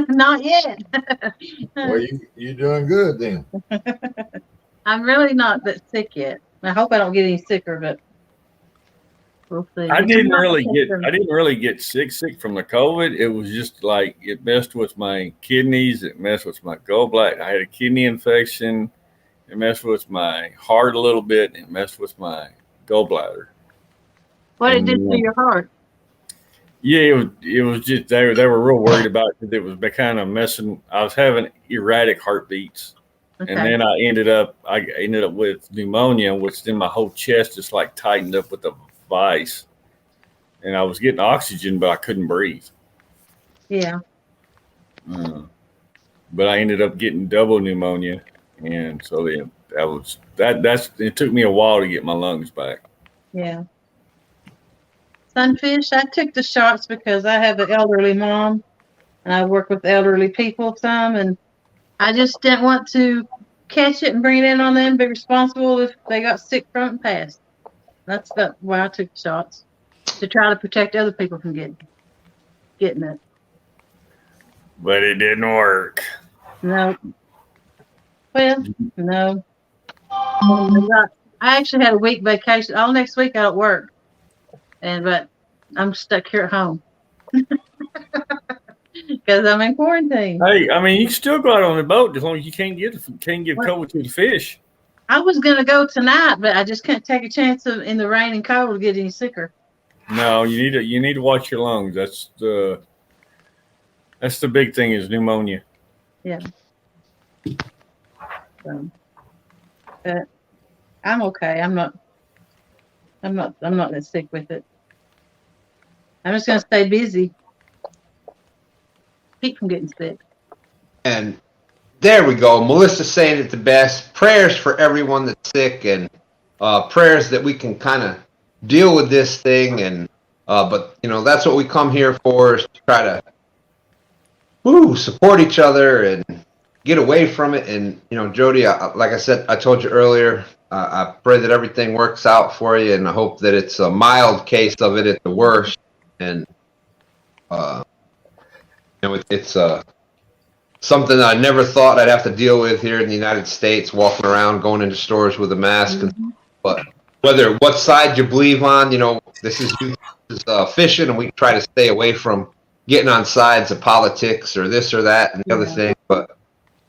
Not yet. Well, you're doing good then. I'm really not that sick yet. I hope I don't get any sicker, but we'll see. I didn't really get sick from the COVID. It was just like it messed with my kidneys. It messed with my gallbladder. I had a kidney infection. It messed with my heart a little bit. It messed with my gallbladder. What it did to your heart? Yeah, it was just they were real worried about it because it was kind of messing. I was having erratic heartbeats, okay. And then I ended up with pneumonia, which then my whole chest just like tightened up with a vice, and I was getting oxygen, but I couldn't breathe. Yeah. But I ended up getting double pneumonia, and so it took me a while to get my lungs back. Yeah. Sunfish, I took the shots because I have an elderly mom and I work with elderly people some, and I just didn't want to catch it and bring it in on them, be responsible if they got sick from it and passed. That's why I took the shots, to try to protect other people from getting it. But it didn't work. No. Well, no. I actually had a week vacation. All next week I don't work. But I'm stuck here at home. Because I'm in quarantine. Hey, I mean, you can still go out on the boat as long as you can't give COVID to the fish. I was gonna go tonight, but I just can't take a chance in the rain and cold to get any sicker. No, you need to watch your lungs. That's the big thing is pneumonia. Yeah. So, but I'm okay. I'm not that sick with it. I'm just gonna stay busy. Keep from getting sick. And there we go. Melissa saying it the best. Prayers for everyone that's sick, and prayers that we can kind of deal with this thing. And but that's what we come here for, is to try to support each other and get away from it. And Jodi, like I said, I told you earlier, I pray that everything works out for you, and I hope that it's a mild case of it at the worst. And it's something that I never thought I'd have to deal with here in the United States, walking around, going into stores with a mask. Mm-hmm. But what side you believe on, this is fishing, and we try to stay away from getting on sides of politics or this or that and the other thing. But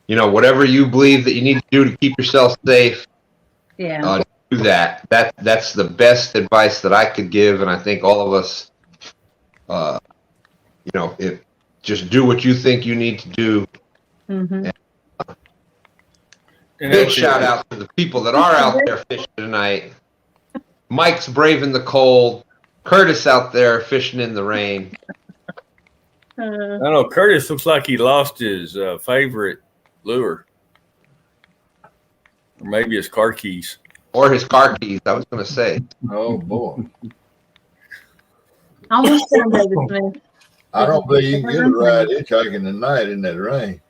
whatever you believe that you need to do to keep yourself safe, do that. That's the best advice that I could give, and I think all of us, just do what you think you need to do. Mm-hmm. Big shout out to the people that are out there fishing tonight. Mike's braving the cold. Curtis out there fishing in the rain. I don't know. Curtis looks like he lost his favorite lure, or maybe his car keys. Or his car keys, I was going to say. Oh, boy. Almost done, David Smith. I don't believe you can get a ride hitchhiking tonight in that rain.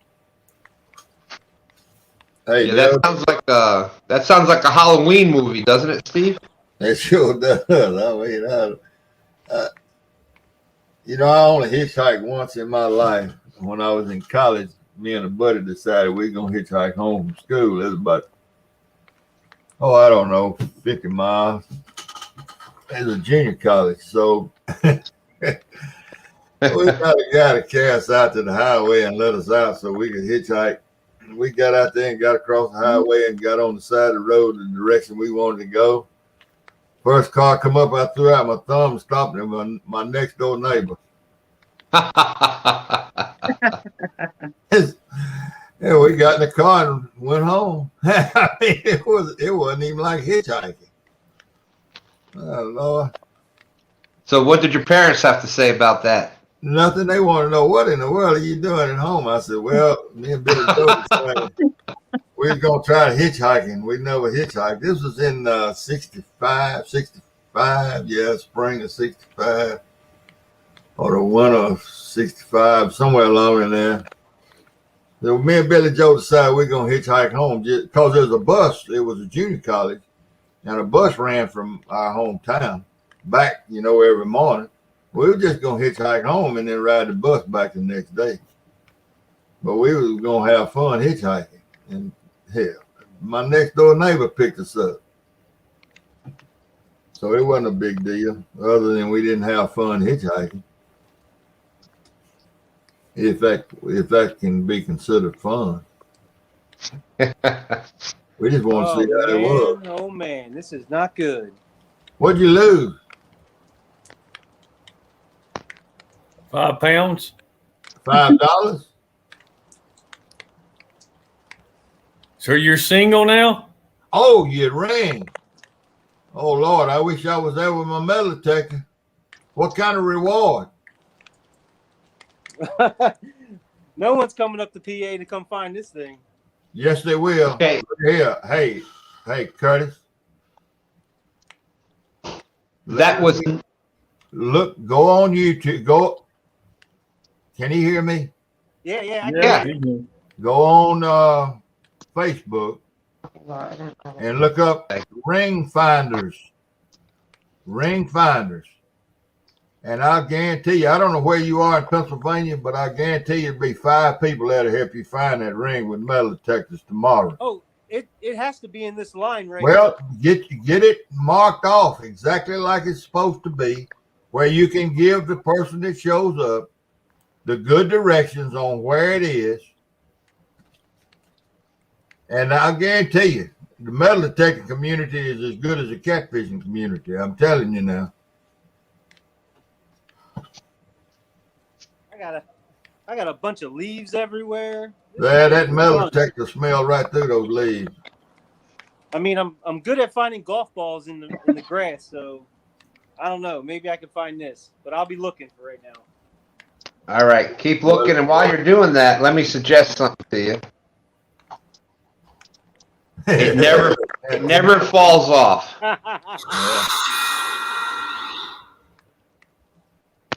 Hey, that sounds like a Halloween movie, doesn't it, Steve? It sure does. I mean, I only hitchhiked once in my life. When I was in college, me and a buddy decided we were going to hitchhike home from school. It was about, I don't know, 50 miles. It was a junior college, so we got a guy to carry us out to the highway and let us out so we could hitchhike. We got out there and got across the highway and got on the side of the road in the direction we wanted to go. First car come up, I threw out my thumb and stopped him, my next door neighbor. Yeah, we got in the car and went home. I mean, it wasn't even like hitchhiking. Oh, Lord. So what did your parents have to say about that? Nothing. They want to know, what in the world are you doing at home? I said, well, me and Billy Joe decided we was going to try hitchhiking. We never hitchhiked. This was in 65, spring of 65, or the winter of 65, somewhere along in there. So me and Billy Joe decided we're going to hitchhike home because there was a bus. It was a junior college, and a bus ran from our hometown back, every morning. We were just going to hitchhike home and then ride the bus back the next day. But we was going to have fun hitchhiking. And hell, my next door neighbor picked us up. So it wasn't a big deal, other than we didn't have fun hitchhiking. If that can be considered fun. We just want to see how it was. Oh man, this is not good. What'd you lose? 5 pounds. $5? So you're single now? Oh, you ran. Oh, Lord, I wish I was there with my metal detector. What kind of reward? No one's coming up to PA to come find this thing. Yes, they will. Okay. Here, hey, Curtis. That was Look, go on YouTube. Go. Can you hear me? Yeah, I Yeah. can. Go on Facebook and look up ring finders. Ring finders. And I guarantee you, I don't know where you are in Pennsylvania, but I guarantee you, it'll be 5 people that'll help you find that ring with metal detectors tomorrow. Oh, it has to be in this line right Well, get it marked off exactly like it's supposed to be, where you can give the person that shows up the good directions on where it is. And I guarantee you, the metal detecting community is as good as the catfishing community. I'm telling you now. I got a bunch of leaves everywhere. That metal detector smell right through those leaves. I mean, I'm good at finding golf balls in the grass, so I don't know. Maybe I can find this, but I'll be looking for right now. all right. Keep looking, and while you're doing that, let me suggest something to you. It never falls off.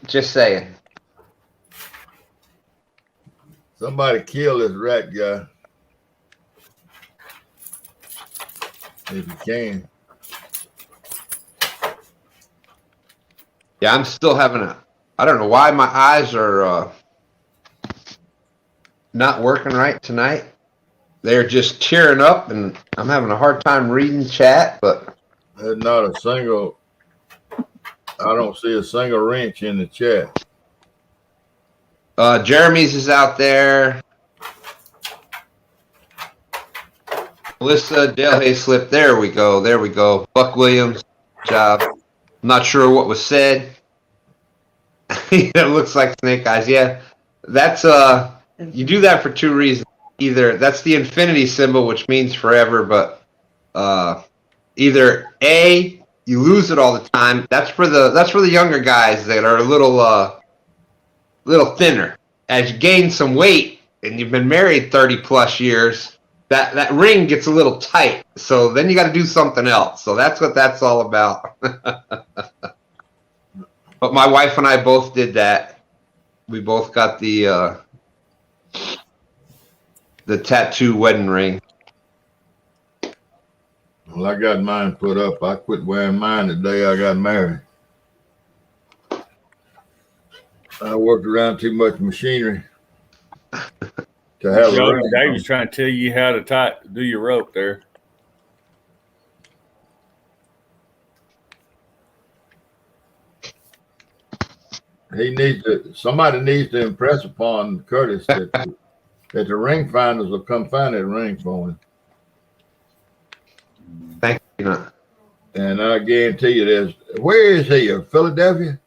Just saying. Somebody kill this rat guy. If you can. Yeah, I'm still having I don't know why my eyes are not working right tonight. They're just tearing up, and I'm having a hard time reading chat, but There's not a single, I don't see a single wrench in the chat. Jeremy's is out there. Melissa, Dale Hayslip. There we go. Buck Williams, job. I'm not sure what was said. It looks like snake eyes. Yeah, that's you do that for 2 reasons. Either that's the infinity symbol, which means forever, but either A, you lose it all the time. That's for the younger guys that are a little thinner. As you gain some weight and you've been married 30 plus years, that ring gets a little tight. So then you got to do something else. So that's what that's all about. But my wife and I both did that. We both got the tattoo wedding ring. Well, I got mine put up. I quit wearing mine the day I got married. I worked around too much machinery to have a ring. Dave was trying to tell you how to do your rope there. Somebody needs to impress upon Curtis that the ring finders will come find that ring for him. Thank you. And I guarantee you where is he? Philadelphia?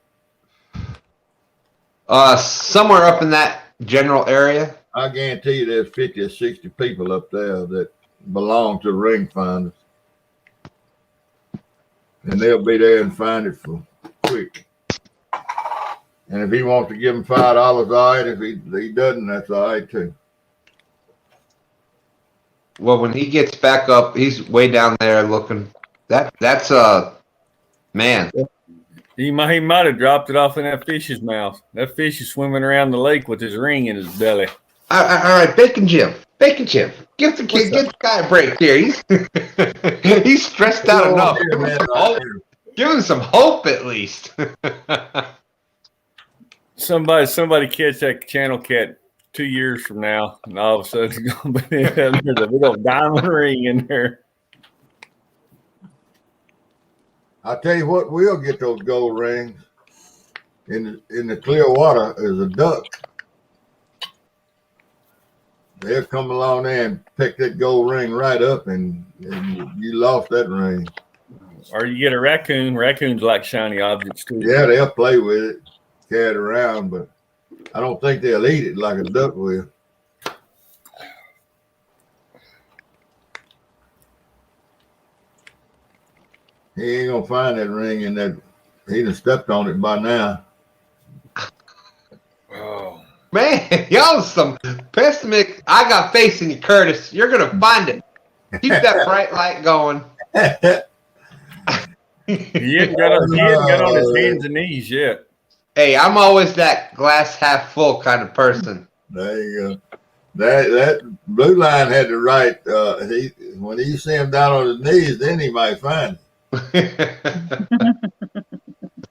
Somewhere up in that general area. I guarantee you there's 50 or 60 people up there that belong to ring finders. And they'll be there and find it for quick. And if he wants to give him $5, all right. If he doesn't, that's all right too. Well, when he gets back up, he's way down there looking. That's man. He might have dropped it off in that fish's mouth. That fish is swimming around the lake with his ring in his belly. All right, Bacon Jim. Give the guy a break here. He's stressed out enough. Give him some hope at least. Somebody catch that channel cat 2 years from now, and all of a sudden it's gonna be there's a little diamond ring in there. I'll tell you what, we'll get those gold rings in the clear water as a duck. They'll come along there and pick that gold ring right up, and you lost that ring. Or you get a raccoon. Raccoons like shiny objects too. Yeah, they'll play with it, carry it around, but I don't think they'll eat it like a duck will. He ain't gonna find that ring in that. He done stepped on it by now. Oh, Y'all some pessimistic. I got faith in you, Curtis. You're gonna find it. Keep that bright light going. He hadn't got on his hands and knees yet. Hey, I'm always that glass half full kind of person. There you go. That blue line had the right. When you see him down on his knees, then he might find it.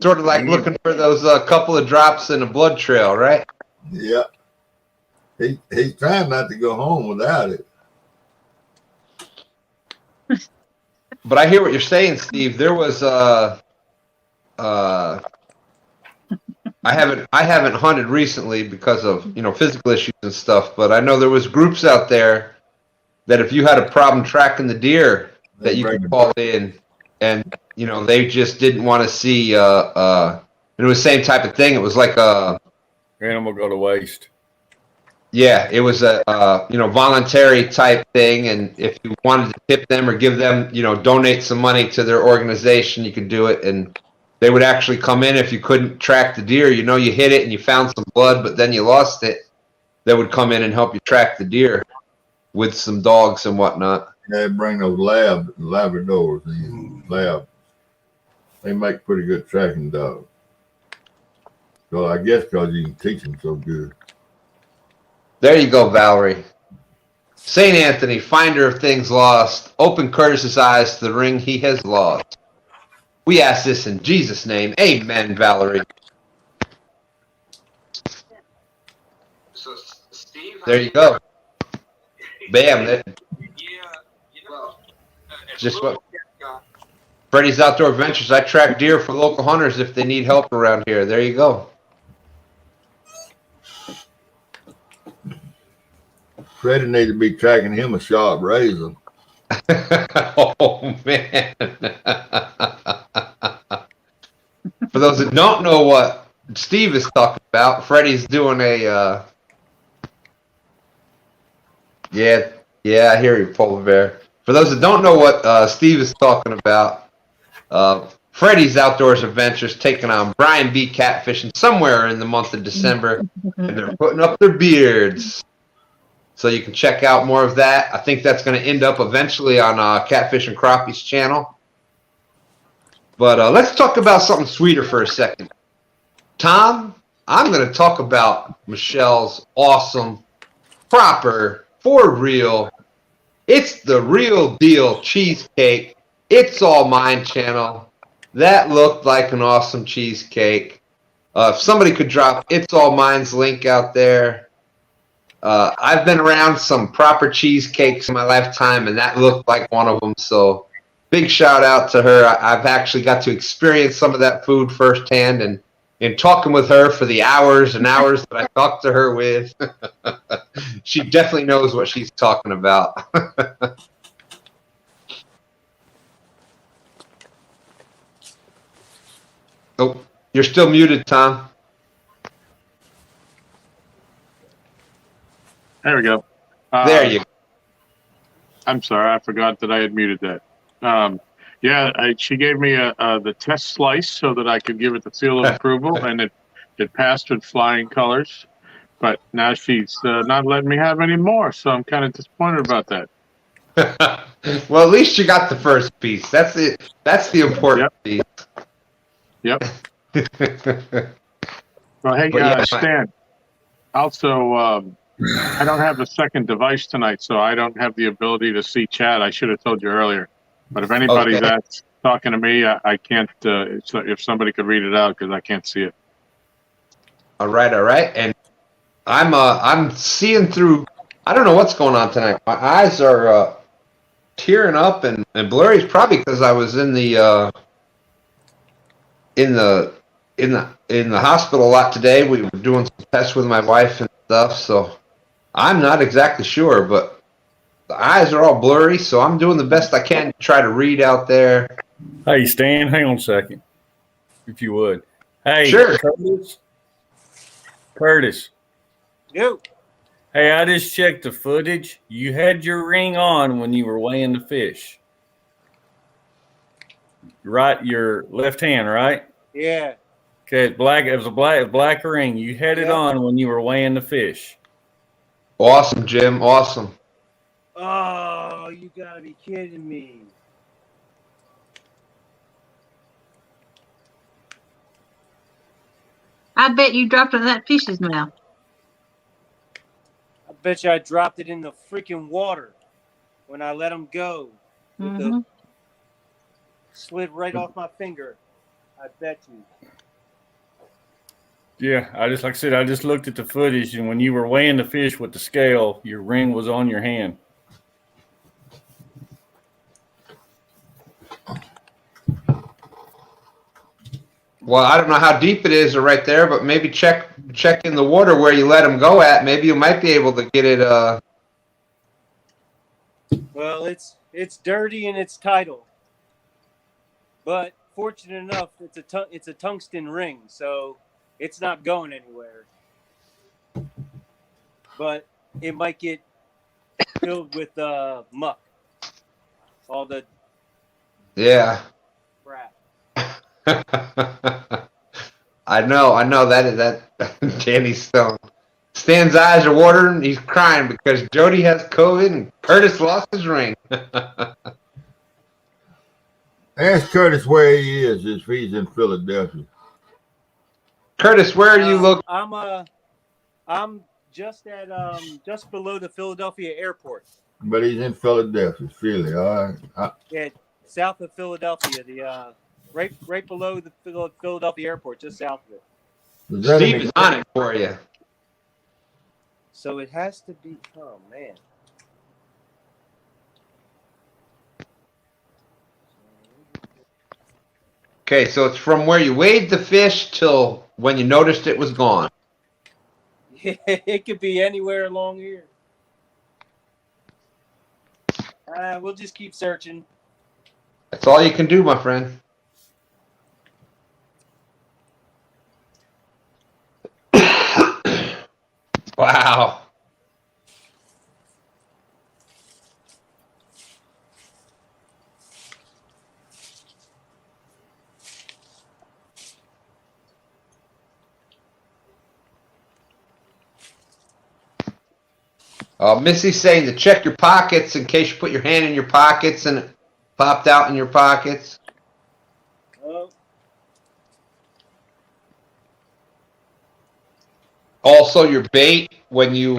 Sort of like looking for those couple of drops in a blood trail, right? Yeah. He's trying not to go home without it. But I hear what you're saying, Steve. There was I haven't hunted recently because of physical issues and stuff, but I know there was groups out there that if you had a problem tracking the deer that you could call in, and they just didn't want to see it was the same type of thing. It was like a animal go to waste. Yeah, it was a voluntary type thing, and if you wanted to tip them or give them donate some money to their organization, you could do it, and they would actually come in if you couldn't track the deer. You hit it and you found some blood, but then you lost it. They would come in and help you track the deer with some dogs and whatnot. They bring those Labradors in. Lab. They make pretty good tracking dogs. So I guess because you can teach them so good. There you go, Valerie. St. Anthony, finder of things lost. Open Curtis's eyes to the ring he has lost. We ask this in Jesus' name. Amen, Valerie. So, Steve, there you go. Bam. Just what Freddy's Outdoor Adventures. I track deer for local hunters if they need help around here. There you go. Freddie needs to be tracking him a sharp razor. Oh, man. For those that don't know what Steve is talking about, Freddie's doing a, yeah, I hear you, Polar Bear. For those that don't know what Steve is talking about, Freddie's Outdoors Adventures taking on Brian B. Catfishing somewhere in the month of December, and they're putting up their beards. So you can check out more of that. I think that's going to end up eventually on Catfish and Crappie's channel. But let's talk about something sweeter for a second. Tom, I'm going to talk about Michelle's awesome, proper, for real, it's the real deal cheesecake. It's all mine channel. That looked like an awesome cheesecake. If somebody could drop It's All Mine's link out there. I've been around some proper cheesecakes in my lifetime, and that looked like one of them. So big shout out to her. I've actually got to experience some of that food firsthand, and in talking with her for the hours and hours that I talked to her with, she definitely knows what she's talking about. Oh, you're still muted, Tom. There we go. There you go. I'm sorry, I forgot that I had muted that. She gave me the test slice so that I could give it the seal of approval, and it passed with flying colors. But now she's not letting me have any more, so I'm kind of disappointed about that. Well, at least you got the first piece. That's it. That's the important piece. Yep. Well, hey, Stan. Also, I don't have a second device tonight, so I don't have the ability to see chat. I should have told you earlier. But if anybody's that's talking to me, I can't. If somebody could read it out, because I can't see it. All right. And I'm seeing through. I don't know what's going on tonight. My eyes are tearing up and blurry. It's probably because I was in the hospital a lot today. We were doing some tests with my wife and stuff, so I'm not exactly sure, but the eyes are all blurry, so I'm doing the best I can to try to read out there. Hey, Stan, hang on a second, if you would. Hey, sure. Curtis. Yo. Hey, I just checked the footage. You had your ring on when you were weighing the fish. Right, your left hand, right? Yeah. Okay, black. It was a black ring. You had it on when you were weighing the fish. Awesome, Jim. Awesome. Oh, you gotta be kidding me. I bet you dropped it in that fish's mouth. I bet you I dropped it in the freaking water when I let him go. With the slid right off my finger. I bet you. Yeah, like I said, I just looked at the footage, and when you were weighing the fish with the scale, your ring was on your hand. Well, I don't know how deep it is right there, but maybe check in the water where you let them go at. Maybe you might be able to get it. Well, it's dirty and it's tidal, but fortunate enough, it's a tungsten ring, so it's not going anywhere. But it might get filled with muck. All the crap. I know that Danny Stone. Stan's eyes are watering. He's crying because Jodi has COVID and Curtis lost his ring. Ask Curtis where he is if he's in Philadelphia. Curtis, where are you located? I'm just at just below the Philadelphia airport. But he's in Philadelphia, Philly. All right. Yeah, south of Philadelphia, the right below the Philadelphia airport, just south of it. Steve is on it for you. So it has to be. Oh man. Okay, so it's from where you weighed the fish till when you noticed it was gone. It could be anywhere along here. We'll just keep searching. That's all you can do, my friend. Wow. Missy's saying to check your pockets in case you put your hand in your pockets and it popped out in your pockets. Oh. Also, your bait, when you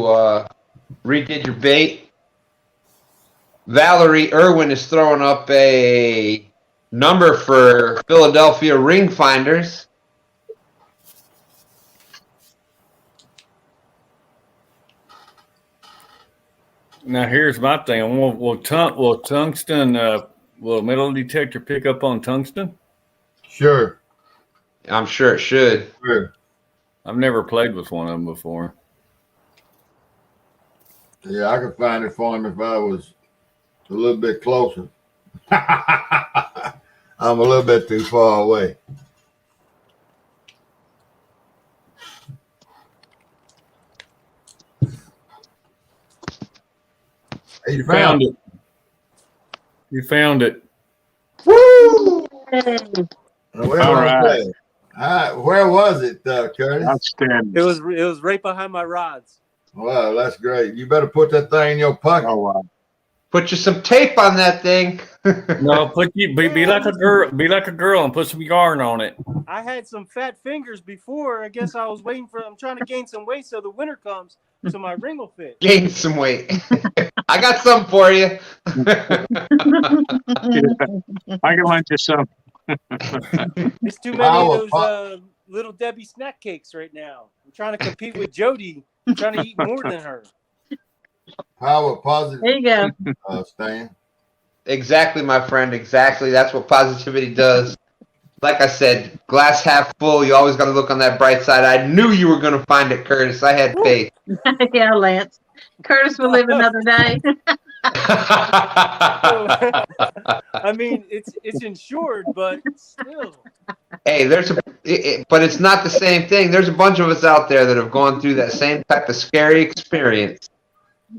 redid your bait, Valerie Irwin is throwing up a number for Philadelphia ring finders. Now here's my thing. Will tungsten, will a metal detector pick up on tungsten? Sure. I'm sure it should. Sure. I've never played with one of them before. Yeah, I could find it for him if I was a little bit closer. I'm a little bit too far away. Hey, you found it. You found it. Woo! All right. Where was it, Curtis? Outstanding. It was right behind my rods. Wow, that's great. You better put that thing in your pocket. Oh wow. Put you some tape on that thing. No, be like a girl. Be like a girl and put some yarn on it. I had some fat fingers before. I guess I was waiting I'm trying to gain some weight so the winter comes so my ring will fit. Gain some weight. I got some for you. I can lend you some. There's too many of those little Debbie snack cakes right now. I'm trying to compete with Jodi. I'm trying to eat more than her. Power positive. There you go. Stan. Exactly, my friend. Exactly. That's what positivity does. Like I said, glass half full. You always got to look on that bright side. I knew you were going to find it, Curtis. I had faith. Yeah, Lance. Curtis will live another day. I mean, it's insured, but still. Hey, but it's not the same thing. There's a bunch of us out there that have gone through that same type of scary experience.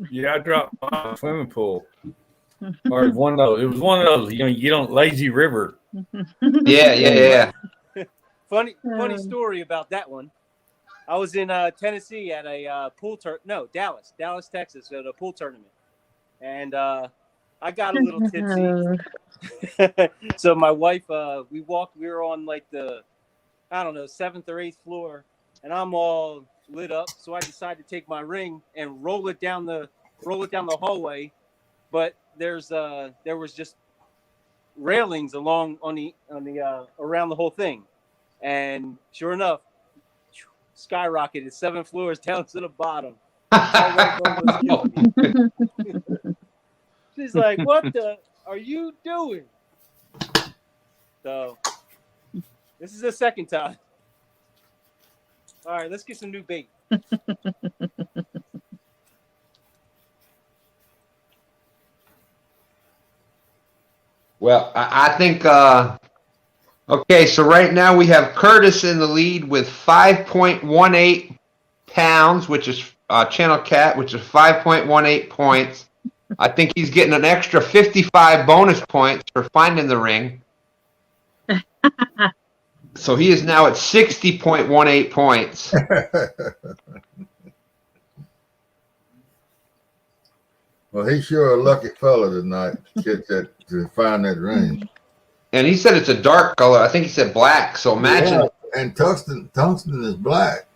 Yeah, I dropped mine in the swimming pool. Or one of those. It was one of those. You know, you don't lazy river. Yeah. funny story about that one. I was in Tennessee at a Dallas, Texas, at a pool tournament, and I got a little tipsy. So my wife, we were on like the, I don't know, 7th or 8th floor, and I'm all lit up. So I decided to take my ring and roll it down the hallway, but there was just railings along on the around the whole thing, and sure enough, skyrocketed 7 floors down to the bottom. My wife almost killed me. She's like, "What the are you doing?" So this is the second time. All right, let's get some new bait. Well, I think, okay, so right now we have Curtis in the lead with 5.18 pounds, which is Channel Cat, which is 5.18 points. I think he's getting an extra 55 bonus points for finding the ring. So he is now at 60.18 points. Well, he's sure a lucky fella tonight to find that ring. And he said it's a dark color. I think he said black. So imagine. Yeah, and tungsten is black.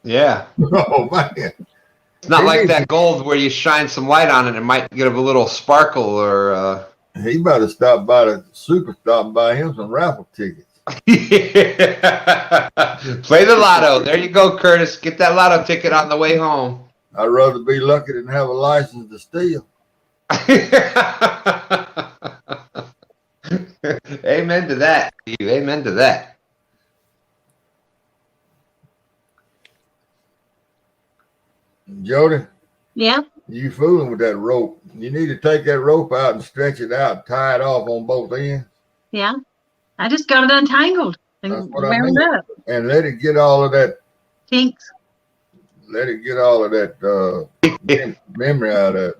Yeah. Oh man. It's not like that gold where you shine some light on it. It might give a little sparkle or. He better stop by the super stop and buy him some raffle tickets. Yeah. Play the lotto. There you go, Curtis. Get that lotto ticket on the way home. I'd rather be lucky than have a license to steal. Amen to that, Steve. Amen to that. Jodi? Yeah. You fooling with that rope. You need to take that rope out and stretch it out and tie it off on both ends. Yeah. I just got it untangled and That's what I wound mean. up. And let it get all of that. Kinks. Let it get all of that memory out of it.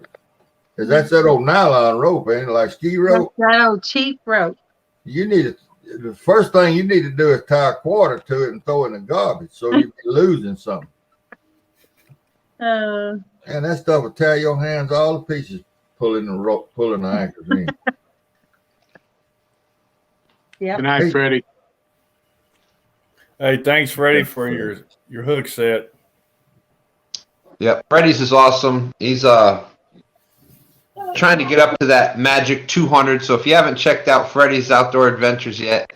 Is that old nylon rope, ain't it? Like ski rope? That old cheap rope. You need it. The first thing you need to do is tie a quarter to it and throw it in the garbage so you'd be losing something. And that stuff will tear your hands all to pieces pulling the rope, pulling the anchors in. Yeah. Good night, Freddie. Hey, thanks, Freddie, for your hook set. Yep, Freddie's is awesome. He's trying to get up to that magic 200. So if you haven't checked out Freddie's Outdoor Adventures yet,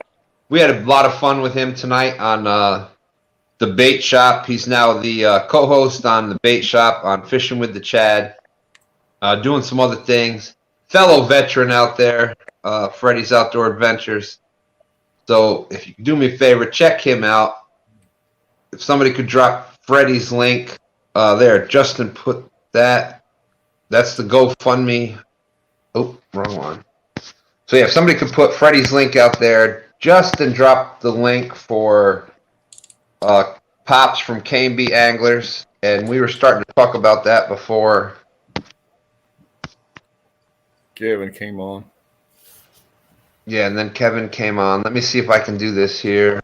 we had a lot of fun with him tonight on the Bait Shop. He's now the co-host on the Bait Shop on Fishing with the Chad, doing some other things. Fellow veteran out there, Freddie's Outdoor Adventures. So if you could do me a favor, check him out. If somebody could drop Freddie's link there. Justin put that. That's the GoFundMe. Oh, wrong one. So yeah, if somebody could put Freddie's link out there. Justin dropped the link for Pops from K&B Anglers, and we were starting to talk about that before Kevin came on. Yeah, and then Kevin came on. Let me see if I can do this here.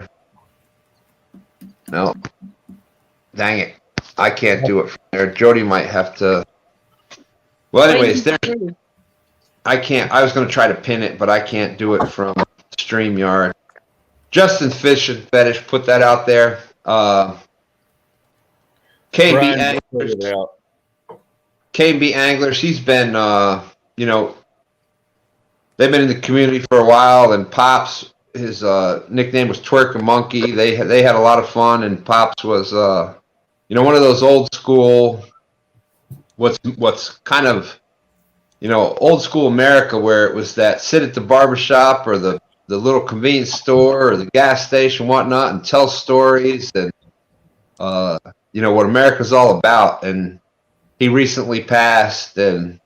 No. Dang it. I can't do it from there. Jodi might have to. Well, anyways, there. I can't. I was going to try to pin it, but I can't do it from StreamYard. Justin Fish and Fetish put that out there. K&B Anglers. K&B Anglers. He's been, they've been in the community for a while, and Pops, his nickname was Twerk a Monkey. They had a lot of fun, and Pops was, one of those old school, what's kind of, old school America, where it was that sit at the barbershop or the little convenience store or the gas station, whatnot, and tell stories and, what America's all about. And he recently passed, and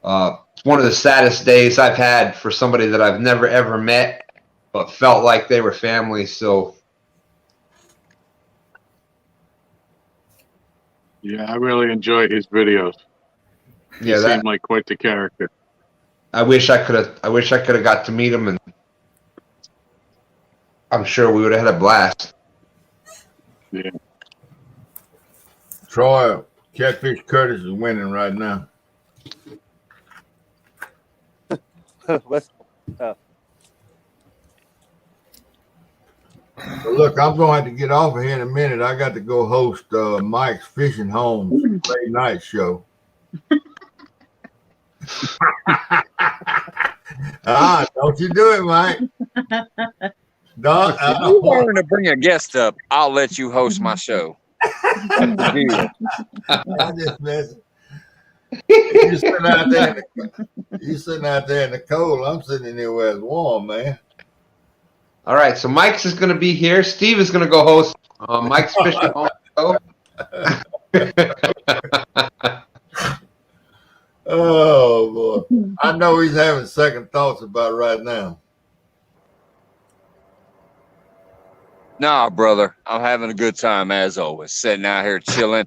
it's one of the saddest days I've had for somebody that I've never, ever met, but felt like they were family. So, yeah, I really enjoyed his videos. He seemed like quite the character. I wish I could have got to meet him, and I'm sure we would have had a blast. Yeah. Troy, Catfish Curtis is winning right now. What's But look, I'm going to have to get off of here in a minute. I got to go host Mike's Fishing Home late night show. Don't you do it, Mike. Don't, If you wanted to bring a guest up, I'll let you host my show. That's the deal. I just messing. You sitting out there in the cold. I'm sitting in here where it's warm, man. All right, so Mike's is going to be here. Steve is going to go host Mike's Fishing Home show. Oh boy, I know he's having second thoughts about right now. Nah, brother, I'm having a good time as always. Sitting out here chilling.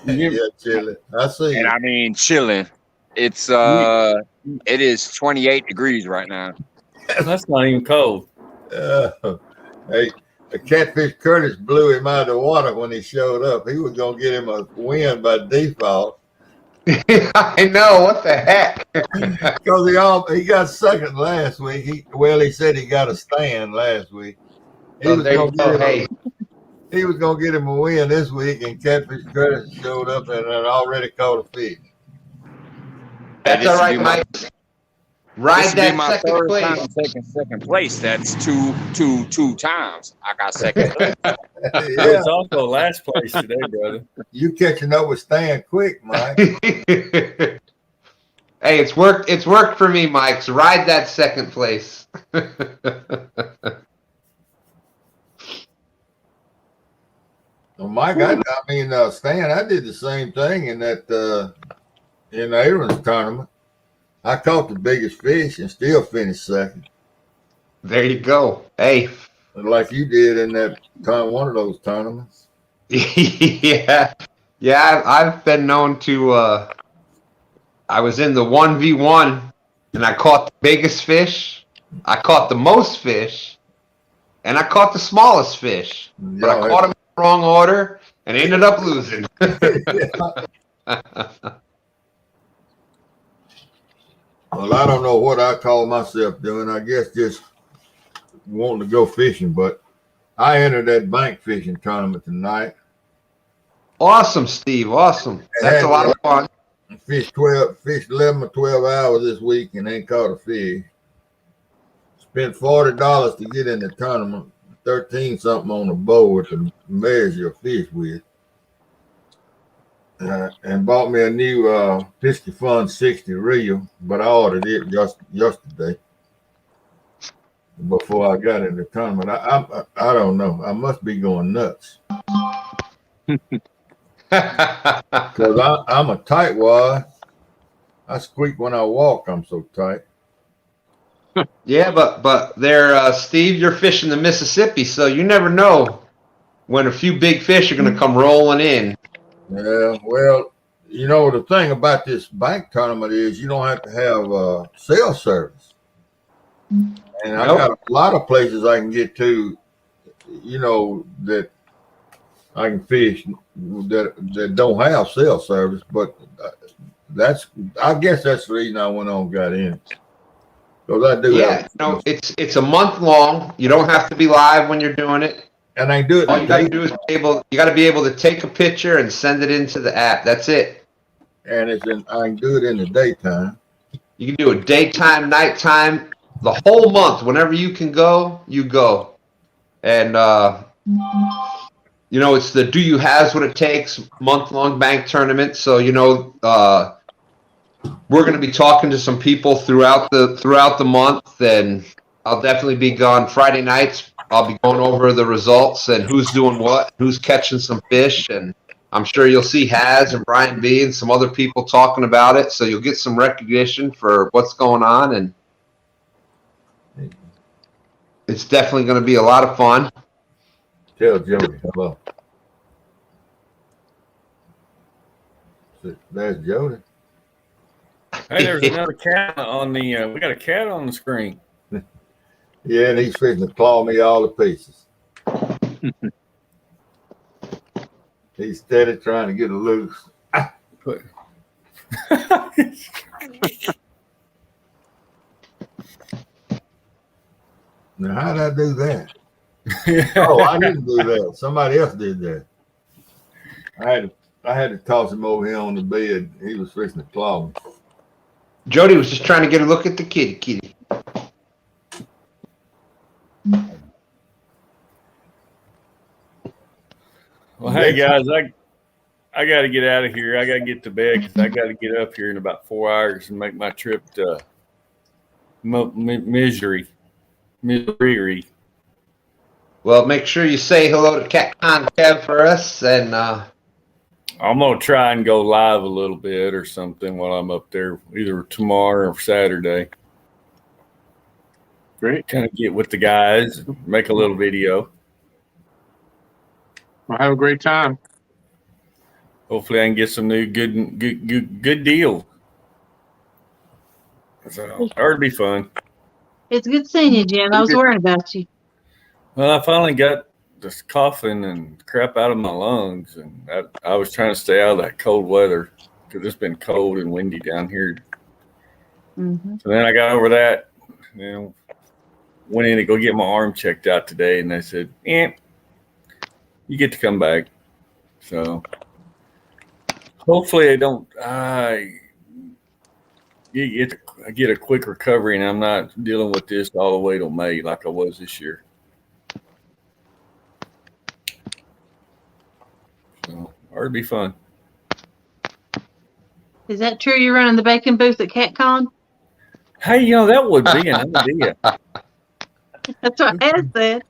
Yeah, chilling. I see. And I mean chilling. It's it is 28 degrees right now. That's not even cold. Hey, the Catfish Curtis blew him out of the water when he showed up. He was gonna get him a win by default. I know, what the heck? Because he got second last week. He said he got a stand last week. He was gonna get him a win this week, and Catfish Curtis showed up and had already caught a fish. That's all right, Mike. Ride This will that be my second third place. time taking second place. That's two times I got second place. It Yeah, was also last place today, brother. you catching up with Stan quick, Mike. Hey, it's worked. It's worked for me, Mike. So ride that second place. Well, Mike, Stan, I did the same thing in that in Aaron's tournament. I caught the biggest fish and still finished second, There you go. Hey. like you did in that one of those tournaments. Yeah. I've been known to. I was in the 1v1, and I caught the biggest fish. I caught the most fish, and I caught the smallest fish. But I caught them in the wrong order and ended up losing. Well, I don't know what I call myself doing. I guess just wanting to go fishing, but I entered that bank fishing tournament tonight. Awesome, Steve. Awesome. That's a lot of fun. Fished 11 or 12 hours this week and ain't caught a fish. Spent $40 to get in the tournament, 13 something on the board to measure a fish with. And bought me a new Pisky Fun 60 reel, but I ordered it just yesterday before I got in the tournament. I don't know. I must be going nuts. Because I'm a tightwad. I squeak when I walk. I'm so tight. Yeah, but there, Steve, you're fishing the Mississippi, so you never know when a few big fish are going to come rolling in. Yeah, well, you know, the thing about this bank tournament is you don't have to have cell service. And I got a lot of places I can get to, you know, that I can fish that don't have cell service. But I guess that's the reason I went on and got in. Because I do. Yeah, it's a month long. You don't have to be live when you're doing it. And I do it. All you got to do is you got to be able to take a picture and send it into the app. That's it. And I can do it in the daytime. You can do it daytime, nighttime, the whole month. Whenever you can go, you go. And you know, it's the Do You Has What It Takes month-long bank tournament. So you know, we're going to be talking to some people throughout the month, and I'll definitely be gone Friday nights. I'll be going over the results and who's doing what, who's catching some fish, and I'm sure you'll see Haz and Brian B and some other people talking about it, so you'll get some recognition for what's going on, and it's definitely going to be a lot of fun. Tell Jodi hello. There's Jodi. Hey, there's another cat on the. We got a cat on the screen. Yeah, and he's fixing to claw me all to pieces. He's steady trying to get it loose. Now, how did I do that? Oh, I didn't do that. Somebody else did that. I had to toss him over here on the bed. He was fixing to claw me. Jodi was just trying to get a look at the kitty. Well, hey guys, I got to get out of here. I got to get to bed because I got to get up here in about 4 hours and make my trip to Missouri. Well, make sure you say hello to Catcon Kev for us, and I'm gonna try and go live a little bit or something while I'm up there, either tomorrow or Saturday. Great. Kind of get with the guys, make a little video. Well, have a great time. Hopefully, I can get some new good deal. So, it'll be fun. It's good seeing you, Jim. I was worried about you. Well, I finally got this coughing and crap out of my lungs, and I was trying to stay out of that cold weather because it's been cold and windy down here. Mm-hmm. So then I got over that, went in to go get my arm checked out today, and they said, you get to come back. So hopefully I get a quick recovery, and I'm not dealing with this all the way till May like I was this year. So it'll be fun. Is that true? You're running the bacon booth at Catcon? Hey, that would be an idea. That's what Ed said.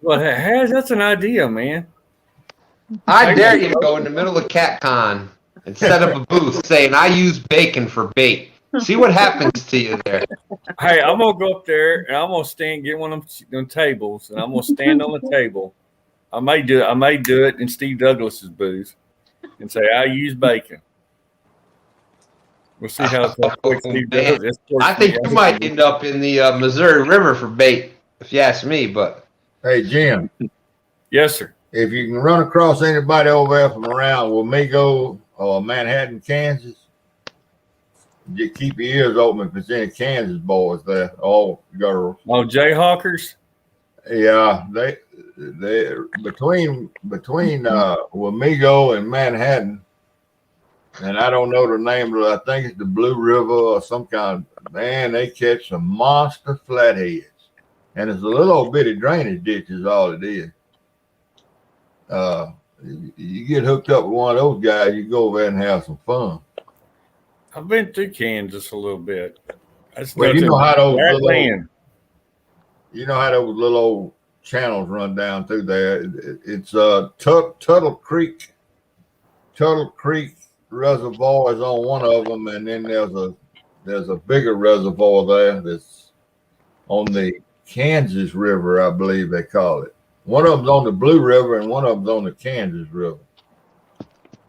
Well, that's an idea, man. I dare you to go in the middle of Catcon and set up a booth saying, I use bacon for bait. See what happens to you there. Hey, I'm going to go up there, and I'm going to get one of them tables, and I'm going to stand on the table. I may do it in Steve Douglas's booth and say, I use bacon. We'll see how quick Steve does it. I think you might end up in the Missouri River for bait, if you ask me. But hey, Jim. Yes, sir. If you can run across anybody over there from around Wamego or Manhattan, Kansas, you keep your ears open if there's any Kansas boys there, all girls. Oh, Jayhawkers? Yeah, they between Wamego and Manhattan, and I don't know the name, but I think it's the Blue River or some kind. Man, they catch some monster flatheads, and it's a little old bitty drainage ditch is all it is. You get hooked up with one of those guys, you go over there and have some fun. I've been through Kansas a little bit. Well, you know how those little old channels run down through there. It's Tuttle Creek Reservoir is on one of them, and then there's a bigger reservoir there that's on the Kansas River, I believe they call it. One of them's on the Blue River, and one of them's on the Kansas River.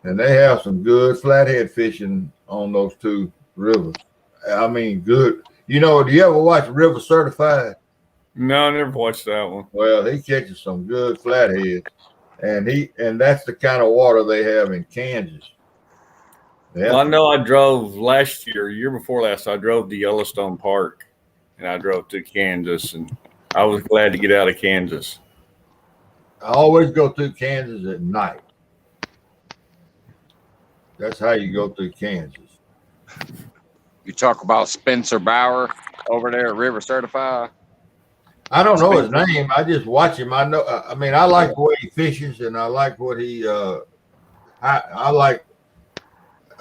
And they have some good flathead fishing on those two rivers. I mean, good. Do you ever watch River Certified? No, I never watched that one. Well, he catches some good flatheads, and that's the kind of water they have in Kansas. Well, I know I drove last year before last, I drove to Yellowstone Park, and I drove to Kansas, and I was glad to get out of Kansas. I always go through Kansas at night. That's how you go through Kansas. You talk about Spencer Bauer over there at River Certified. I don't know his name. I just watch him. I like the way he fishes, and I like what he. I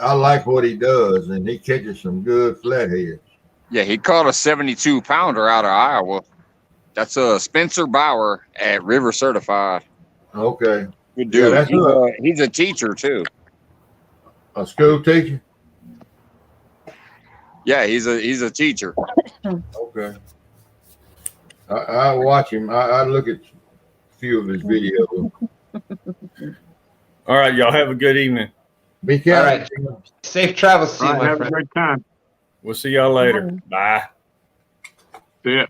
like what he does, and he catches some good flatheads. Yeah, he caught a 72-pounder out of Iowa. That's Spencer Bauer at River Certified. Okay, good dude. Yeah, he's a teacher too. A school teacher. Yeah, he's a teacher. Okay. I watch him. I look at a few of his videos. All right, y'all have a good evening. Be careful. All right. Safe travels. See you, my Have friend. a great time. We'll see y'all later. Bye. See ya.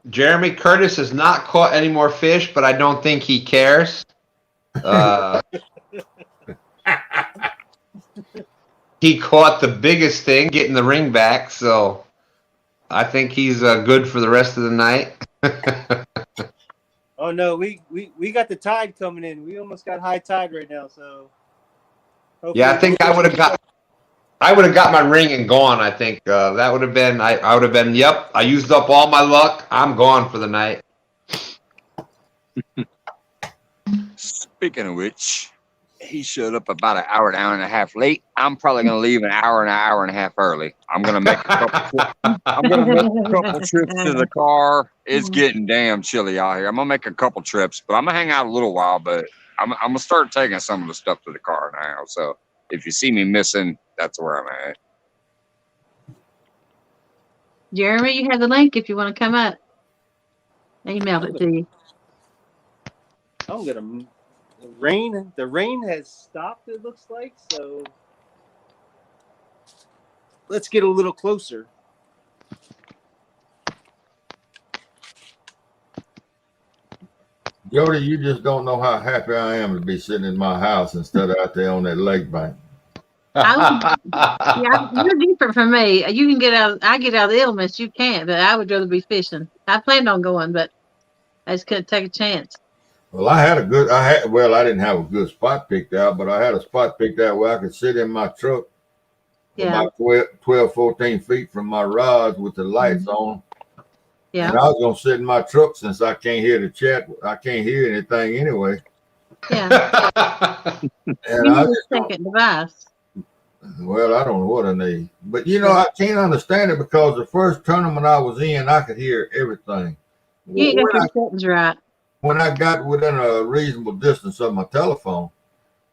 Jeremy Curtis has not caught any more fish, but I don't think he cares. He caught the biggest thing, getting the ring back, so I think he's good for the rest of the night. Oh no, we got the tide coming in. We almost got high tide right now, so Yeah, I think I would have got my ring and gone. I think that would have been. I would have been. Yep, I used up all my luck. I'm gone for the night. Speaking of which, he showed up about an hour and a half late. I'm probably going to leave an hour and a half early. I'm going to make a couple. I'm going to make a couple trips to the car. It's getting damn chilly out here. I'm going to make a couple trips, but I'm going to hang out a little while. But I'm going to start taking some of the stuff to the car now. So if you see me missing, that's where I'm at. Jeremy, you have the link if you want to come up. I emailed it to you. I'm gonna. The rain has stopped. It looks like so. Let's get a little closer. Jodi, you just don't know how happy I am to be sitting in my house instead of out there on that lake bank. Yeah, you're different from me. You can get out. I get out of the elements. You can't, but I would rather be fishing. I planned on going, but I just couldn't take a chance. Well, I didn't have a good spot picked out, but I had a spot picked out where I could sit in my truck about 12, 14 feet from my rods with the lights on. Yeah. And I was going to sit in my truck since I can't hear the chat. I can't hear anything anyway. Yeah. And you I need a just second device. Well, I don't know what I need. But, I can't understand it because the first tournament I was in, I could hear everything. You ain't got your settings right. When I got within a reasonable distance of my telephone,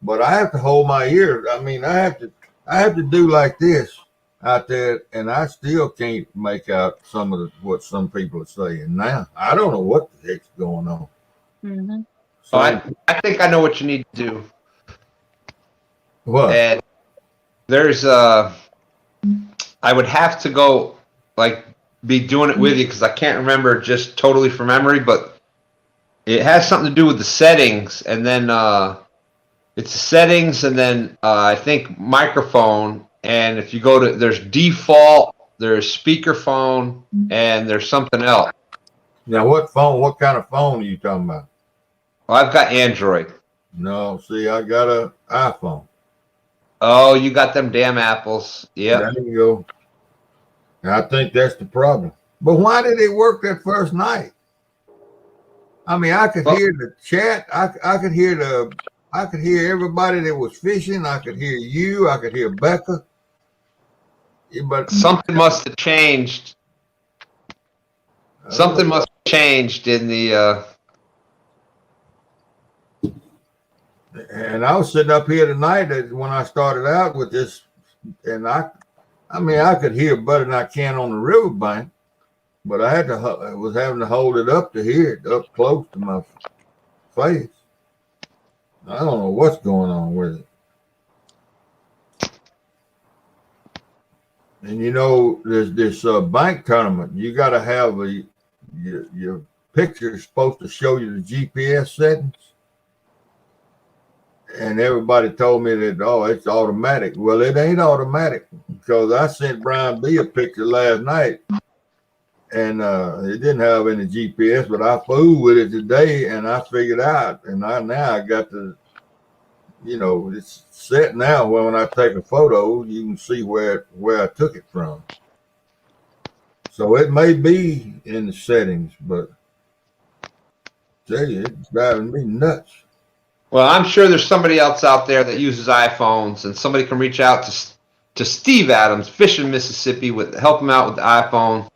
but I have to hold my ears. I mean, I have to do like this out there, and I still can't make out what some people are saying now. I don't know what the heck's going on. Mm-hmm. So I think I know what you need to do. What? And there's I would have to go be doing it with you because I can't remember just totally from memory, but it has something to do with the settings, and then it's the settings, and then I think microphone. And if you go to, there's default, there's speakerphone, and there's something else. Now, what kind of phone are you talking about? Well, I've got Android. No, see, I got an iPhone. Oh, you got them damn apples. Yeah. There you go. And I think that's the problem. But why did it work that first night? I mean, I could hear the chat. I could hear everybody that was fishing. I could hear you. I could hear Becca. But something must have changed. Something must have changed in the. And I was sitting up here tonight when I started out with this, and I could hear better than I can on the riverbank. But I was having to hold it up to hear it up close to my face. I don't know what's going on with it. And there's this bank tournament. You got to have your picture is supposed to show you the GPS settings. And everybody told me that, it's automatic. Well, it ain't automatic because I sent Brian B a picture last night. And it didn't have any GPS, but I fooled with it today, and I figured out. And now I got the, it's set now. When I take a photo, you can see where I took it from. So it may be in the settings, but tell you, it's driving me nuts. Well, I'm sure there's somebody else out there that uses iPhones, and somebody can reach out to Steve Adams, Fishing Mississippi, help him out with the iPhone.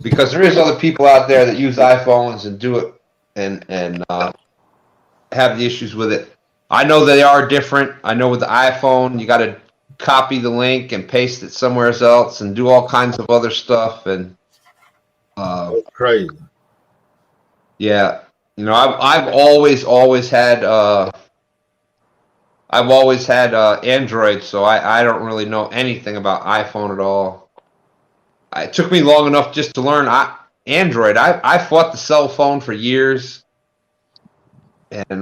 Because there is other people out there that use iPhones and do it and have the issues with it. I know they are different. I know with the iPhone, you got to copy the link and paste it somewhere else and do all kinds of other stuff. And crazy. Yeah, I've always had Android, so I don't really know anything about iPhone at all. it took me long enough just to learn Android. I fought the cell phone for years, and it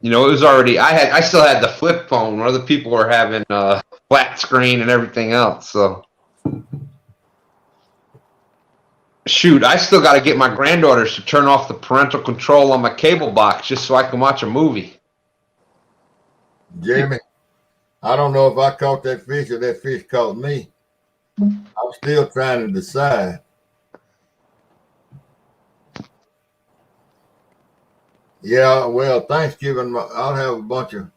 was already. I still had the flip phone where other people were having flat screen and everything else. So. Shoot, I still got to get my granddaughters to turn off the parental control on my cable box just so I can watch a movie. Jeremy, I don't know if I caught that fish or that fish caught me. I'm still trying to decide. Yeah, well, Thanksgiving, I'll have a bunch of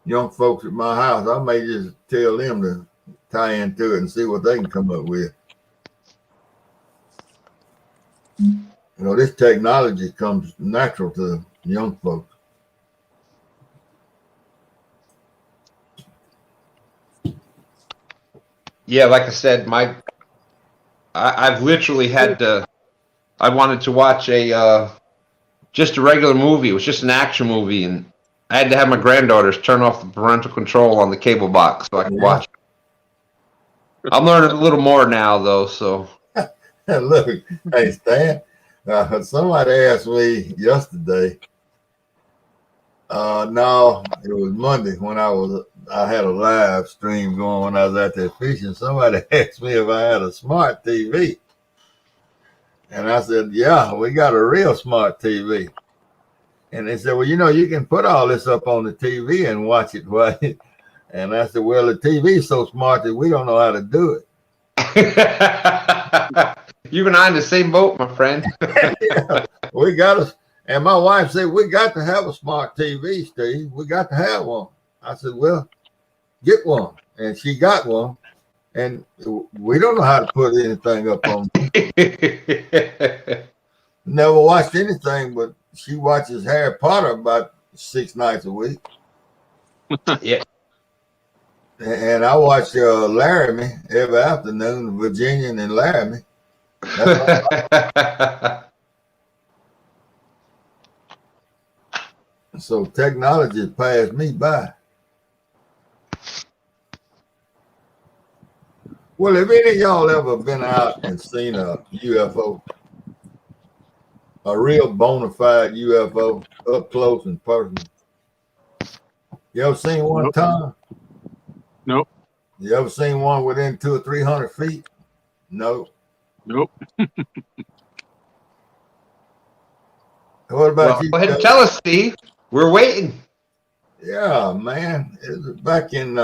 young folks at my house. I may just tell them to tie into it and see what they can come up with. This technology comes natural to young folks. Yeah, like I said, I've literally had to. I wanted to watch just a regular movie. It was just an action movie, and I had to have my granddaughters turn off the parental control on the cable box so I could watch it. I'm learning a little more now, though. So look, hey Stan. Somebody asked me yesterday. No, it was Monday when I had a live stream going when I was out there fishing. Somebody asked me if I had a smart TV, and I said, "Yeah, we got a real smart TV." And they said, "Well, you can put all this up on the TV and watch it." And I said, "Well, the TV is so smart that we don't know how to do it." You and I in the same boat, my friend. Yeah, we got to, and my wife said, "We got to have a smart TV, Steve. We got to have one." I said, "Well, get one." And she got one, and we don't know how to put anything up on. Never watched anything, but she watches Harry Potter about 6 nights a week. Yeah. And I watch Laramie every afternoon, Virginian and Laramie. So technology has passed me by. Well, have any of y'all ever been out and seen a UFO? A real bona fide UFO up close and personal? You ever seen one, Nope. Tom? Nope. You ever seen one within 200 or 300 feet? No. Nope. What about you? Go ahead and tell us, Steve. We're waiting. Yeah, man. It was back in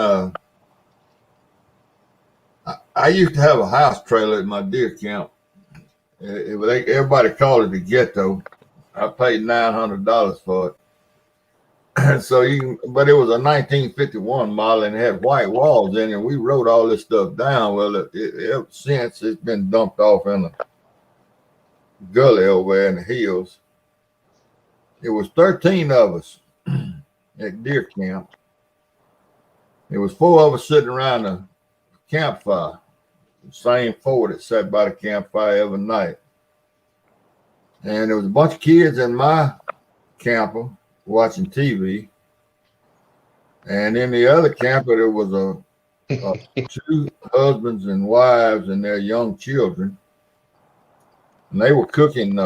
I used to have a house trailer at my deer camp. Everybody called it the ghetto. I paid $900 for it. So but it was a 1951 model and it had white walls in it. We wrote all this stuff down. Well, ever since it's been dumped off in a gully over there in the hills. It was 13 of us at deer camp. It was 4 of us sitting around a campfire. The same 4 that sat by the campfire every night. And there was a bunch of kids in my camper watching TV. And in the other camper, there was 2 husbands and wives and their young children. And they were cooking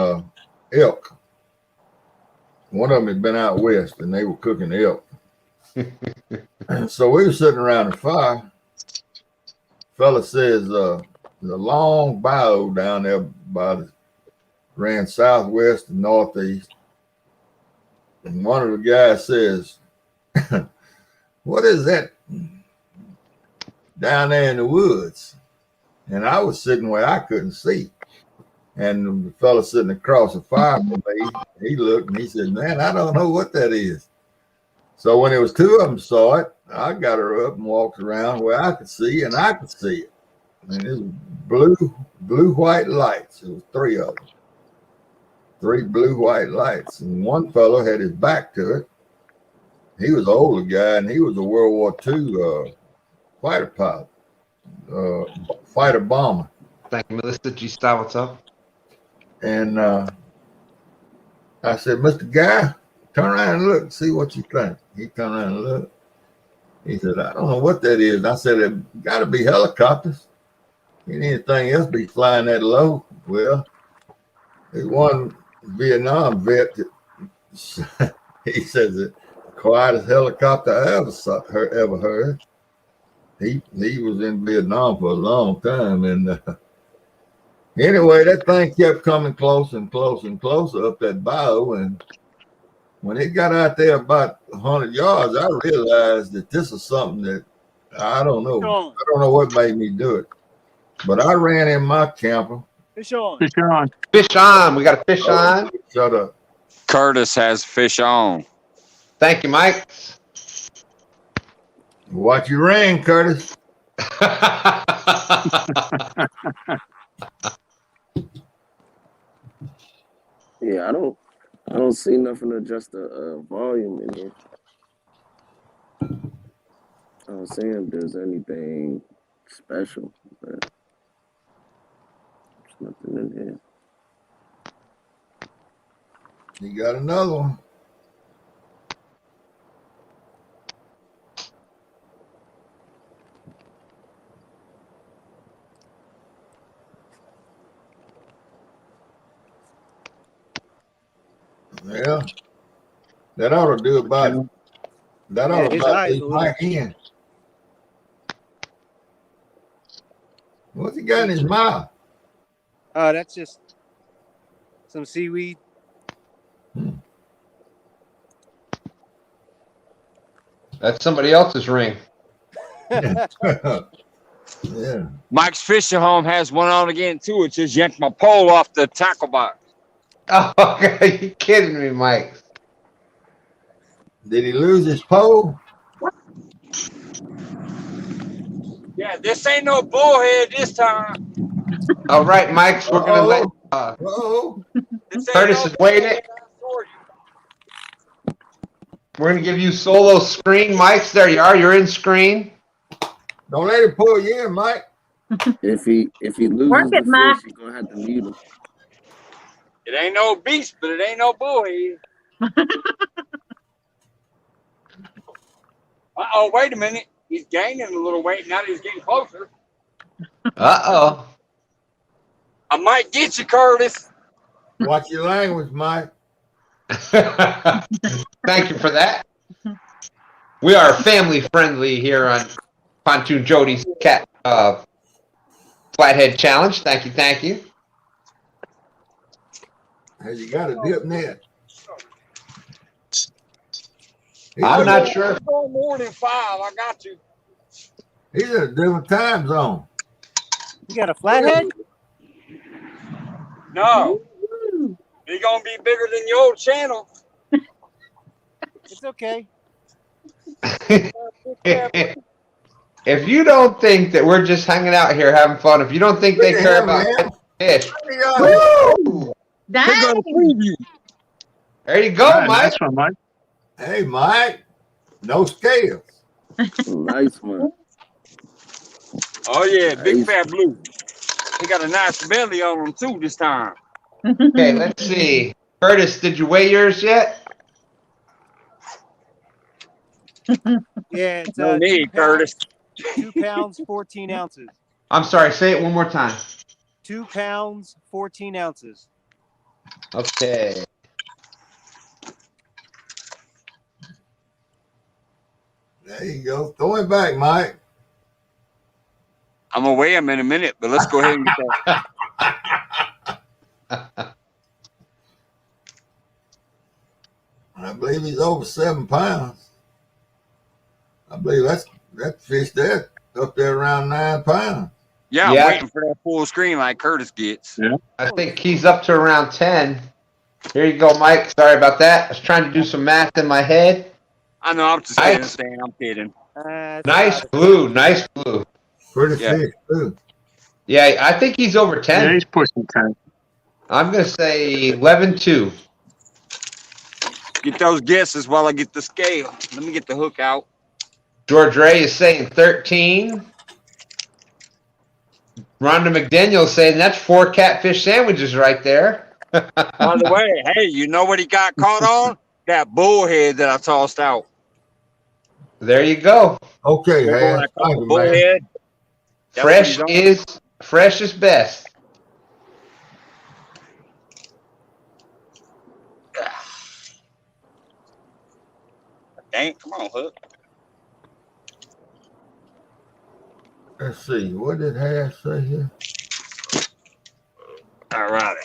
elk. One of them had been out west and they were cooking elk. So we were sitting around the fire. Fella says, there's a long bayou down there ran southwest and northeast. And one of the guys says, "What is that down there in the woods?" And I was sitting where I couldn't see. And the fella sitting across the fire from me, he looked and he said, "Man, I don't know what that is." So when it was 2 of them saw it, I got her up and walked around where I could see, and I could see it. And it was blue, white lights. It was 3 of them. 3 blue, white lights. And one fellow had his back to it. He was an older guy, and he was a World War II fighter pilot, fighter bomber. Thank you, Melissa G. Style. What's up? And I said, "Mr. Guy, turn around and look and see what you think." He turned around and looked. He said, "I don't know what that is." And I said, "It got to be helicopters." anything else be flying that low. Well, there's one Vietnam vet that he says the quietest helicopter I ever heard. He was in Vietnam for a long time, and anyway, that thing kept coming closer and closer and closer up that bayou, and when it got out there about 100 yards, I realized that this is something that I don't know. I don't know what made me do it, but I ran in my camper. Fish on. Fish on. Fish on. We got a fish on. Shut up. Curtis has fish on. Thank you, Mike. What you ran, Curtis? Yeah, I don't see nothing to adjust the volume in here. I don't see if there's anything special, but there's nothing in here. You got another one. Yeah, that ought to do about that. Ought to about be my end. What's he got in his mouth? Oh, that's just some seaweed. That's somebody else's ring. Yeah. Mike's Fishing Home has one on again too. It just yanked my pole off the tackle box. Oh, okay. You kidding me, Mike? Did he lose his pole? Yeah, this ain't no bullhead this time. All right, Mike. We're gonna let Curtis is waiting. We're gonna give you solo screen, Mike. There you are. You're in screen. Don't let him pull you in, Mike. If he loses the fish, he's gonna have to mute him. It ain't no beast, but it ain't no bullhead. Uh-oh, wait a minute. He's gaining a little weight now that he's getting closer. Uh-oh. I might get you, Curtis. Watch your language, Mike. Thank you for that. We are family friendly here on Pontoon Jodi's Flathead Challenge. Thank you, thank you. Hey, you got a dip net. I'm not sure. More than 5. I got you. He's in a different time zone. You got a flathead? No. He's gonna be bigger than your old channel. It's okay. If you don't think that we're just hanging out here having fun, if you don't think they care about fish, woo! Dang. There you go, Mike. Nice one, Mike. Hey, Mike. No scales. Nice one. Oh yeah, big fat blue. He got a nice belly on him too this time. Okay, let's see. Curtis, did you weigh yours yet? Yeah, it's No need, Curtis. 2 pounds, 14 ounces. I'm sorry, say it one more time. 2 pounds, 14 ounces. Okay. There you go. Throw it back, Mike. I'm gonna weigh him in a minute, but let's go ahead and get that. I believe he's over 7 pounds. I believe that fish there up there around 9 pounds. Yeah, Yeah. I'm waiting for that full screen like Curtis gets. Yeah. I think he's up to around 10. Here you go, Mike. Sorry about that. I was trying to do some math in my head. I know, I'm just saying, I'm kidding. Nice blue. Nice blue. Pretty Yeah. fish, too. Yeah, I think he's over 10. Yeah, he's pushing 10. I'm going to say 11-2. Get those guesses while I get the scale. Let me get the hook out. George Ray is saying 13. Rhonda McDaniel is saying that's 4 catfish sandwiches right there. By the way, hey, you know what he got caught on? That bullhead that I tossed out. There you go. Okay, Remember when hey. I caught the bullhead? That's what Fresh he's on. is Fresh is best. Dang, come on, Hook. Let's see. What did Hash say here? All right.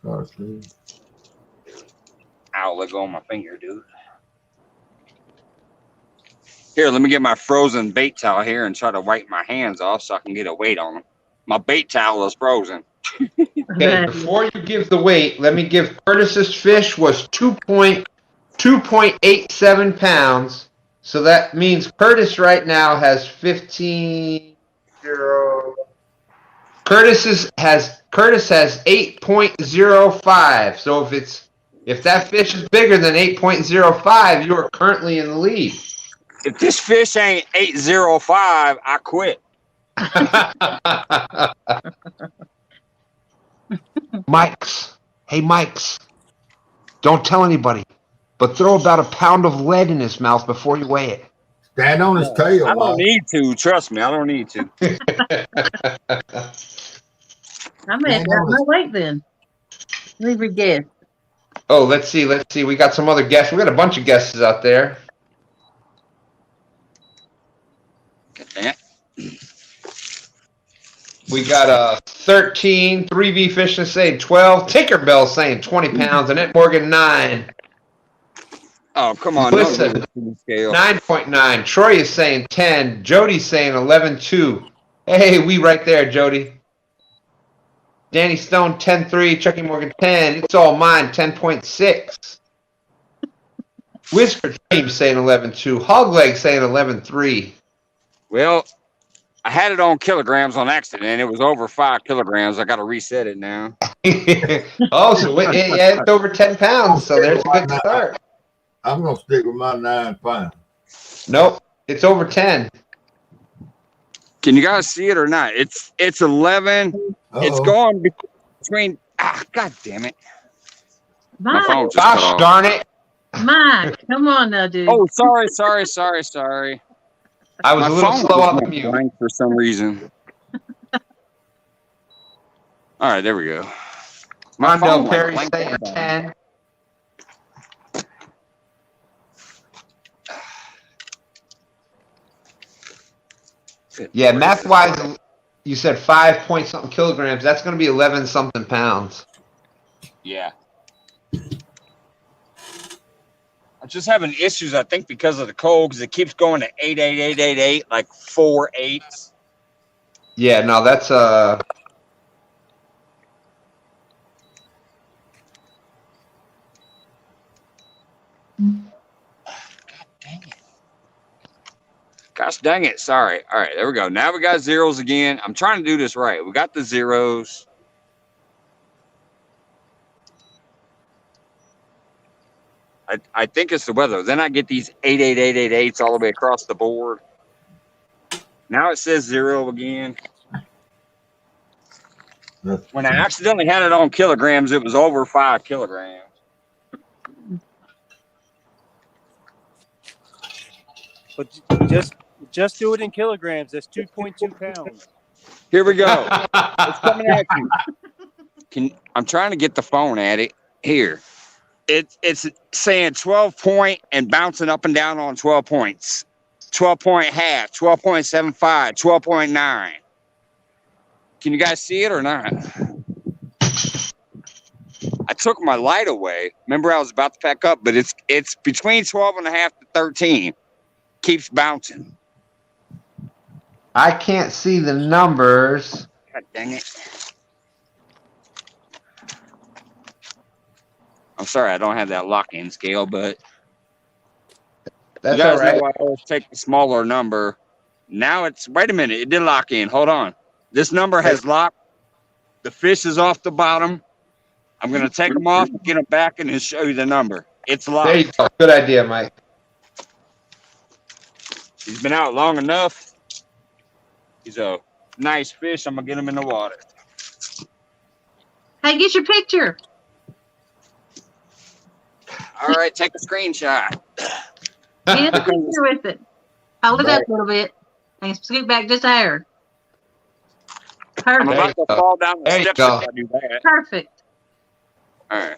Okay. Ow, let go of my finger, dude. Here, let me get my frozen bait towel here and try to wipe my hands off so I can get a weight on them. My bait towel is frozen. Okay, before you give the weight, let me give Curtis's fish was 2.87 pounds. So that means Curtis right now has 15. Curtis has 8.05. So if that fish is bigger than 8.05, you are currently in the lead. If this fish ain't 805, I quit. Mike's. Hey, Mike's. Don't tell anybody, but throw about a pound of lead in his mouth before you weigh it. Stand on his tail. I don't need to. Trust me, I don't need to. I may have got my weight then. Leave your guess. Oh, let's see. We got some other guests. We got a bunch of guesses out there. We got 13, 3V Fishing saying 12, Tinkerbell saying 20 pounds, Annette Morgan 9. Oh, come on. Listen, 9.9. Troy is saying 10. Jodi's saying 11.2. Hey, we right there, Jodi. Danny Stone 10.3. Chucky Morgan 10. It's all mine 10.6. Whisper Dream saying 11.2. Hogleg saying 11.3. Well, I had it on kilograms on accident, and it was over 5 kilograms. I got to reset it now. Oh, so yeah, it's over 10 pounds, so there's a good start. I'm going to stick with my 9 pounds. Nope, it's over 10. Can you guys see it or not? It's 11. Uh-oh. It's going between. God damn it! My phone just Gosh cut off. darn it! Mike, come on now, dude. Oh, sorry. I was My a little phone slow just off went the mute. blank for some reason. All right, there we go. My phone Rondell went Perry blank saying on the 10. Yeah, math-wise, you said 5 point something kilograms. That's going to be 11 something pounds. Yeah. I'm just having issues, I think, because of the cold, because it keeps going to 8, like 4 8s. Yeah, no, that's Gosh dang it. Sorry. All right, there we go. Now we got zeros again. I'm trying to do this right. We got the zeros. I think it's the weather. Then I get these 8 all the way across the board. Now it says 0 again. When I accidentally had it on kilograms, it was over 5 kilograms. But just do it in kilograms. That's 2.2 pounds. Here we go. It's coming at you. I'm trying to get the phone at it. Here. It's saying 12 point and bouncing up and down on 12 points. 12 point half, 12.75, 12.9. Can you guys see it or not? I took my light away. Remember, I was about to pack up, but it's between 12 and a half to 13. Keeps bouncing. I can't see the numbers. God dang it. I'm sorry I don't have that lock-in scale, but That's you guys all right. know I always take the smaller number. Now it's, wait a minute, it did lock in. Hold on. This number has locked. The fish is off the bottom. I'm going to take them off, get them back, and then show you the number. It's locked. There you go. Good idea, Mike. He's been out long enough. He's a nice fish. I'm going to get him in the water. Hey, get your picture. All right, take a screenshot. Get a picture with it. Hold it up a little bit and scoot back just a hair. I'm Perfect. about to fall down the There you steps go. if I do that. Perfect. All right.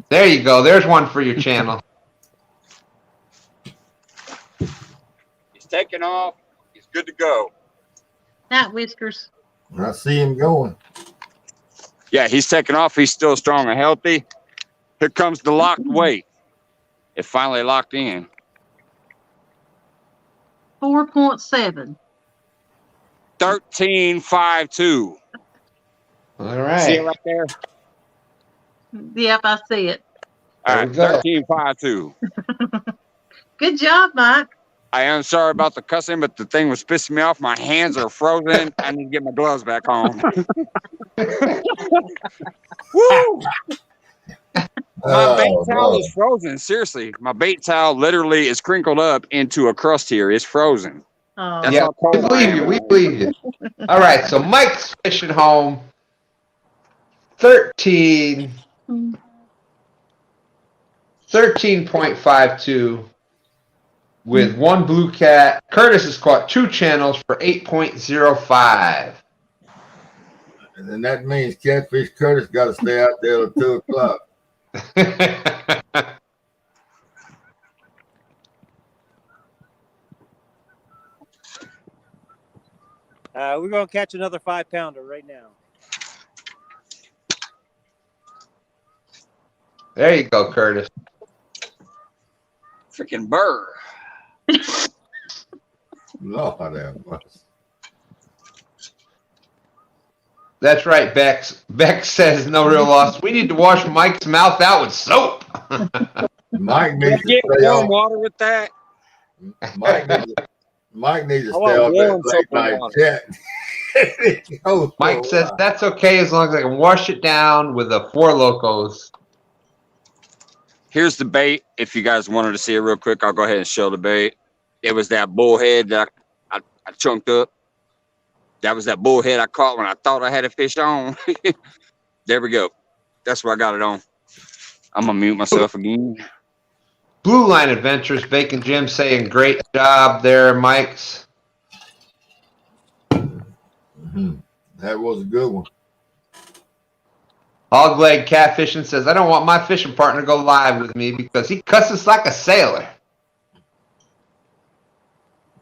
There you go. There's one for your channel. He's taking off. He's good to go. Not Whiskers. I see him going. Yeah, he's taking off. He's still strong and healthy. Here comes the locked weight. It finally locked in. 4.7. 13.52. All See it right. right there? Yep, I see it. All There right, we go. 13.52. Good job, Mike. I am sorry about the cussing, but the thing was pissing me off. My hands are frozen. I need to get my gloves back on. Woo! My bait towel is frozen. Seriously, my bait towel literally is crinkled up into a crust here. It's frozen. Oh. That's Yeah, how we cold I believe am. you. We believe you. All right, so Mike's fishing home 13.52 with one blue cat. Curtis has caught 2 channels for 8.05. And then that means Catfish Curtis got to stay out there till 2 o'clock. We're going to catch another 5-pounder right now. There you go, Curtis. Freaking bird. Lord have mercy. That's right, Bex. Bex says no real loss. We need to wash Mike's mouth out with soap. Mike needs to Get stay warm off. water with that. Mike needs to I stay want off warm that soap late and night water. chat. Mike says that's okay as long as I can wash it down with a Four Locos. Here's the bait. If you guys wanted to see it real quick, I'll go ahead and show the bait. It was that bullhead that I chunked up. That was that bullhead I caught when I thought I had a fish on. There we go. That's where I got it on. I'm going to mute myself again. Blue Line Adventures, Bacon Jim saying great job there, Mike's. That was a good one. Hogleg Catfishing says, I don't want my fishing partner to go live with me because he cusses like a sailor.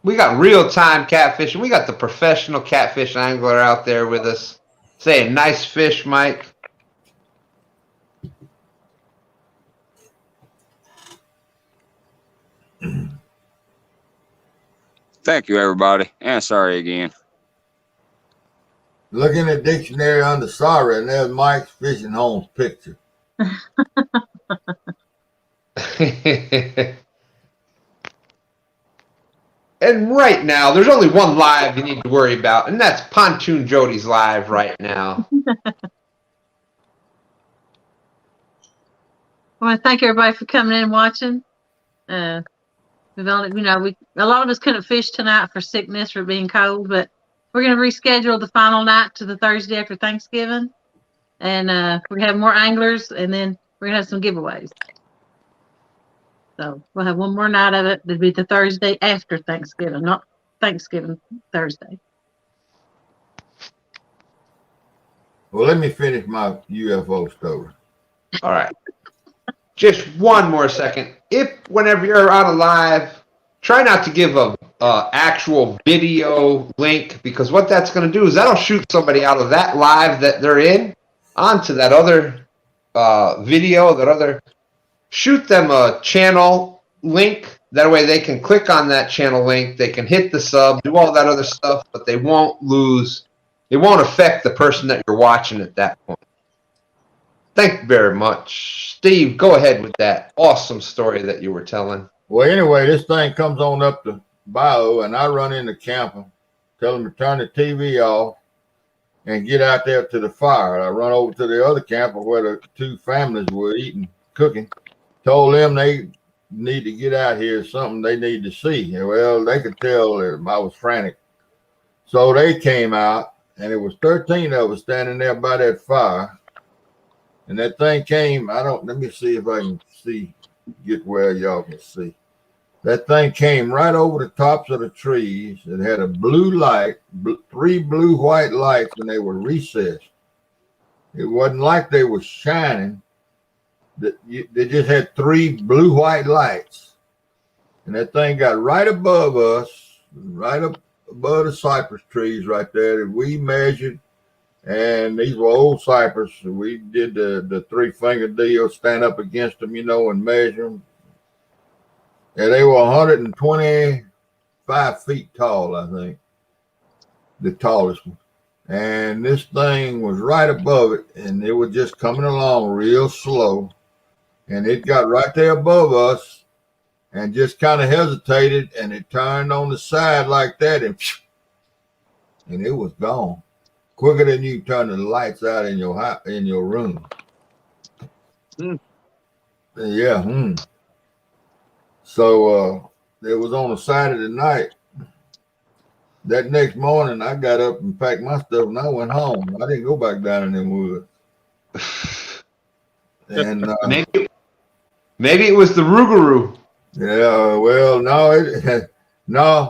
We got real-time catfishing. We got the professional catfish angler out there with us saying, nice fish, Mike. Thank you, everybody. And sorry again. Look in the dictionary under sorry, and there's Mike's fishing home's picture. And right now, there's only one live you need to worry about, and that's Pontoon Jodi's live right now. I want to thank everybody for coming in and watching. We've only, a lot of us couldn't fish tonight for sickness, for being cold, but we're going to reschedule the final night to the Thursday after Thanksgiving. And we're going to have more anglers, and then we're going to have some giveaways. So we'll have one more night of it. It'll be the Thursday after Thanksgiving, not Thanksgiving Thursday. Well, let me finish my UFO story. All right. Just one more second. Whenever you're on a live, try not to give a actual video link, because what that's going to do is that'll shoot somebody out of that live that they're in onto that other video, shoot them a channel link. That way they can click on that channel link. They can hit the sub, do all that other stuff, but they won't affect the person that you're watching at that point. Thank you very much. Steve, go ahead with that awesome story that you were telling. Well, anyway, this thing comes on up the bayou, and I run in the camper, tell them to turn the TV off and get out there to the fire. I run over to the other camper where the 2 families were eating, cooking, told them they need to get out here, something they need to see. Well, they could tell I was frantic. So they came out, and it was 13 of us standing there by that fire. And that thing came, let me see if I can get where y'all can see. That thing came right over the tops of the trees. It had a blue light, 3 blue-white lights, and they were recessed. It wasn't like they were shining. They just had 3 blue-white lights. And that thing got right above us, right up above the cypress trees right there that we measured. And these were old cypress. We did the 3-finger deal, stand up against them, and measure them. And they were 125 feet tall, I think, the tallest one. And this thing was right above it, and it was just coming along real slow. And it got right there above us and just kind of hesitated, and it turned on the side like that, and it was gone. Quicker than you turn the lights out in your room. Yeah. So it was on a Saturday night. That next morning, I got up and packed my stuff, and I went home. I didn't go back down in them woods. And maybe it was the Rougarou. Yeah, well, no,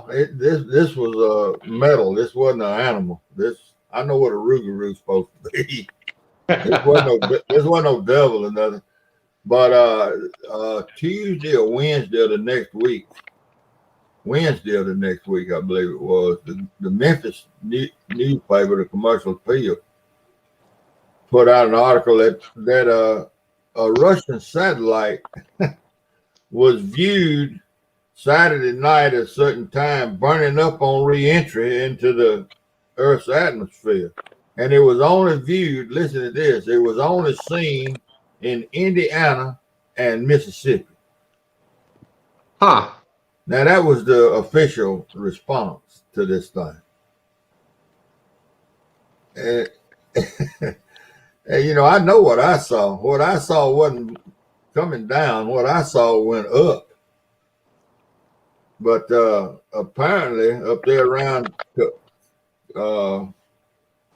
this was metal. This wasn't an animal. I know what a Rougarou's supposed to be. This wasn't no devil or nothing. But Tuesday or Wednesday of the next week, I believe it was, the Memphis newspaper, the Commercial Appeal, put out an article that a Russian satellite was viewed Saturday night at a certain time burning up on re-entry into the Earth's atmosphere. And it was only viewed, listen to this, it was only seen in Indiana and Mississippi. Huh. Now that was the official response to this thing. And, and I know what I saw. What I saw wasn't coming down. What I saw went up. But apparently up there around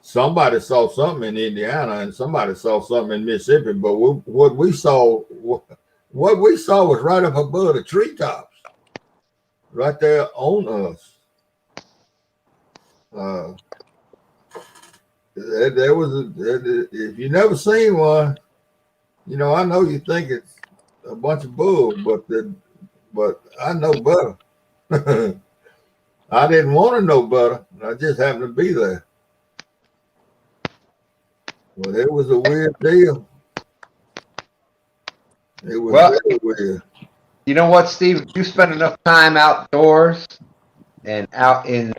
somebody saw something in Indiana and somebody saw something in Mississippi. But what we saw was right up above the treetops, right there on us. There was if you never seen one, I know you think it's a bunch of bull, but I know better. I didn't want to know better. I just happened to be there. Well, it was a weird deal. It was very weird. You know what, Steve? You spend enough time outdoors and out in,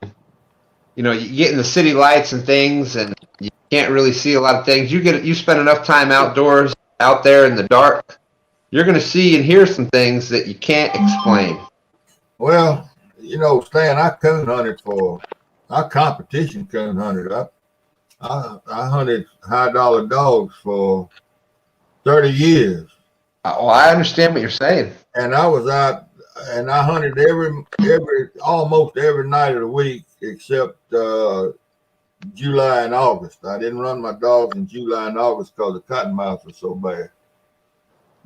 you get in the city lights and things, and you can't really see a lot of things. You spend enough time outdoors, out there in the dark, you're going to see and hear some things that you can't explain. Well, Stan, I coon hunted I competition coon hunted. I hunted high dollar dogs for 30 years. Oh, I understand what you're saying. And I was out and I hunted almost every night of the week except July and August. I didn't run my dogs in July and August because the cottonmouths were so bad.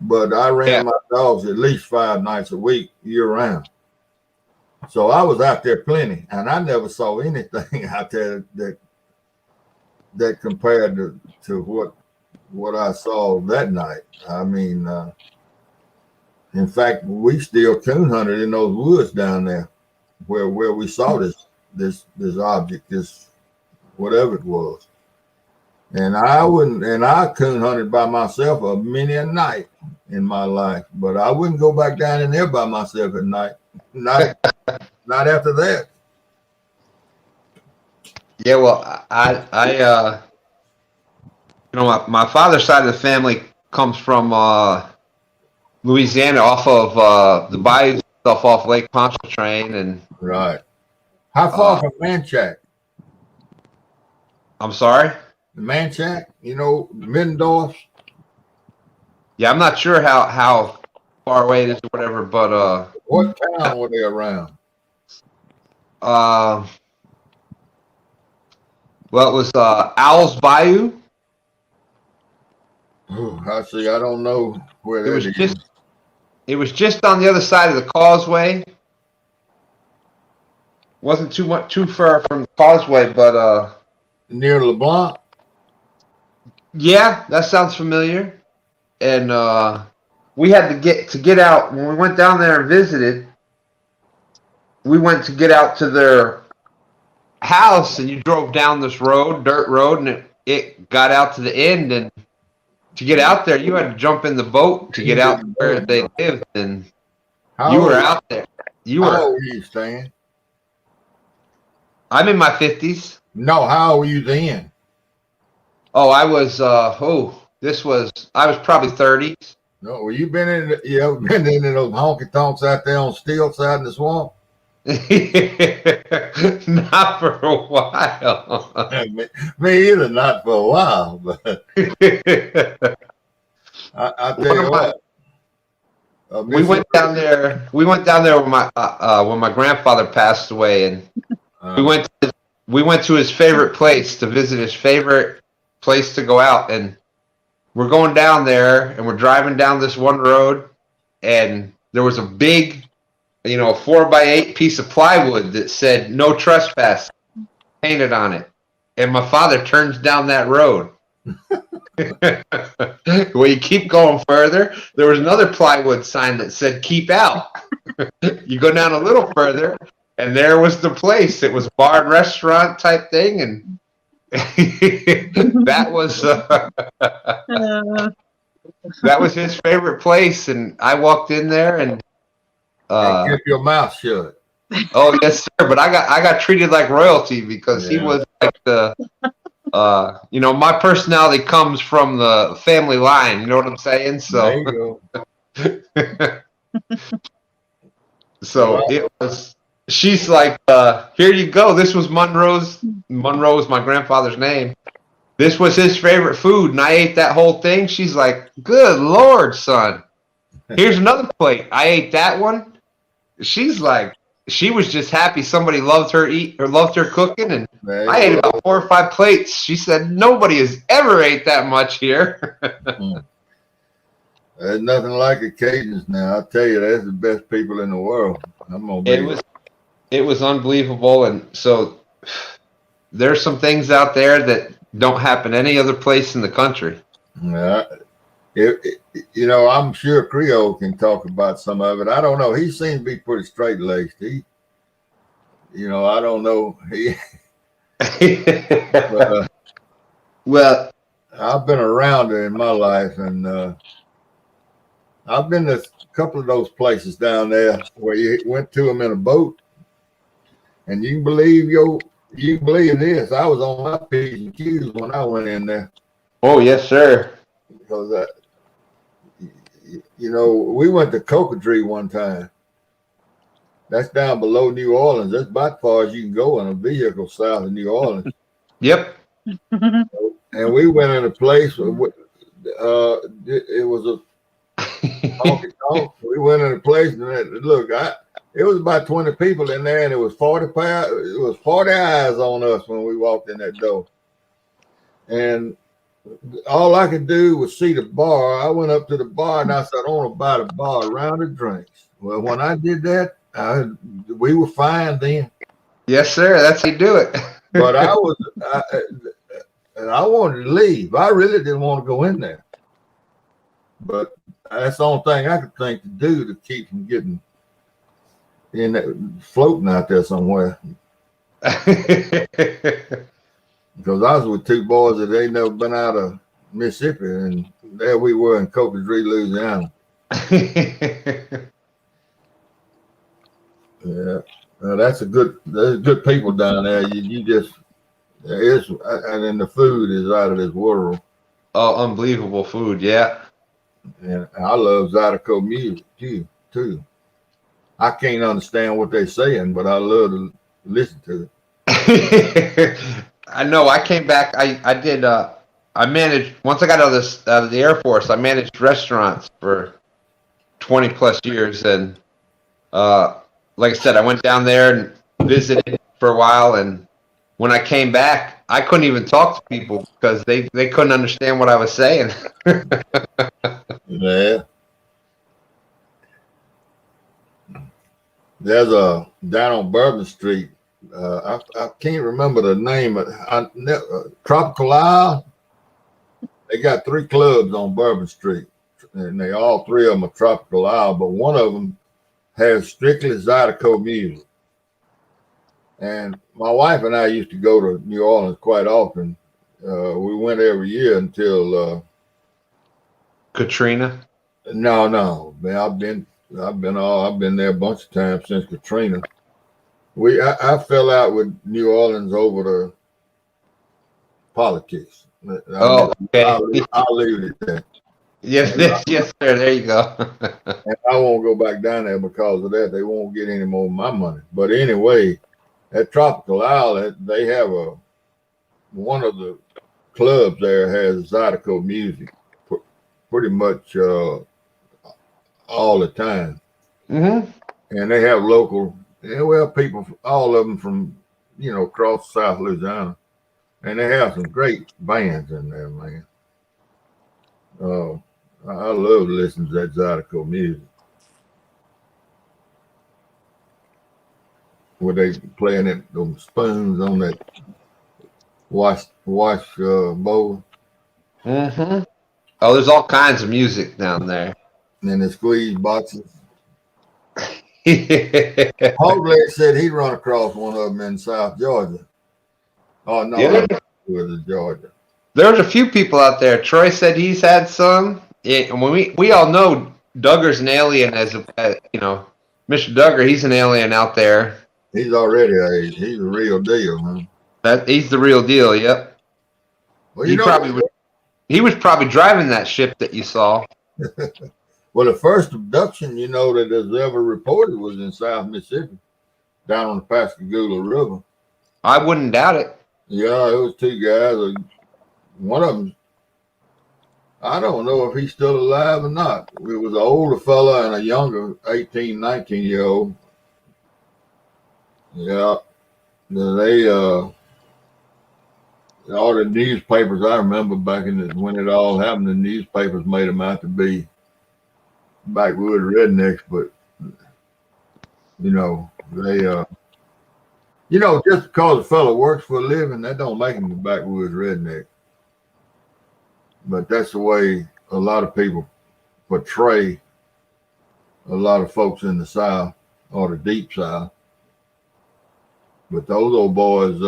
But I ran my dogs at least 5 nights a week year round. So I was out there plenty, and I never saw anything out there that compared to what I saw that night. I mean, in fact, we still coon hunted in those woods down there where we saw this object, this whatever it was. And I coon hunted by myself many a night in my life, but I wouldn't go back down in there by myself at night. Not after that. Yeah, well, I my father's side of the family comes from Louisiana, off of the bayou stuff off Lake Pontchartrain, and right. How far from Manchac? I'm sorry? Manchac, Middendorf. Yeah, I'm not sure how far away it is or whatever, but what town were they around? Well, it was Owl's Bayou. Oh, I see. I don't know where that is. It was just on the other side of the causeway. Wasn't too far from the causeway, but Near LeBlanc? yeah, that sounds familiar. And we had to get out when we went down there and visited. We went to get out to their house, and you drove down this road, dirt road, and it got out to the end. And to get out there, you had to jump in the boat to get out where they lived, and you were out there. How old were you, Stan? I'm in my 50s. No, how old were you then? Oh, I was. I was probably 30s. No, well, you ever been in those honky tonks out there on Steel side in the swamp? Not for a while. Me either, not for a while. But I tell you what. We went down there. We went down there when my grandfather passed away, and we went to his favorite place to visit his favorite place to go out, and we're going down there, and we're driving down this one road, and there was a big, a 4x8 piece of plywood that said "No trespass" painted on it, and my father turns down that road. Well, you keep going further, there was another plywood sign that said "Keep out." You go down a little further, and there was the place. It was bar and restaurant type thing, and that was his favorite place. And I walked in there and keep your mouth shut. Oh yes, sir. But I got treated like royalty because he was like the. My personality comes from the family line. You know what I'm saying? So, there you go. So it was. She's like, here you go. This was Monroe's. Monroe is my grandfather's name. This was his favorite food, and I ate that whole thing. She's like, good Lord, son. Here's another plate. I ate that one. She's like, she was just happy somebody loved her cooking, and I ate about 4 or 5 plates. She said nobody has ever ate that much here. There's nothing like the Cajuns now. I tell you, that's the best people in the world. It was unbelievable, and so there's some things out there that don't happen any other place in the country. I'm sure Creole can talk about some of it. I don't know. He seems to be pretty straight-laced. I don't know. Well, I've been around it in my life, and I've been to a couple of those places down there where you went to them in a boat, and you can believe this. I was on my P's and Q's when I went in there. Oh yes, sir. Because we went to Cocodrie one time. That's down below New Orleans. That's about as far as you can go in a vehicle south of New Orleans. Yep. And we went in a place where it was a honky tonk. We went in a place, and look, it was about 20 people in there, and it was 40 eyes on us when we walked in that door. And all I could do was see the bar. I went up to the bar and I said, I want to buy the bar a round of drinks. Well, when I did that, we were fine then. Yes, sir. That's how you do it. But I wanted to leave. I really didn't want to go in there. But that's the only thing I could think to do to keep from getting floating out there somewhere. Because I was with 2 boys that ain't never been out of Mississippi, and there we were in Cocodrie, Louisiana. Yeah, there's good people down there. You just, and then the food is out of this world. Oh, unbelievable food, yeah. And I love Zydeco music too. I can't understand what they're saying, but I love to listen to it. I know. I came back. I did. I managed. Once I got out of the Air Force, I managed restaurants for 20 plus years, and like I said, I went down there and visited for a while. And when I came back, I couldn't even talk to people because they couldn't understand what I was saying. Yeah. There's a down on Bourbon Street. I can't remember the name of Tropical Isle. They got 3 clubs on Bourbon Street, and they all 3 of them are Tropical Isle, but one of them has strictly Zydeco music. And my wife and I used to go to New Orleans quite often. We went every year until Katrina. No, man, I've been there a bunch of times since Katrina. I fell out with New Orleans over the politics. Okay. I'll leave it at that. Yes, yes, sir. There you go. And I won't go back down there because of that. They won't get any more of my money. But anyway, at Tropical Isle, they have one of the clubs there has Zydeco music pretty much all the time. Mm-hmm. And they have local, people, all of them from, across South Louisiana. And they have some great bands in there, man. I love listening to that Zydeco music. Where they playing it, those spoons on that wash bowl. Mm-hmm. Oh, there's all kinds of music down there. And the squeeze boxes. Hogleg said he'd run across one of them in South Georgia. Oh, no, Yeah. it was Georgia. There's a few people out there. Troy said he's had some. And when we all know Duggar's an alien Mr. Duggar, he's an alien out there. He's already he's a real deal, huh? He's the real deal, yep. Well, he was probably driving that ship that you saw. Well, the first abduction, that is ever reported was in South Mississippi, down on the Pascagoula River. I wouldn't doubt it. Yeah, it was 2 guys. One of them, I don't know if he's still alive or not. It was an older fella and a younger 18, 19-year-old. Yeah. They, all the newspapers, I remember back when it all happened, the newspapers made them out to be backwoods rednecks, but, they, just because a fella works for a living, that don't make him a backwoods redneck. But that's the way a lot of people portray a lot of folks in the South or the deep South. But those old boys,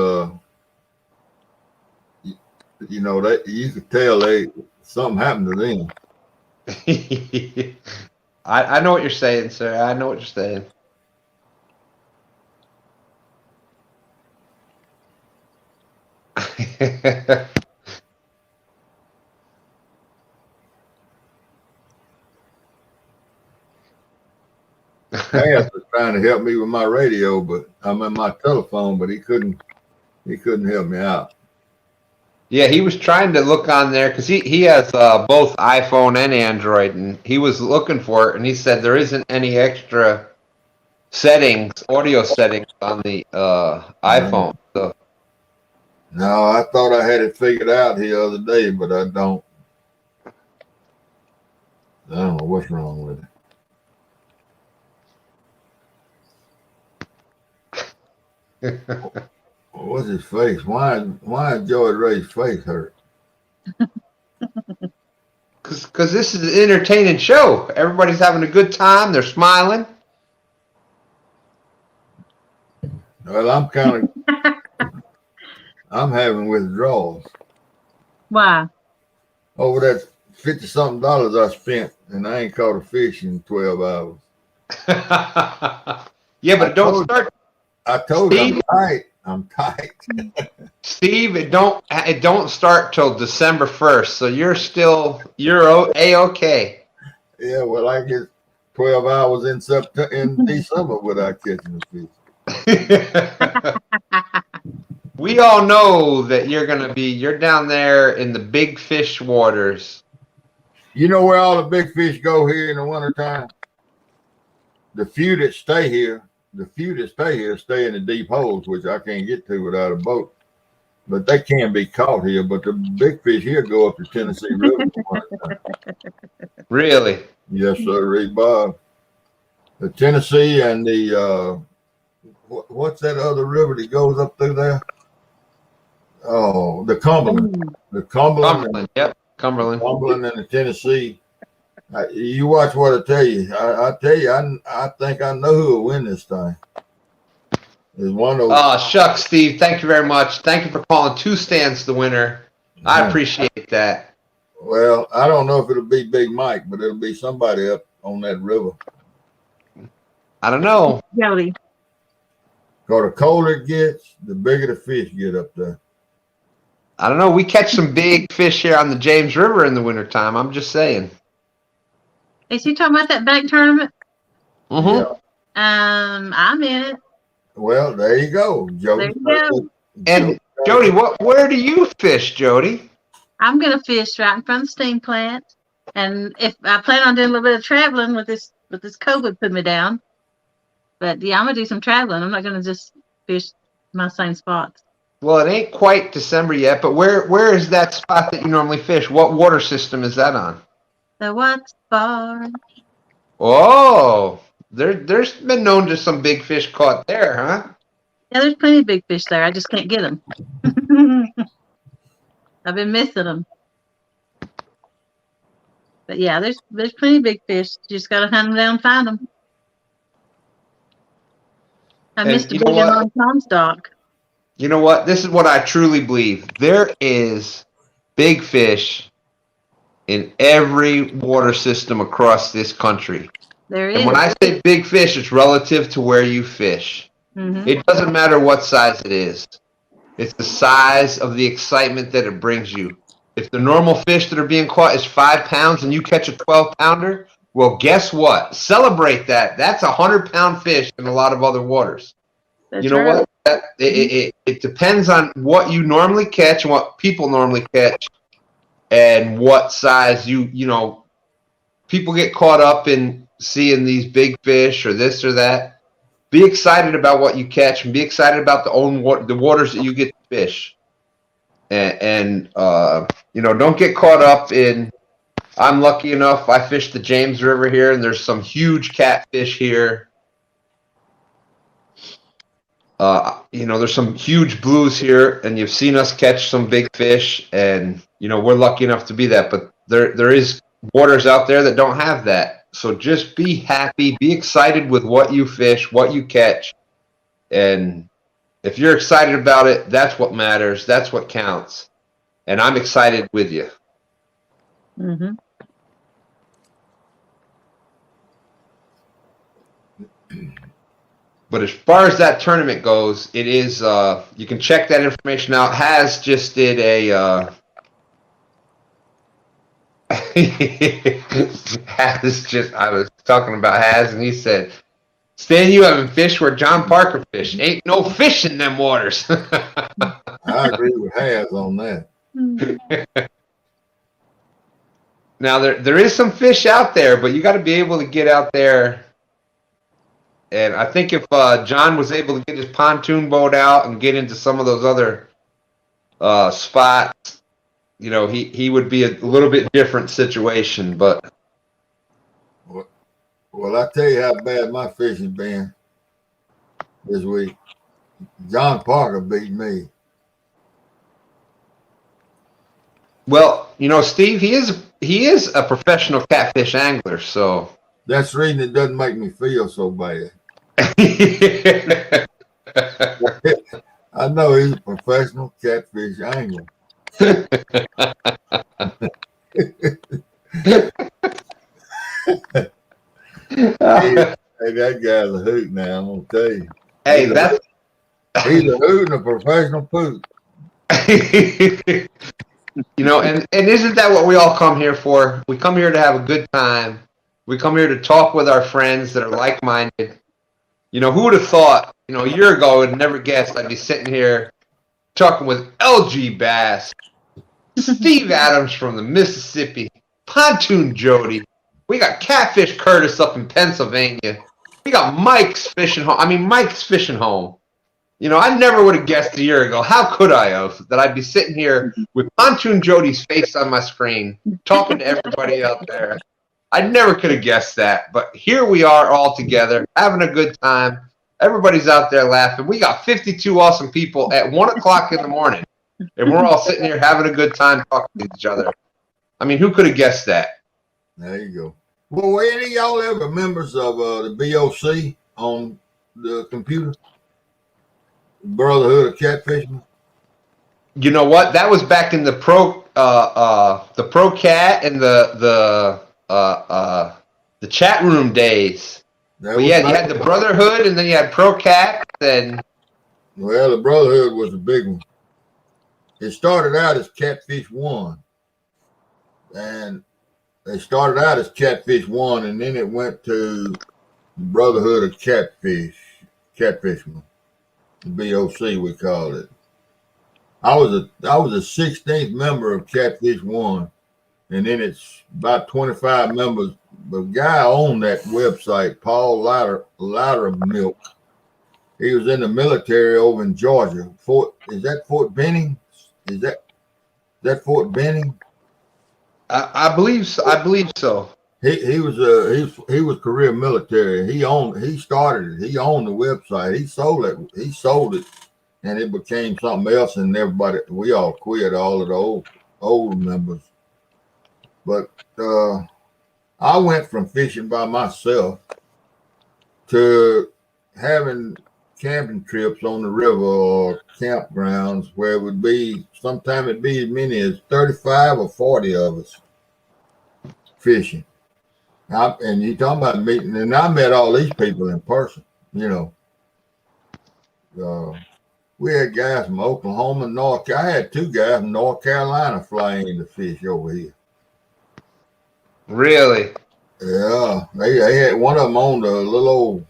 you could tell something happened to them. I know what you're saying, sir. I know what you're saying. Cass was trying to help me with my radio, but I'm in my telephone, but he couldn't help me out. Yeah, he was trying to look on there because he has both iPhone and Android, and he was looking for it, and he said there isn't any extra audio settings on the iPhone. So. No, I thought I had it figured out the other day, but I don't. I don't know what's wrong with it. What's his face? Why is Joey Ray's face hurt? Because this is an entertaining show. Everybody's having a good time. They're smiling. Well, I'm having withdrawals. Why? Over that $50-something I spent, and I ain't caught a fish in 12 hours. Yeah, but don't start. I told you I'm tight. Steve, it don't start till December 1st, so you're A-okay. Yeah, well, I get 12 hours in December without catching a fish. We all know that you're down there in the big fish waters. You know where all the big fish go here in the wintertime? The few that stay here stay in the deep holes, which I can't get to without a boat. But they can be caught here. But the big fish here go up the Tennessee River. Really? Yes, sir, Bob. The Tennessee and the what's that other river that goes up through there? Oh, the Cumberland. The Cumberland. Yep, Cumberland. Cumberland and the Tennessee. You watch what I tell you. I tell you, I think I know who will win this thing. Is one of Oh, shucks, Steve. Thank you very much. Thank you for calling two stands the winner. I appreciate that. Well, I don't know if it'll be Big Mike, but it'll be somebody up on that river. I don't know. Jodi. Because the colder it gets, the bigger the fish get up there. I don't know. We catch some big fish here on the James River in the wintertime. I'm just saying. Is he talking about that bank tournament? Mm-hmm. Yeah. I'm in it. Well, there you go, Jodi. There you go. And Jodi, where do you fish, Jodi? I'm gonna fish right in front of the steam plant, and if I plan on doing a little bit of traveling with this COVID put me down. But yeah, I'm gonna do some traveling. I'm not gonna just fish my same spots. Well, it ain't quite December yet, but where is that spot that you normally fish? What water system is that on? The what's bar? Oh, there's been known to some big fish caught there, huh? Yeah, there's plenty of big fish there. I just can't get them. I've been missing them. But yeah, there's plenty of big fish. You just gotta hunt them down and find them. I missed a big one on Comstock. You know what? This is what I truly believe. There is big fish in every water system across this country. There is. And when I say big fish, it's relative to where you fish. Mm-hmm. It doesn't matter what size it is. It's the size of the excitement that it brings you. If the normal fish that are being caught is 5 pounds and you catch a 12-pounder, well, guess what? Celebrate that. That's a 100-pound fish in a lot of other waters. That's you know right. what? It depends on what you normally catch and what people normally catch and what size you know. People get caught up in seeing these big fish or this or that. Be excited about what you catch and be excited about the waters that you get to fish. And you know, don't get caught up in, I'm lucky enough, I fish the James River here and there's some huge catfish here. You know, there's some huge blues here and you've seen us catch some big fish and, you know, we're lucky enough to be that, but there is waters out there that don't have that. So just be happy, be excited with what you fish, what you catch. And if you're excited about it, that's what matters. That's what counts. And I'm excited with you. Mm-hmm. But as far as that tournament goes, it is, you can check that information out. Has just did a, I was talking about Has, and he said, Stan, you haven't fished where John Parker fished. Ain't no fish in them waters. I agree with Has on that. Now, there is some fish out there, but you got to be able to get out there. And I think if John was able to get his pontoon boat out and get into some of those other spots, you know, he would be a little bit different situation. But well, I tell you how bad my fishing been this week. John Parker beat me. Well, you know, Steve, he is a professional catfish angler, so that's the reason it doesn't make me feel so bad. I know he's a professional catfish angler. Hey, that guy's a hoot now, I'm gonna tell you. Hey, he's a hoot and a professional poop. You know, and isn't that what we all come here for? We come here to have a good time. We come here to talk with our friends that are like-minded. You know, who would have thought, you know, a year ago, I would never guessed I'd be sitting here talking with LGBASS, Steve Adams from the Mississippi, Pontoon Jodi. We got Catfish Curtis up in Pennsylvania. We got Mike's Fishing Home. I mean, Mike's Fishing Home. You know, I never would have guessed a year ago. How could I have? That I'd be sitting here with Pontoon Jodi's face on my screen, talking to everybody out there. I never could have guessed that, but here we are all together having a good time. Everybody's out there laughing. We got 52 awesome people at 1:00 in the morning, and we're all sitting here having a good time talking to each other. I mean, who could have guessed that? There you go. Well, were any of y'all ever members of the BOC on the computer? Brotherhood of Catfishermen? You know what? That was back in the pro cat and the chat room days. But yeah, you had the Brotherhood, and then you had Pro Cat, and well, the Brotherhood was a big one. It started out as Catfish 1, and they started out as Catfish 1, and then it went to Brotherhood of Catfishermen, the BOC we called it. I was a 16th member of Catfish 1, and then it's about 25 members. The guy owned that website, Paul Loudermilk. He was in the military over in Georgia. Is that Fort Benning? Is that Fort Benning? I believe so. He was career military. He started it. He owned the website. He sold it, and it became something else. And we all quit. All of the old members. But I went from fishing by myself to having camping trips on the river or campgrounds where it would be, sometimes it'd be as many as 35 or 40 of us fishing. And you talking about meeting, and I met all these people in person, you know. We had guys from Oklahoma, I had 2 guys from North Carolina flying in to fish over here. Really? Yeah, they had one of them on the little old,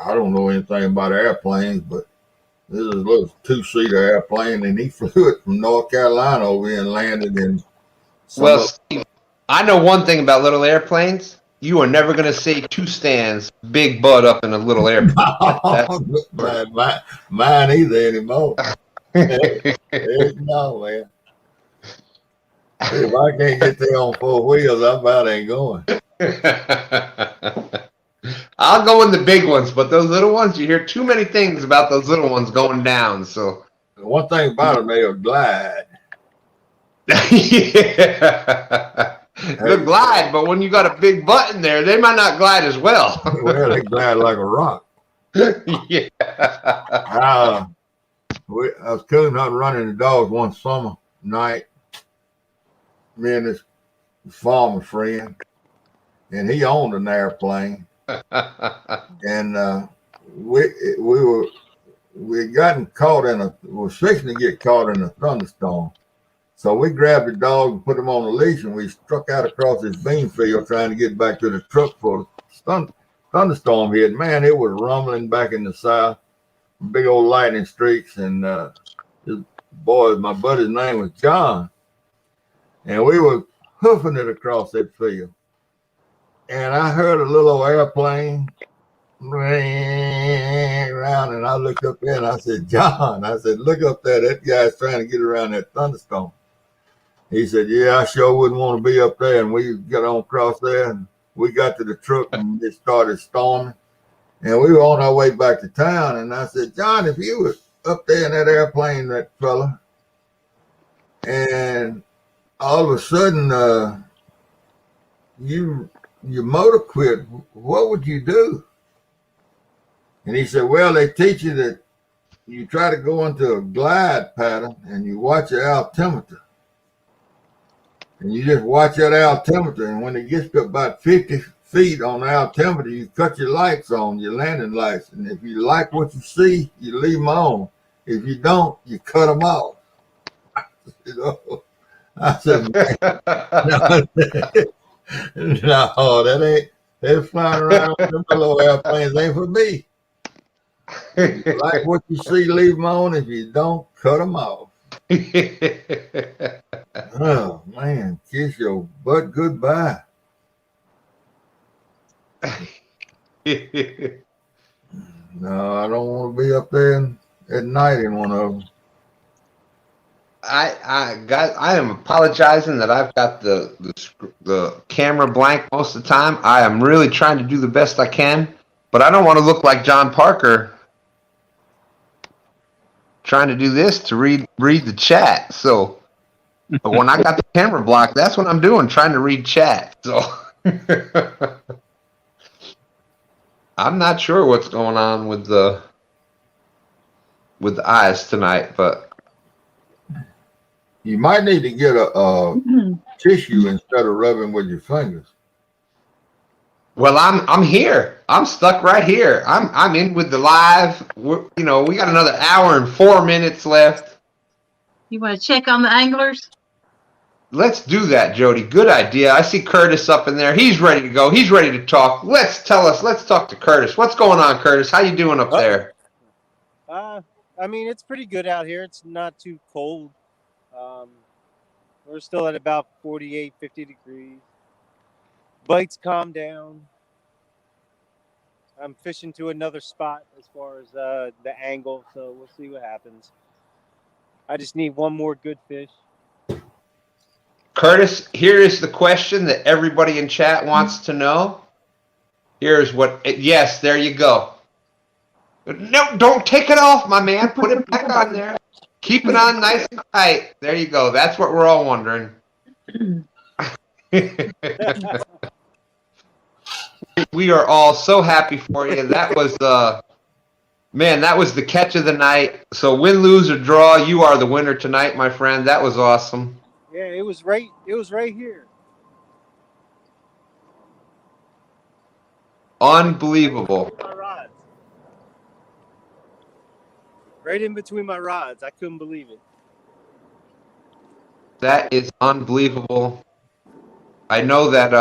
I don't know anything about airplanes, but this is a little 2-seater airplane, and he flew it from North Carolina over here and landed in. Well, Steve, I know one thing about little airplanes. You are never going to see 2 stands, big butt up in a little airplane. Mine either anymore. No, man. If I can't get there on 4 wheels, I about ain't going. I'll go in the big ones, but those little ones, you hear too many things about those little ones going down. So one thing about them, they'll glide. Yeah. They'll glide, but when you got a big butt in there, they might not glide as well. Well, they glide like a rock. Yeah. I was coon hunting, running the dogs one summer night. Me and this farmer friend, and he owned an airplane, and we had gotten caught we're fixing to get caught in a thunderstorm. So we grabbed the dog and put him on a leash, and we struck out across this bean field trying to get back to the truck for the thunderstorm hit. Man, it was rumbling back in the south, big old lightning streaks, and my buddy's name was John. And we were hoofing it across that field. And I heard a little old airplane around, and I looked up there and I said, John, look up there. That guy's trying to get around that thunderstorm. He said, yeah, I sure wouldn't want to be up there. And we got on across there, and we got to the truck, and it started storming. And we were on our way back to town. And I said, John, if you were up there in that airplane, that fella, and all of a sudden, your motor quit, what would you do? And he said, well, they teach you that you try to go into a glide pattern and you watch your altimeter. And you just watch that altimeter. And when it gets to about 50 feet on the altimeter, you cut your lights on, your landing lights. And if you like what you see, you leave them on. If you don't, you cut them off. You know? I said, no, that ain't, they're flying around them little airplanes, ain't for me. If you like what you see, leave them on. If you don't, cut them off. Oh, man, kiss your butt goodbye. No, I don't want to be up there at night in one of them. I am apologizing that I've got the camera blank most of the time. I am really trying to do the best I can, but I don't want to look like John Parker trying to do this to read the chat. So but when I got the camera blocked, that's what I'm doing, trying to read chat. So I'm not sure what's going on with the eyes tonight, but You might need to get a tissue instead of rubbing with your fingers. well, I'm here. I'm stuck right here. I'm in with the live. We got another hour and 4 minutes left. You want to check on the anglers? Let's do that, Jody. Good idea. I see Curtis up in there. He's ready to go. He's ready to talk. Let's talk to Curtis. What's going on, Curtis? How you doing up there? I mean, it's pretty good out here. It's not too cold. We're still at about 48, 50 degrees. Bites calm down. I'm fishing to another spot as far as the angle, so we'll see what happens. I just need one more good fish. Curtis, here is the question that everybody in chat wants to know. Here's yes, there you go. No, don't take it off, my man. Put it back on there. Keep it on nice and tight. There you go. That's what we're all wondering. We are all so happy for you. That was that was the catch of the night. So win, lose, or draw, you are the winner tonight, my friend. That was awesome. Yeah, it was right here. Unbelievable. Right in between my rods. I couldn't believe it. That is unbelievable. I know that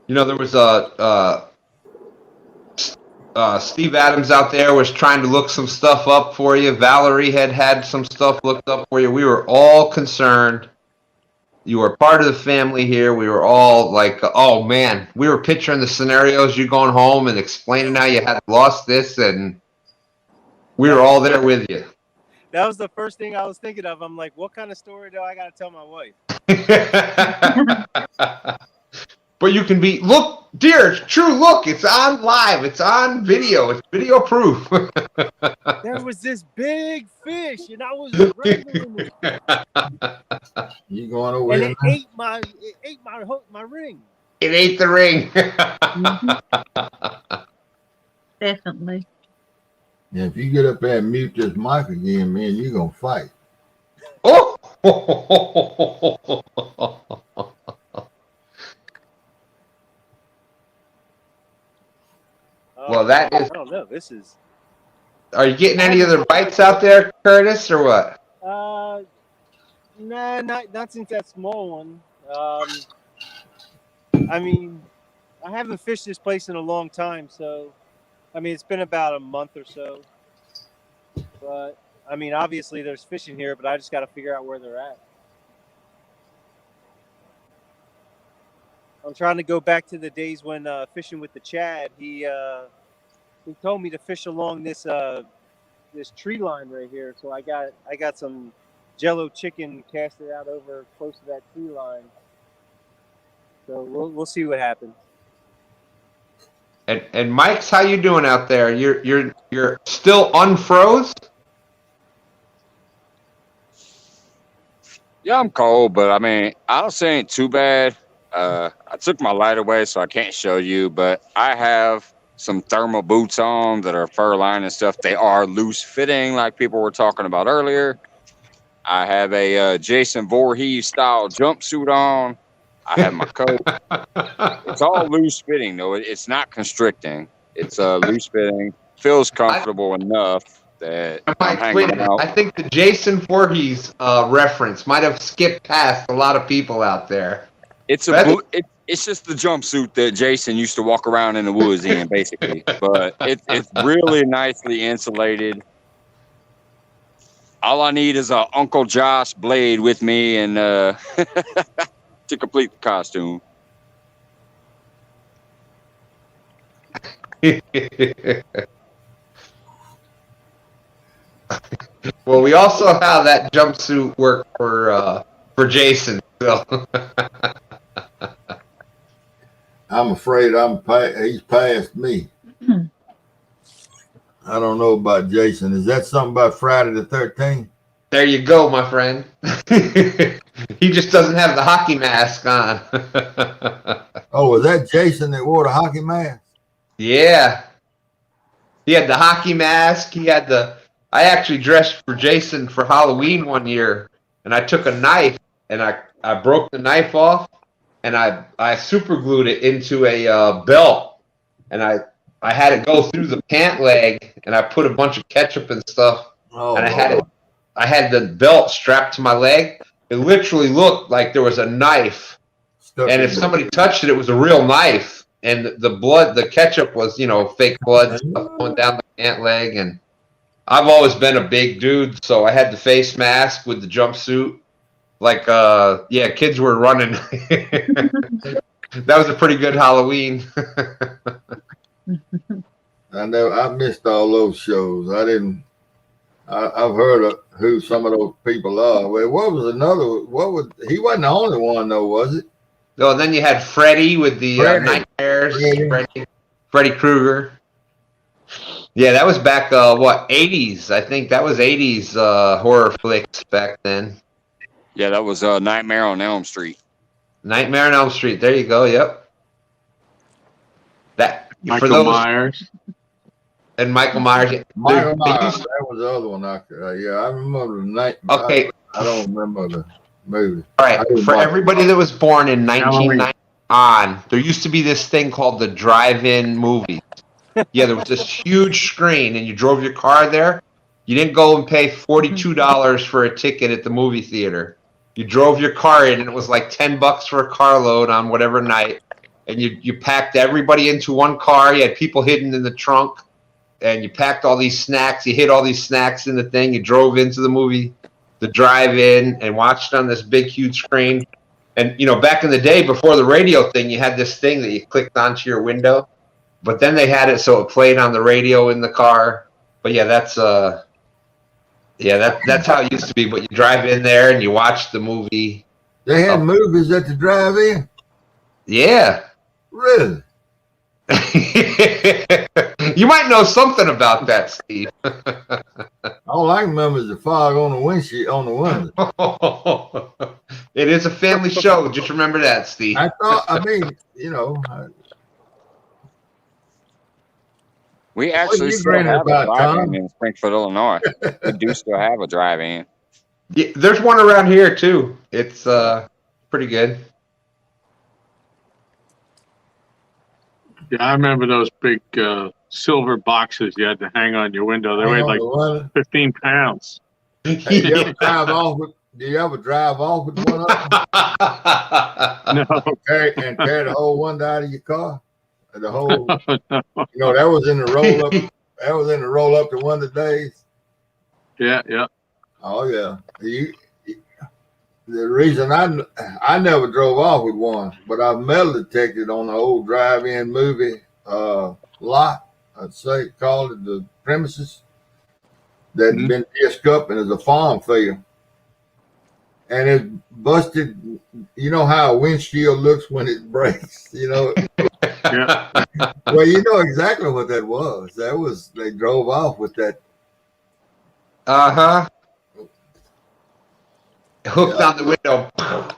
there was Steve Adams out there was trying to look some stuff up for you. Valerie had some stuff looked up for you. We were all concerned. You were part of the family here. We were all like, oh man, we were picturing the scenarios, you going home and explaining how you had lost this, and we were all there with you. That was the first thing I was thinking of. I'm like, what kind of story do I got to tell my wife? But you can look, dear, it's true, look, it's on live, it's on video, it's video proof. There was this big fish, and I was wrangling it. You going away? And it ate my ring. It ate the ring. Definitely. Yeah, if you get up there and mute this mic again, man, you're going to fight. Oh! Well, that is. I don't know. This is. Are you getting any other bites out there, Curtis, or what? Nah, not since that small one. I mean, I haven't fished this place in a long time, so I mean, it's been about a month or so. But I mean, obviously there's fish in here, but I just got to figure out where they're at. I'm trying to go back to the days when fishing with the Chad. He told me to fish along this tree line right here. So I got some Jello chicken casted out over close to that tree line. So we'll see what happens. And Mike's, how you doing out there? You're still unfroze? Yeah, I'm cold, but I mean, I don't say it ain't too bad. I took my light away, so I can't show you, but I have some thermal boots on that are fur lined and stuff. They are loose fitting, like people were talking about earlier. I have a Jason Voorhees style jumpsuit on. I have my coat. It's all loose fitting, though. It's not constricting. It's loose fitting. Feels comfortable enough that I'm hanging out. I think the Jason Voorhees reference might have skipped past a lot of people out there. It's just the jumpsuit that Jason used to walk around in the woods in, basically. But it's really nicely insulated. All I need is a Uncle Josh blade with me and to complete the costume. Well, we all saw how that jumpsuit worked for Jason. So. I'm afraid he's past me. I don't know about Jason. Is that something about Friday the 13th? There you go, my friend. He just doesn't have the hockey mask on. Oh, was that Jason that wore the hockey mask? Yeah. He had the hockey mask. I actually dressed for Jason for Halloween one year, and I took a knife and I broke the knife off, and I super glued it into a belt, and I had it go through the pant leg, and I put a bunch of ketchup and stuff, and I had the belt strapped to my leg. It literally looked like there was a knife, and if somebody touched it, it was a real knife, and the ketchup was, fake blood stuff going down the pant leg, and I've always been a big dude, so I had the face mask with the jumpsuit. Like, kids were running. That was a pretty good Halloween. I know I missed all those shows. I've heard of who some of those people are. Well, he wasn't the only one though, was it? Oh, then you had Freddy with the nightmares. Freddy Krueger. Yeah, that was back 80s. I think that was 80s horror flicks back then. Yeah, that was Nightmare on Elm Street. Nightmare on Elm Street. There you go. Yep. Michael Myers. And Michael Myers. Michael Myers. That was the other one. I remember the night. Okay. I don't remember the movie. All right. For everybody that was born in 1990 on, there used to be this thing called the drive-in movie. Yeah, there was this huge screen, and you drove your car there. You didn't go and pay $42 for a ticket at the movie theater. You drove your car in, and it was like $10 for a carload on whatever night. And you packed everybody into one car. You had people hidden in the trunk, and you packed all these snacks. You hid all these snacks in the thing. You drove into the movie, the drive-in, and watched on this big, huge screen. And, back in the day, before the radio thing, you had this thing that you clicked onto your window. But then they had it so it played on the radio in the car. But yeah, that's how it used to be. But you drive in there and you watch the movie. They had movies at the drive-in? Yeah. Really? You might know something about that, Steve. All I remember is the fog on the windshield on the window. It is a family show. Just remember that, Steve. We actually still have a drive-in in Springfield, Illinois. We do still have a drive-in. Yeah, there's one around here too. It's pretty good. Yeah, I remember those big silver boxes you had to hang on your window. They weighed like 15 pounds. Hey, do you ever drive off with one of them? No. Carry the whole one out of your car? The whole, that was in the roll up. That was in the roll up to one of the days. Yeah. Oh yeah. The reason I never drove off with one, but I've metal detected on the old drive-in movie lot. I'd say called it the premises that had been disc up and it's a farm field, and it busted. You know how a windshield looks when it breaks. Yeah. Well, you know exactly what that was. They drove off with that. Hooked on the window,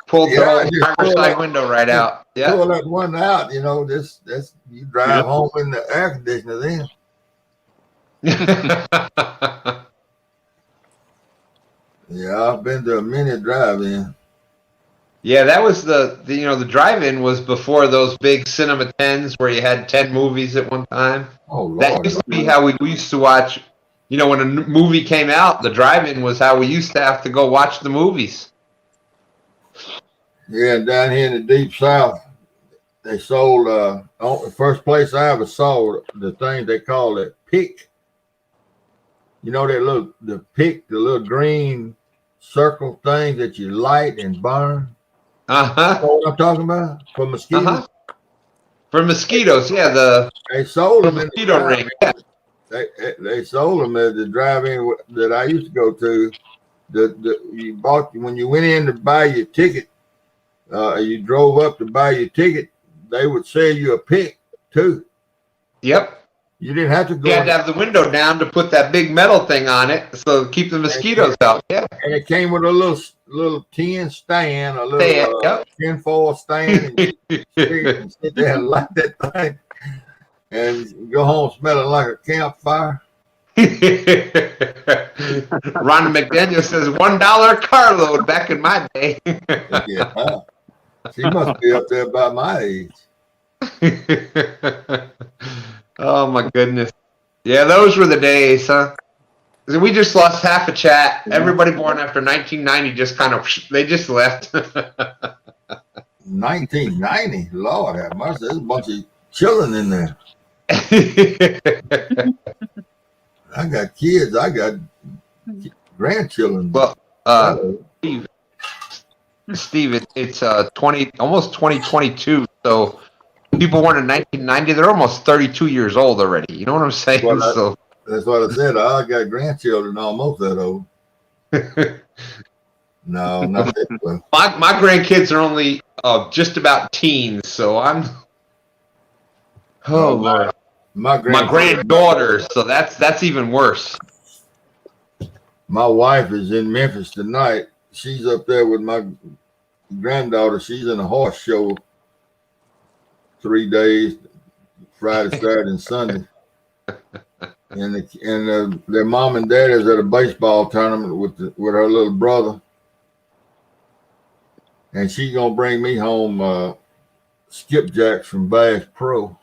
pulled the whole driver's side window right out. Yeah. Pull that one out, this you drive home in the air conditioner then. Yeah, I've been to a mini drive-in. Yeah, that was the drive-in was before those big cinema 10s where you had 10 movies at one time. Oh, Lord. That used to be how we used to watch. When a movie came out, the drive-in was how we used to have to go watch the movies. Yeah, down here in the deep south, they sold the first place I ever saw the thing they call it pick. The little green circle thing that you light and burn. You know what I'm talking about? For mosquitoes. For mosquitoes, yeah. They sold them mosquito ring. Yeah. they sold them at the drive-in that I used to go to. You bought when you went in to buy your ticket. You drove up to buy your ticket. They would sell you a pick too. Yep. You didn't have to go. You had to have the window down to put that big metal thing on it, so keep the mosquitoes out. Yeah. And it came with a little tin stand, a little tinfoil stand, and you sit there and light that thing, and go home smelling like a campfire. Rhonda McDaniel says $1 carload back in my day. Yeah. She must be up there about my age. Oh my goodness. Yeah, those were the days, huh? We just lost half a chat. Everybody born after 1990 just kind of, they just left. 1990? Lord have mercy. There's a bunch of children in there. I got kids. I got grandchildren. Well, Steve, it's almost 2022. So people born in 1990, they're almost 32 years old already. You know what I'm saying? That's what I said. I got grandchildren almost that old. No, not that one. My grandkids are only just about teens, so I'm. Oh Lord. My granddaughter, so that's even worse. My wife is in Memphis tonight. She's up there with my granddaughter. She's in a horse show 3 days, Friday, Saturday, and Sunday. And their mom and dad is at a baseball tournament with her little brother. And she's gonna bring me home skipjacks from Bass Pro.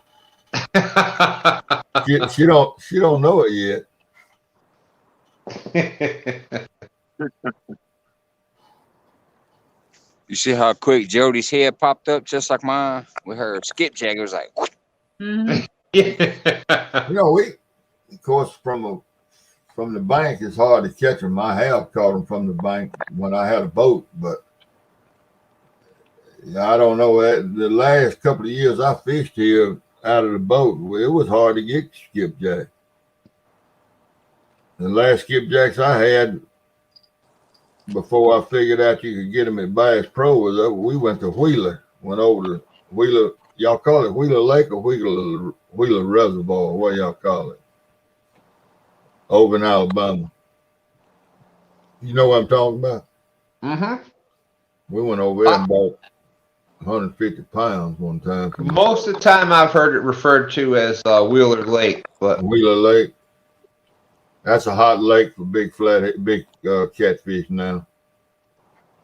she don't know it yet. You see how quick Jodi's head popped up, just like mine, with her skipjack. It was like, Mm-hmm. You know, we, of course, from the bank, it's hard to catch them. I have caught them from the bank when I had a boat, but I don't know. The last couple of years I fished here out of the boat, it was hard to get skipjack. The last skipjacks I had before I figured out you could get them at Bass Pro was we went to Wheeler, went over to Wheeler. Y'all call it Wheeler Lake or Wheeler Reservoir? What y'all call it? Over in Alabama. You know what I'm talking about? Mm-hmm. We went over there and bought 150 pounds one time. Most of the time I've heard it referred to as Wheeler Lake, but Wheeler Lake. That's a hot lake for big catfish now.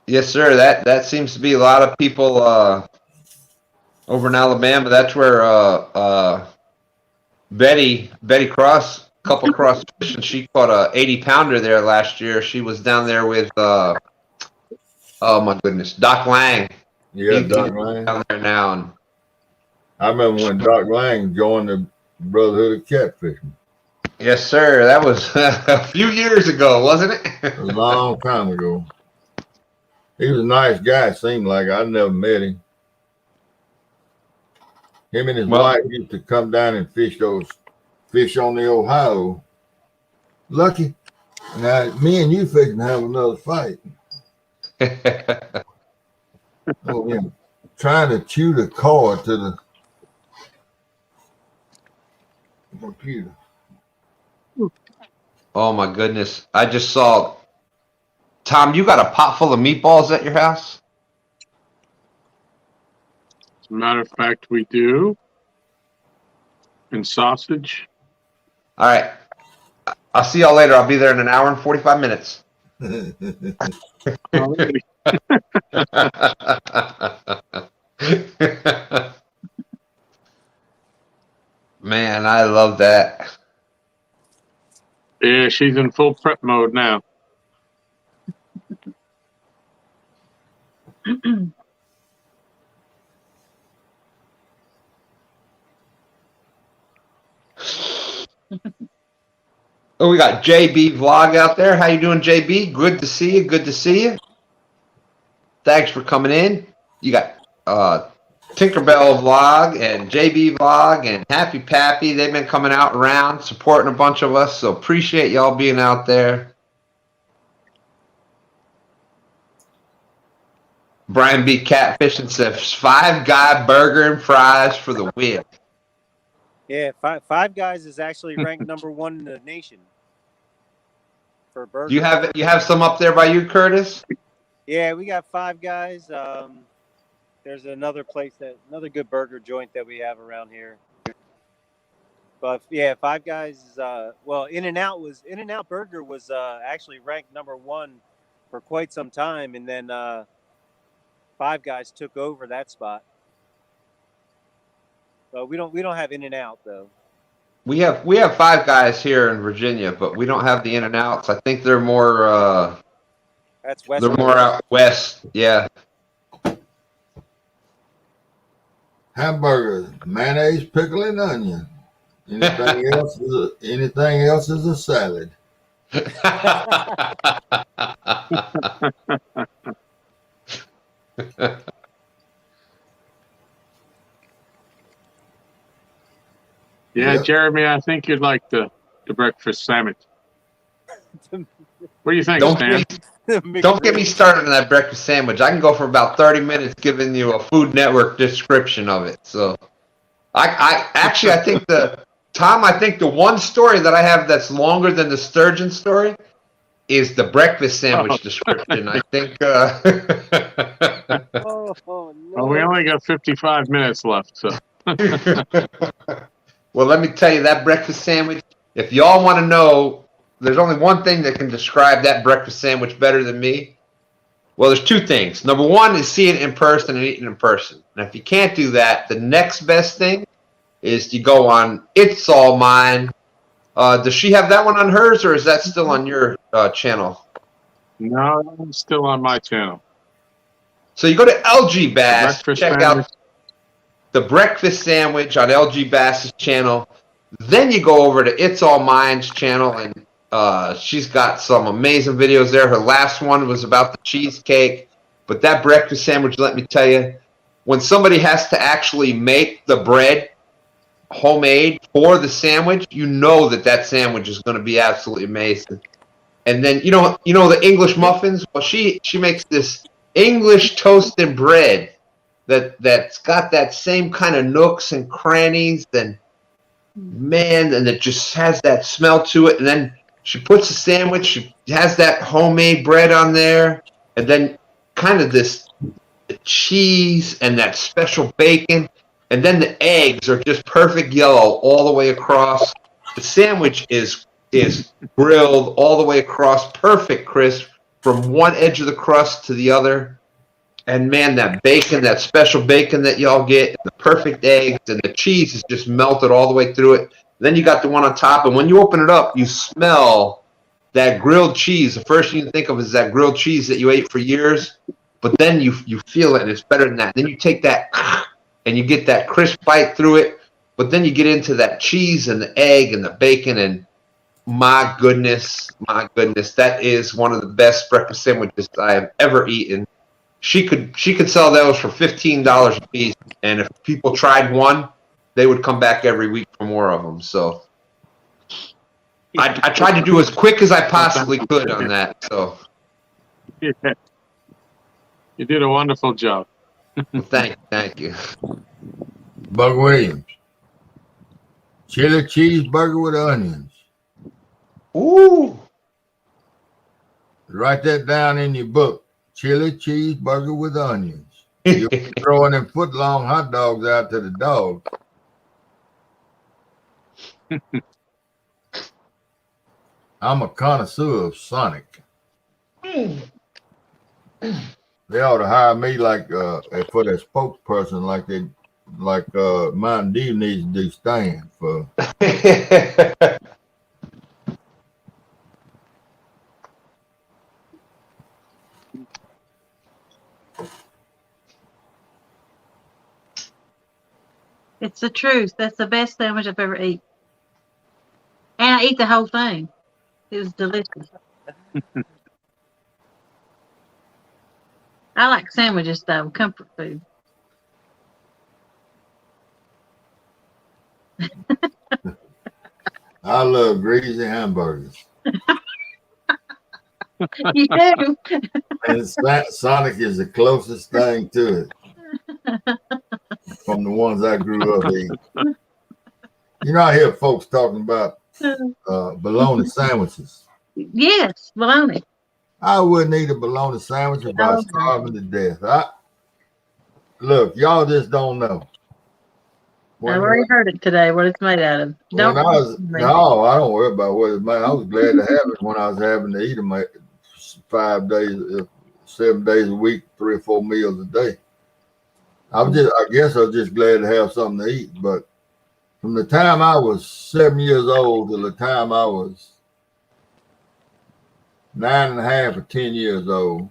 yes, sir. That seems to be a lot of people over in Alabama. That's where Betty Cross, couple cross fish, and she caught a 80-pounder there last year. She was down there with oh my goodness, Doc Lang. Yeah, Doc Lang down there now. And I remember when Doc Lang joined the Brotherhood of Catfishing. yes, sir. That was a few years ago, wasn't it? A long time ago. He was a nice guy, it seemed like. I never met him. Him and his wife used to come down and fish on the Ohio. Lucky. Now, me and you fixing to have another fight. Oh, yeah. Trying to chew the cord to the computer. Oh my goodness. I just saw, Tom, you got a pot full of meatballs at your house? As a matter of fact, we do. And sausage. All right. I'll see y'all later. I'll be there in an hour and 45 minutes. Man, I love that. Yeah, she's in full prep mode now. Oh, we got JB Vlog out there. How you doing, JB? Good to see you. Good to see you. Thanks for coming in. You got Tinkerbell vlog and JB vlog and Happy Pappy. They've been coming out around supporting a bunch of us. So appreciate y'all being out there. Brian B. Catfishing says 5 Guy burger and fries for the win. Yeah, Five Guys is actually ranked #1 in the nation for burgers. You have some up there by you, Curtis? Yeah, we got Five Guys. There's another good burger joint that we have around here. But yeah, Five Guys is In-N-Out Burger was actually ranked #1 for quite some time, and then Five Guys took over that spot. But we don't have In-N-Out though. We have 5 Guys here in Virginia, but we don't have the In-N-Outs. I think they're more That's West. they're more out west. Yeah. Hamburgers, mayonnaise, pickle, and onion. Anything else is a salad. Yeah, Yep. Jeremy, I think you'd like the breakfast sandwich. What do you think, Don't Stan? get me started on that breakfast sandwich. I can go for about 30 minutes giving you a Food Network description of it. So I think the one story that I have that's longer than the Sturgeon story is the breakfast sandwich description. I think Well, we only got 55 minutes left, so. Well, let me tell you, that breakfast sandwich, if y'all want to know, there's only one thing that can describe that breakfast sandwich better than me. Well, there's 2 things. Number 1 is seeing it in person and eating in person. And if you can't do that, the next best thing is you go on It's All Mine. Does she have that one on hers, or is that still on your channel? No, it's still on my channel. So you go to LGBASS, Breakfast check sandwich. out the breakfast sandwich on LGBASS's channel. Then you go over to It's All Mine's channel, and she's got some amazing videos there. Her last one was about the cheesecake, but that breakfast sandwich, let me tell you, when somebody has to actually make the bread homemade for the sandwich, you know that sandwich is going to be absolutely amazing. And then you know the English muffins. Well, she makes this English toasted bread that's got that same kind of nooks and crannies, and it just has that smell to it. And then she puts the sandwich, she has that homemade bread on there, and then kind of this cheese and that special bacon, and then the eggs are just perfect yellow all the way across. The sandwich is grilled all the way across, perfect crisp from one edge of the crust to the other. And man, that bacon, that special bacon that y'all get, the perfect eggs, and the cheese is just melted all the way through it. Then you got the one on top, and when you open it up, you smell that grilled cheese. The first thing you think of is that grilled cheese that you ate for years, but then you feel it, and it's better than that. Then you take that, and you get that crisp bite through it, but then you get into that cheese and the egg and the bacon, and my goodness, that is one of the best breakfast sandwiches I have ever eaten. She could sell those for $15 a piece, and if people tried one, they would come back every week for more of them. So I tried to do as quick as I possibly could on that. So Yeah. You did a wonderful job. thank you. Bug Williams. Chili cheeseburger with onions. Ooh. Write that down in your book. Chili cheeseburger with onions. You're throwing them foot-long hot dogs out to the dog. I'm a connoisseur of Sonic. They ought to hire me for their spokesperson, like Mountain Dew needs to do stand for. It's the truth. That's the best sandwich I've ever eaten. And I ate the whole thing. It was delicious. I like sandwiches though, comfort food. I love greasy hamburgers. You do. And Sonic is the closest thing to it from the ones I grew up eating. You know, I hear folks talking about bologna sandwiches. Yes, bologna. I wouldn't eat a bologna sandwich if I was starving to death. Look, y'all just don't know. I've already heard it today, what it's made out of. No, I don't worry about what it's made. I was glad to have it when I was having to eat them 5 days, 7 days a week, 3 or 4 meals a day. I guess I was just glad to have something to eat. But from the time I was 7 years old to the time I was 9.5 or 10 years old,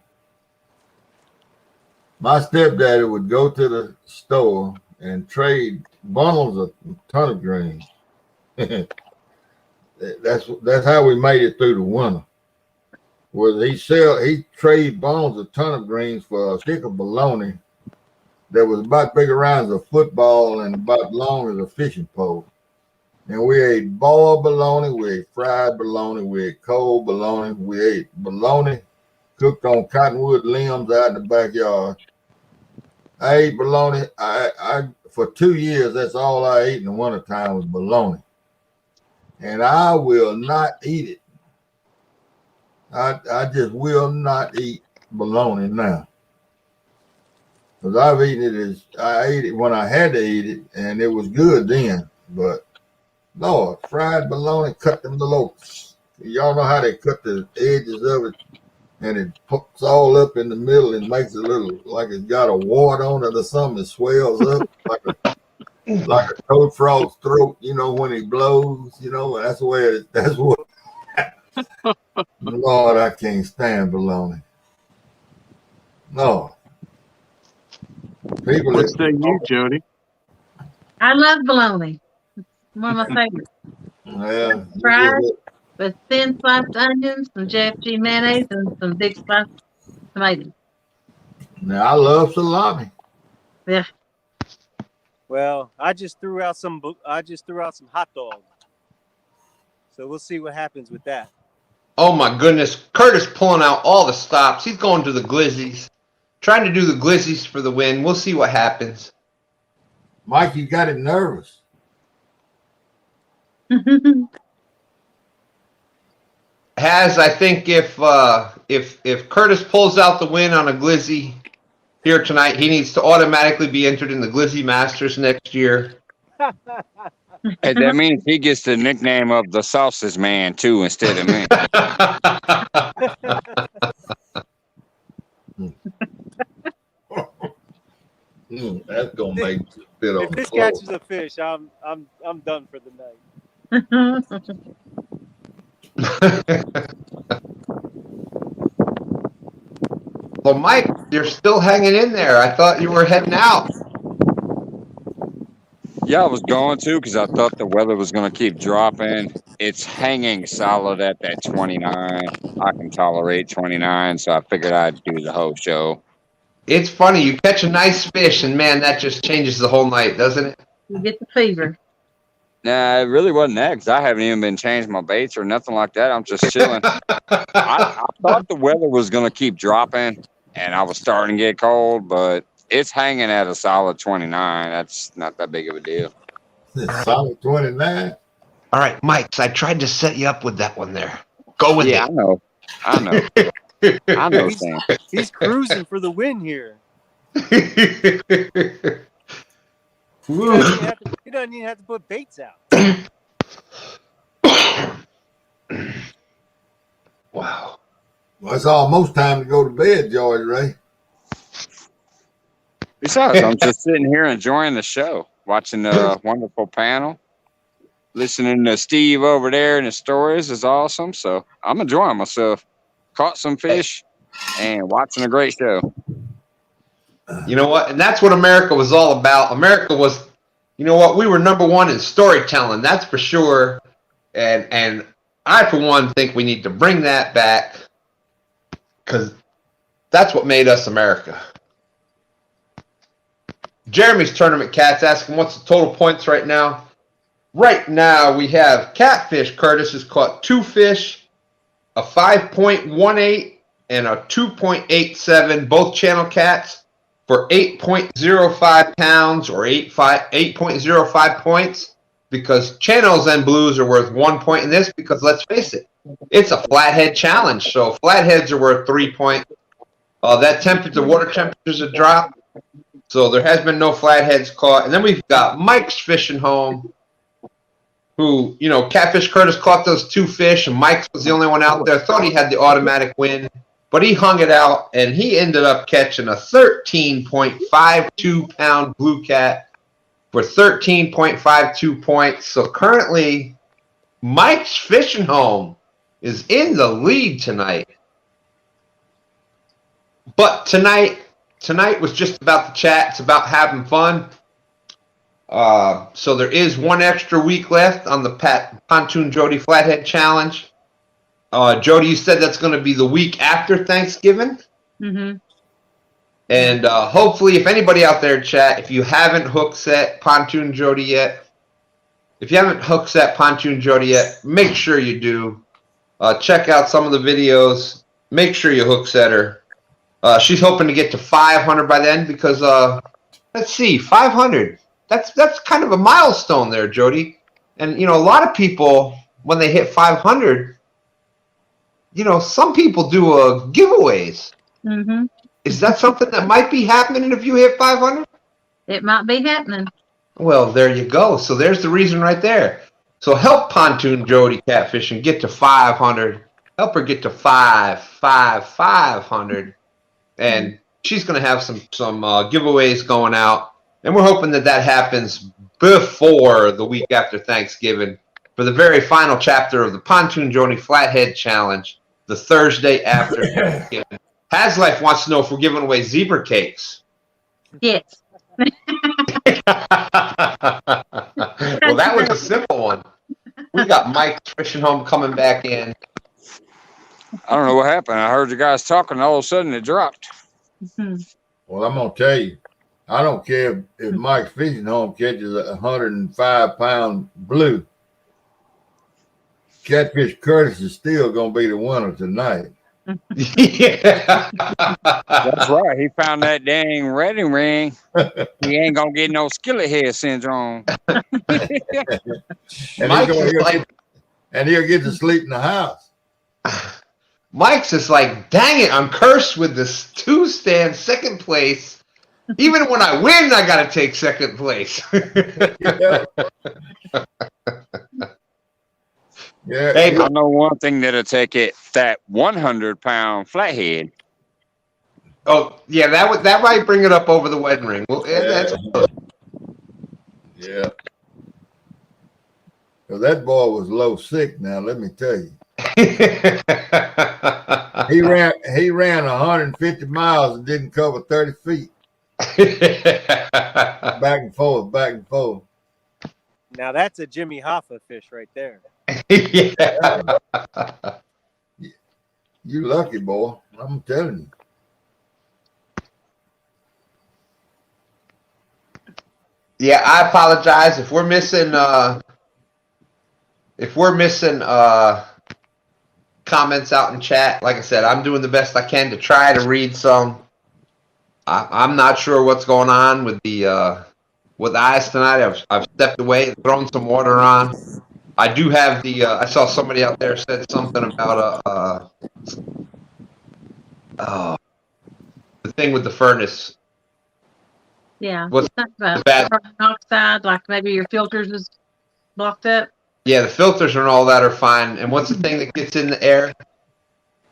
my stepdaddy would go to the store and trade bundles of turnip greens. That's how we made it through the winter. He trade bundles of turnip greens for a stick of bologna that was about big around as a football and about long as a fishing pole. And we ate boiled bologna, we ate fried bologna, we ate cold bologna, we ate bologna cooked on cottonwood limbs out in the backyard. I ate bologna. I for 2 years, that's all I ate in the wintertime was bologna. And I will not eat it. I just will not eat bologna now. Because I've eaten it I ate it when I had to eat it, and it was good then. But Lord, fried bologna, cut them little, y'all know how they cut the edges of it, and it pokes all up in the middle and makes it a little like it's got a wart on it or something. It swells up like a toad frog's throat, you know, when he blows, you know. That's the way that's what. Lord, I can't stand bologna. No. People. What say you, Jody? I love bologna. It's one of my favorites. Yeah. Fried with thin sliced onions, some JFG mayonnaise, and some big sliced tomatoes. Now I love salami. Yeah. Well, I just threw out some hot dogs. So we'll see what happens with that. Oh my goodness. Curtis pulling out all the stops. He's going to the glizzies. Trying to do the glizzies for the win. We'll see what happens. Mike, you got it nervous. I think if Curtis pulls out the win on a glizzy here tonight, he needs to automatically be entered in the Glizzy Masters next year. Hey, that means he gets the nickname of the Sausage Man too instead of me. That's gonna make you spit on If the this floor. catches a fish, I'm done for the night. Well, Mike, you're still hanging in there. I thought you were heading out. Yeah, I was going to because I thought the weather was going to keep dropping. It's hanging solid at that 29. I can tolerate 29, so I figured I'd do the whole show. It's funny. You catch a nice fish, and man, that just changes the whole night, doesn't it? You get the fever. Nah, it really wasn't that because I haven't even been changing my baits or nothing like that. I'm just chilling. I thought the weather was going to keep dropping, and I was starting to get cold, but it's hanging at a solid 29. That's not that big of a deal. Solid 29. All right, Mike. So I tried to set you up with that one there. Go with Yeah, it. I know. I know, Sam. He's cruising for the win here. He doesn't even have to put baits out. Wow. Well, it's almost time to go to bed, George Ray. Besides, I'm just sitting here enjoying the show, watching the wonderful panel, listening to Steve over there and his stories is awesome. So I'm enjoying myself. Caught some fish and watching a great show. You know what? And that's what America was all about. America was, you know what? We were #1 in storytelling. That's for sure. And I, for one, think we need to bring that back because that's what made us America. Jeremy's Tournament Cats asking what's the total points right now. Right now we have Catfish. Curtis has caught 2 fish, a 5.18 and a 2.87, both channel cats, for 8.05 pounds or 8.05 points, because channels and blues are worth 1 point in this, because let's face it, it's a flathead challenge. So flatheads are worth 3 points. The water temperatures have dropped, so there has been no flatheads caught. And then we've got Mike's Fishing Home, who, Catfish Curtis caught those 2 fish, and Mike's was the only one out there. Thought he had the automatic win, but he hung it out, and he ended up catching a 13.52 pound blue cat for 13.52 points. So currently, Mike's Fishing Home is in the lead tonight. But tonight was just about the chat. It's about having fun. So there is 1 extra week left on the Pontoon Jodi Flathead Challenge. Jodi, you said that's going to be the week after Thanksgiving. Mm-hmm. And hopefully, if anybody out there in chat, if you haven't hook set Pontoon Jodi yet, make sure you do. Check out some of the videos. Make sure you hook set her. She's hoping to get to 500 by then, because let's see, 500. That's kind of a milestone there, Jodi. And a lot of people, when they hit 500, some people do giveaways. Mm-hmm. Is that something that might be happening if you hit 500? It might be happening. Well, there you go. So there's the reason right there. So help Pontoon Jodi Catfishing get to 500. Help her get to 500. And she's going to have some giveaways going out. And we're hoping that happens before the week after Thanksgiving for the very final chapter of the Pontoon Jodi Flathead Challenge, the Thursday after Thanksgiving. Haslife wants to know if we're giving away zebra cakes. Yes. Well, that was a simple one. We got Mike's Fishing Home coming back in. I don't know what happened. I heard you guys talking, and all of a sudden it dropped. Mm-hmm. Well, I'm gonna tell you, I don't care if Mike's Fishing Home catches a 105-pound blue. Catfish Curtis is still gonna be the winner tonight. Yeah. That's right. He found that dang wedding ring. He ain't gonna get no skillet head syndrome. And he'll get to sleep in the house. Mike's is like, dang it, I'm cursed with this 2-stand second place. Even when I win, I got to take second place. Yeah. Hey, I know one thing that'll take it, that 100-pound flathead. oh, yeah, that might bring it up over the wedding ring. Well, that's Yeah. Well, that boy was low sick now, let me tell you. He ran 150 miles and didn't cover 30 feet. Back and forth. Now that's a Jimmy Hoffa fish right there. Yeah. You lucky, boy. I'm telling you. Yeah, I apologize if we're missing comments out in chat. Like I said, I'm doing the best I can to try to read some. I'm not sure what's going on with the eyes tonight. I've stepped away and thrown some water on. I do have the I saw somebody out there said something about the thing with the furnace. Yeah. What's about bad? carbon monoxide, like maybe your filters is blocked up. Yeah, the filters and all that are fine. And what's the thing that gets in the air?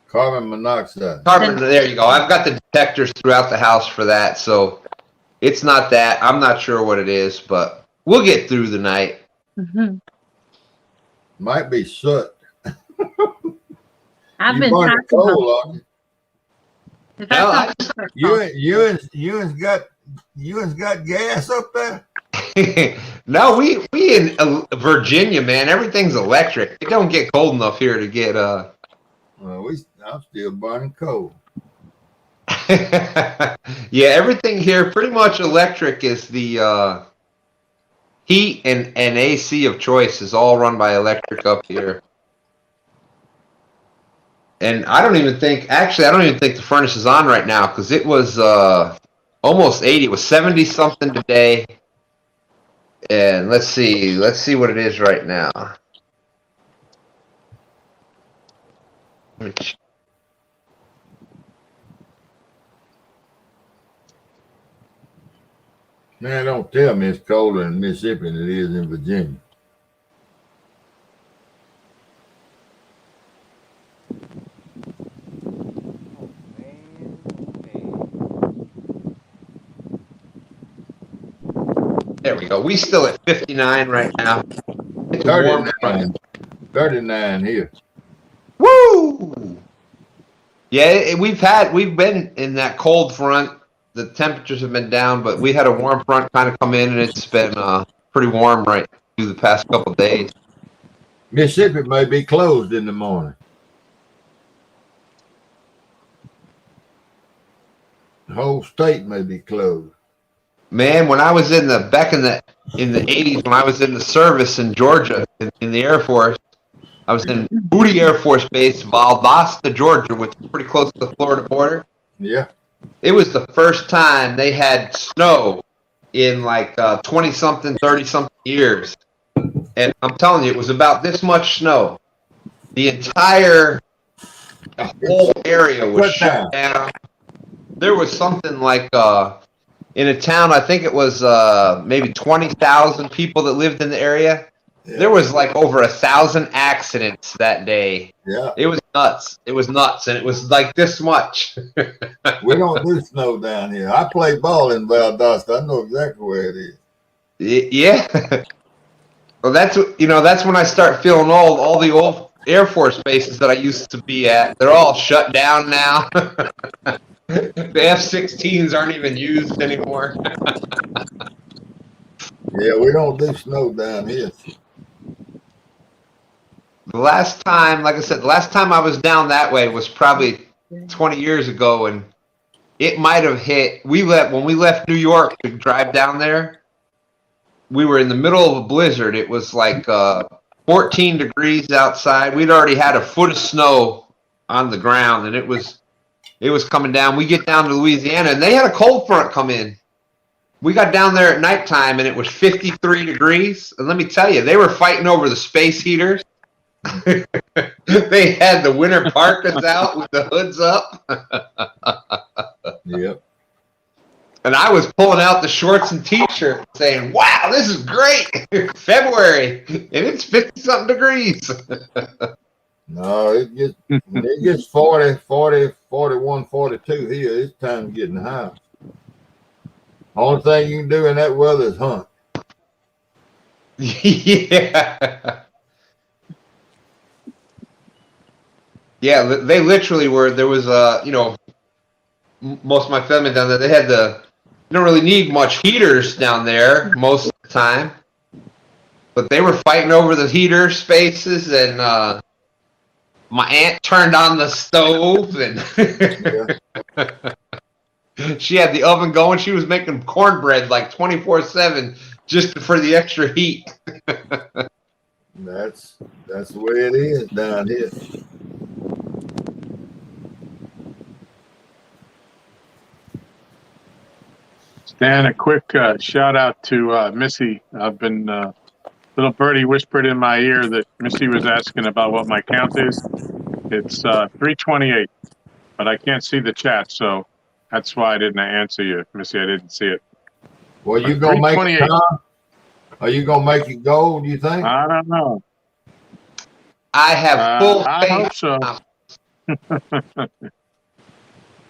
Carbon monoxide. There you go. I've got the detectors throughout the house for that, so it's not that. I'm not sure what it is, but we'll get through the night. Mm-hmm. Might be soot. I've You been burning talking coal, aren't you? If Hell, I Ewan's got gas up there. No, we in Virginia, man. Everything's electric. It don't get cold enough here to get Well, I'm still burning coal. Yeah, everything here pretty much electric is the heat and AC of choice is all run by electric up here. And I don't even think the furnace is on right now because it was almost 80. It was 70 something today. And let's see what it is right now. Man, don't tell me it's colder in Mississippi than it is in Virginia. There we go. We still at 59 right now. It's warm. 39 here. Woo! Yeah, we've been in that cold front. The temperatures have been down, but we had a warm front kind of come in, and it's been pretty warm right through the past couple of days. Mississippi may be closed in the morning. The whole state may be closed. Man, when I was in the 80s, when I was in the service in Georgia in the Air Force, I was in Booty Air Force Base, Valdosta, Georgia, which is pretty close to the Florida border. Yeah. It was the first time they had snow in like 20-something, 30-something years. And I'm telling you, it was about this much snow. The whole area was shut down. There was something like in a town, I think it was maybe 20,000 people that lived in the area. Yeah. There was like over 1,000 accidents that day. Yeah. It was nuts. It was nuts. And it was like this much. We don't do snow down here. I play ball in Valdosta. I know exactly where it is. Yeah. Well, that's when I start feeling old. All the old Air Force bases that I used to be at, they're all shut down now. The F-16s aren't even used anymore. Yeah, we don't do snow down here. The last time, like I said, the last time I was down that way was probably 20 years ago, and it might have hit. When we left New York to drive down there, we were in the middle of a blizzard. It was like 14 degrees outside. We'd already had a foot of snow on the ground, and it was coming down. We get down to Louisiana, and they had a cold front come in. We got down there at nighttime, and it was 53 degrees. And let me tell you, they were fighting over the space heaters. They had the winter parkas out with the hoods up. Yep. And I was pulling out the shorts and t-shirt saying, wow, this is great. February, and it's 50-something degrees. No, it gets 40, 41, 42 here. It's time to get in the house. Only thing you can do in that weather is hunt. Yeah. Yeah, they literally were. There was most of my family down there. They had you don't really need much heaters down there most of the time, but they were fighting over the heater spaces, and my aunt turned on the stove, and she had the oven going. She was making cornbread like 24/7 just for the extra heat. That's the way it is down here. Dan, a quick shout out to Missy. I've been little birdie whispered in my ear that Missy was asking about what my count is. It's 328, but I can't see the chat, so that's why I didn't answer you, Missy. I didn't see it. Well, you gonna make it, Tom? Are you gonna make it gold? Do you think? I don't know. I have full I hope so.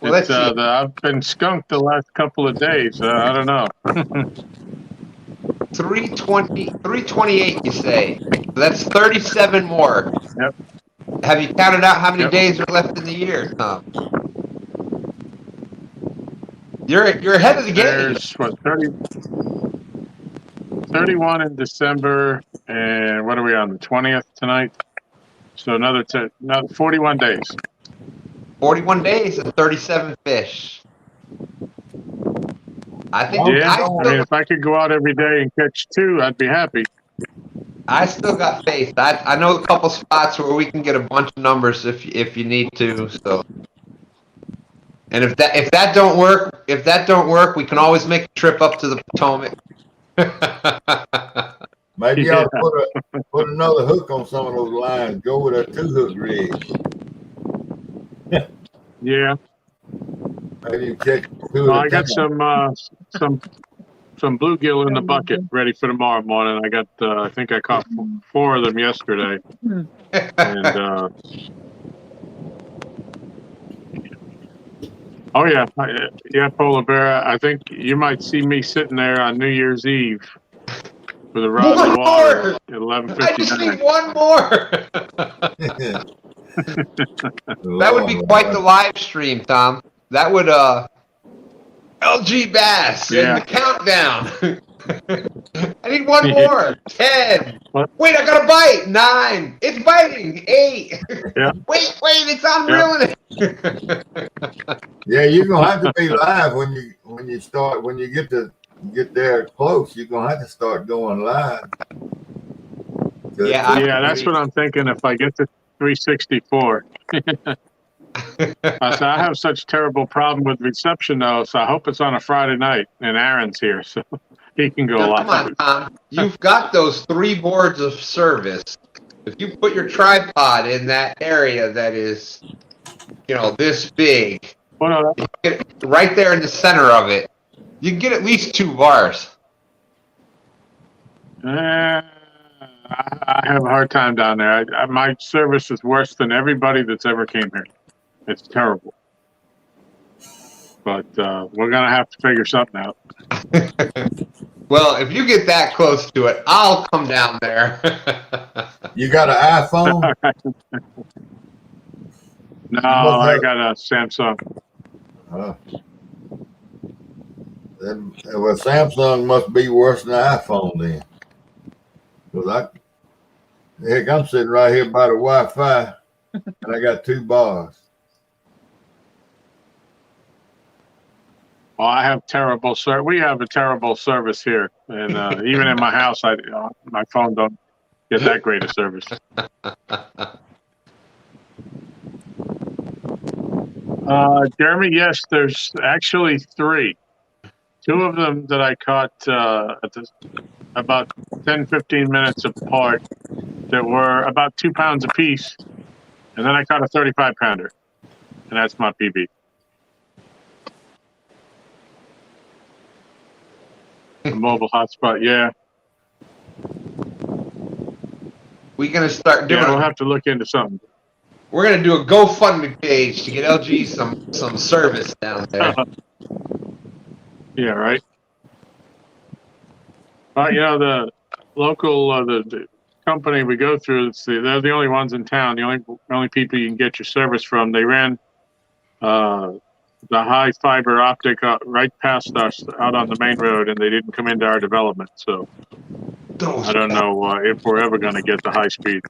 Well, let's see. I've been skunked the last couple of days. I don't know. 328, you say? That's 37 more. Yep. Have you counted out how many days are left in the year, Tom? You're ahead of the game. There's what 31 in December, and what are we on, the 20th tonight? So another 41 days. 41 days and 37 fish. I think Yeah, I mean, if I could go out every day and catch 2, I'd be happy. I still got faith. I know a couple spots where we can get a bunch of numbers if you need to. So, and if that don't work, we can always make a trip up to the Potomac. Maybe you ought to put another hook on some of those lines. Go with a 2-hook rig. Yeah. Maybe you catch 2 Well, at I a got time. some bluegill in the bucket ready for tomorrow morning. I got I think I caught 4 of them yesterday, and oh yeah, Polar Bear. I think you might see me sitting there on New Year's Eve with a rod in the water at 11:59. I just need one more. That would be quite the live stream, Tom. That would LGBASS and the countdown. I need one more. 10. Wait, I got a bite. 9. It's biting. 8. Yeah. Wait, it's on reeling it. Yeah, you're gonna have to be live when you get there close. You're gonna have to start going live. Yeah, that's what I'm thinking. If I get to 364. I have such terrible problem with reception though, so I hope it's on a Friday night and Aaron's here, so he can go live. Come on, Tom. You've got those 3 boards of service. If you put your tripod in that area that is, this big, right there in the center of it, you can get at least 2 bars. I have a hard time down there. My service is worse than everybody that's ever came here. It's terrible. But we're going to have to figure something out. Well, if you get that close to it, I'll come down there. You got an iPhone? No, I got a Samsung. Well, Samsung must be worse than the iPhone then. Because I'm sitting right here by the Wi-Fi, and I got 2 bars. Well, I have terrible service. We have a terrible service here, and even in my house, my phone don't get that great a service. Jeremy, yes, there's actually 3. 2 of them that I caught about 10, 15 minutes apart that were about 2 pounds apiece, and then I caught a 35-pounder, and that's my PB. A mobile hotspot, yeah. We're gonna start doing. Yeah, we'll have to look into something. We're gonna do a GoFundMe page to get LG some service down there. Yeah, right. The local the company we go through, they're the only ones in town. The only people you can get your service from. They ran the high fiber optic right past us out on the main road, and they didn't come into our development. So I don't know if we're ever going to get the high speed.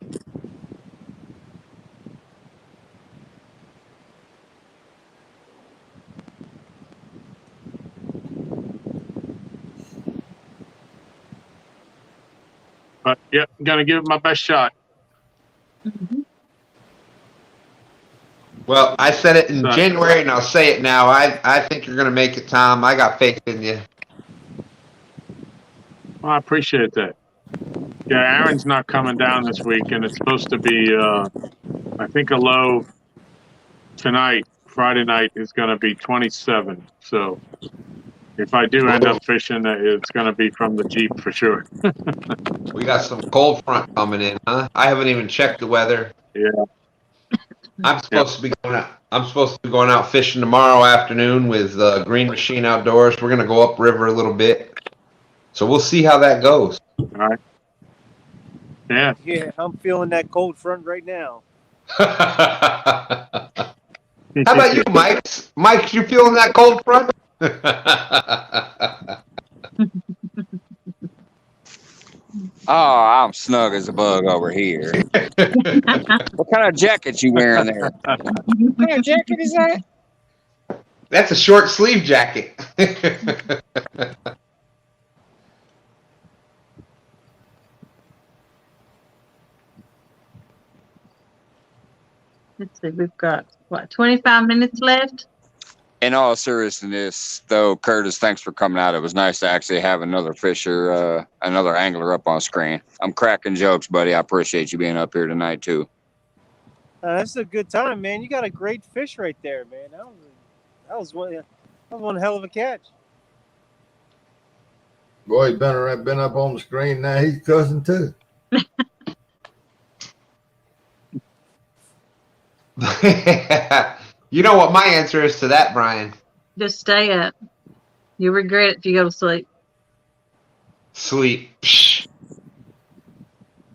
But yeah, I'm going to give it my best shot. Well, I said it in January, and I'll say it now. I think you're going to make it, Tom. I got faith in you. Well, I appreciate that. Yeah, Aaron's not coming down this week, and it's supposed to be, I think, a low tonight. Friday night is going to be 27. So if I do end up fishing, it's going to be from the Jeep for sure. We got some cold front coming in, huh? I haven't even checked the weather. Yeah. I'm supposed to be going out fishing tomorrow afternoon with Green Machine Outdoors. We're going to go upriver a little bit. So we'll see how that goes. All right. Yeah. Yeah, I'm feeling that cold front right now. How about you, Mike? Mike, you feeling that cold front? Oh, I'm snug as a bug over here. What kind of jacket you wearing there? What kind of jacket is that? That's a short sleeve jacket. Let's see, we've got, what, 25 minutes left? In all seriousness, though, Curtis, thanks for coming out. It was nice to actually have another fisher, another angler up on screen. I'm cracking jokes, buddy. I appreciate you being up here tonight, too. That's a good time, man. You got a great fish right there, man. That was one hell of a catch. Boy, he's been up on the screen now. He's cussing too. You know what my answer is to that, Brian? Just stay up. You'll regret it if you go to sleep. Sleep. Psh.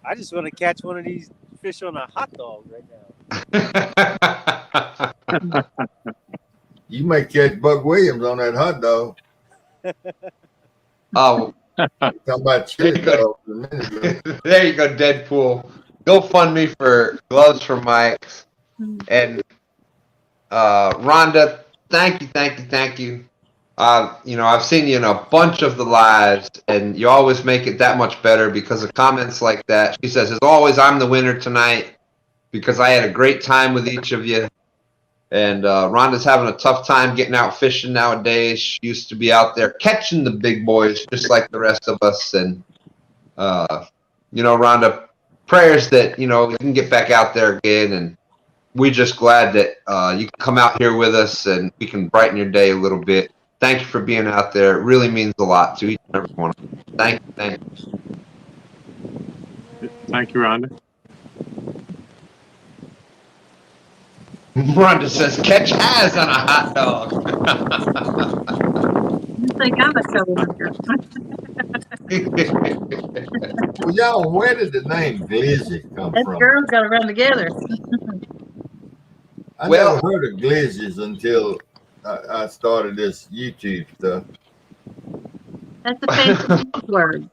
I just want to catch one of these fish on a hot dog right now. You may catch Buck Williams on that hot dog. Oh, Talking about chili dogs a minute ago. there you go, Deadpool. GoFundMe for gloves for Mike. And Rhonda, thank you. You know, I've seen you in a bunch of the lives, and you always make it that much better because of comments like that. She says, as always, I'm the winner tonight because I had a great time with each of you. And Rhonda's having a tough time getting out fishing nowadays. She used to be out there catching the big boys just like the rest of us. And, you know, Rhonda, prayers that, you know, you can get back out there again. And we're just glad that you can come out here with us and we can brighten your day a little bit. Thank you for being out there. It really means a lot to each and every one of you. Thank you. Thank you, Rhonda. Rhonda says, catch has on a hot dog. You think I'm a coworker. Well, y'all, where did the name Glizzy come Us from? girls got to run together. I Well- never heard of Glizzies until I started this YouTube stuff. That's a fancy word.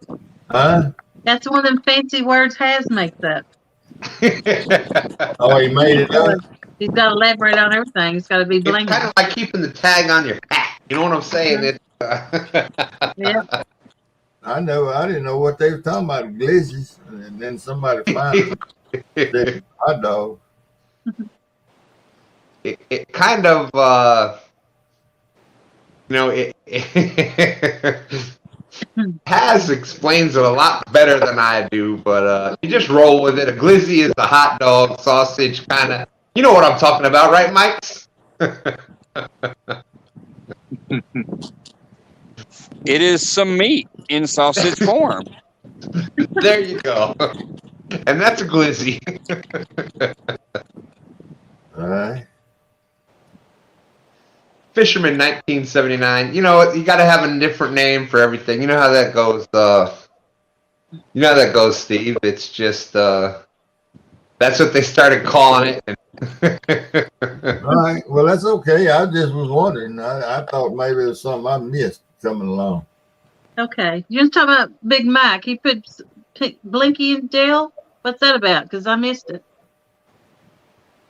Huh? That's one of them fancy words Has makes up. Oh, he made it up? He's got to elaborate on everything. It's got to be It's blingy. kind of like keeping the tag on your hat. You know what I'm saying? Yeah. I didn't know what they were talking about, Glizzies. And then somebody found it. Hot dog. It kind of, you know, it Has explains it a lot better than I do, but you just roll with it. A glizzy is the hot dog sausage kind of. You know what I'm talking about, right, Mike? It is some meat in sausage form. There you go. And that's a glizzy. All right. Fisherman 1979. You know, you got to have a different name for everything. You know how that goes. You know how that goes, Steve. It's just that's what they started calling it. All right. Well, that's okay. I just was wondering. I thought maybe it was something I missed coming along. Okay. You're just talking about Big Mike. He put Blinky in jail. What's that about? Because I missed it.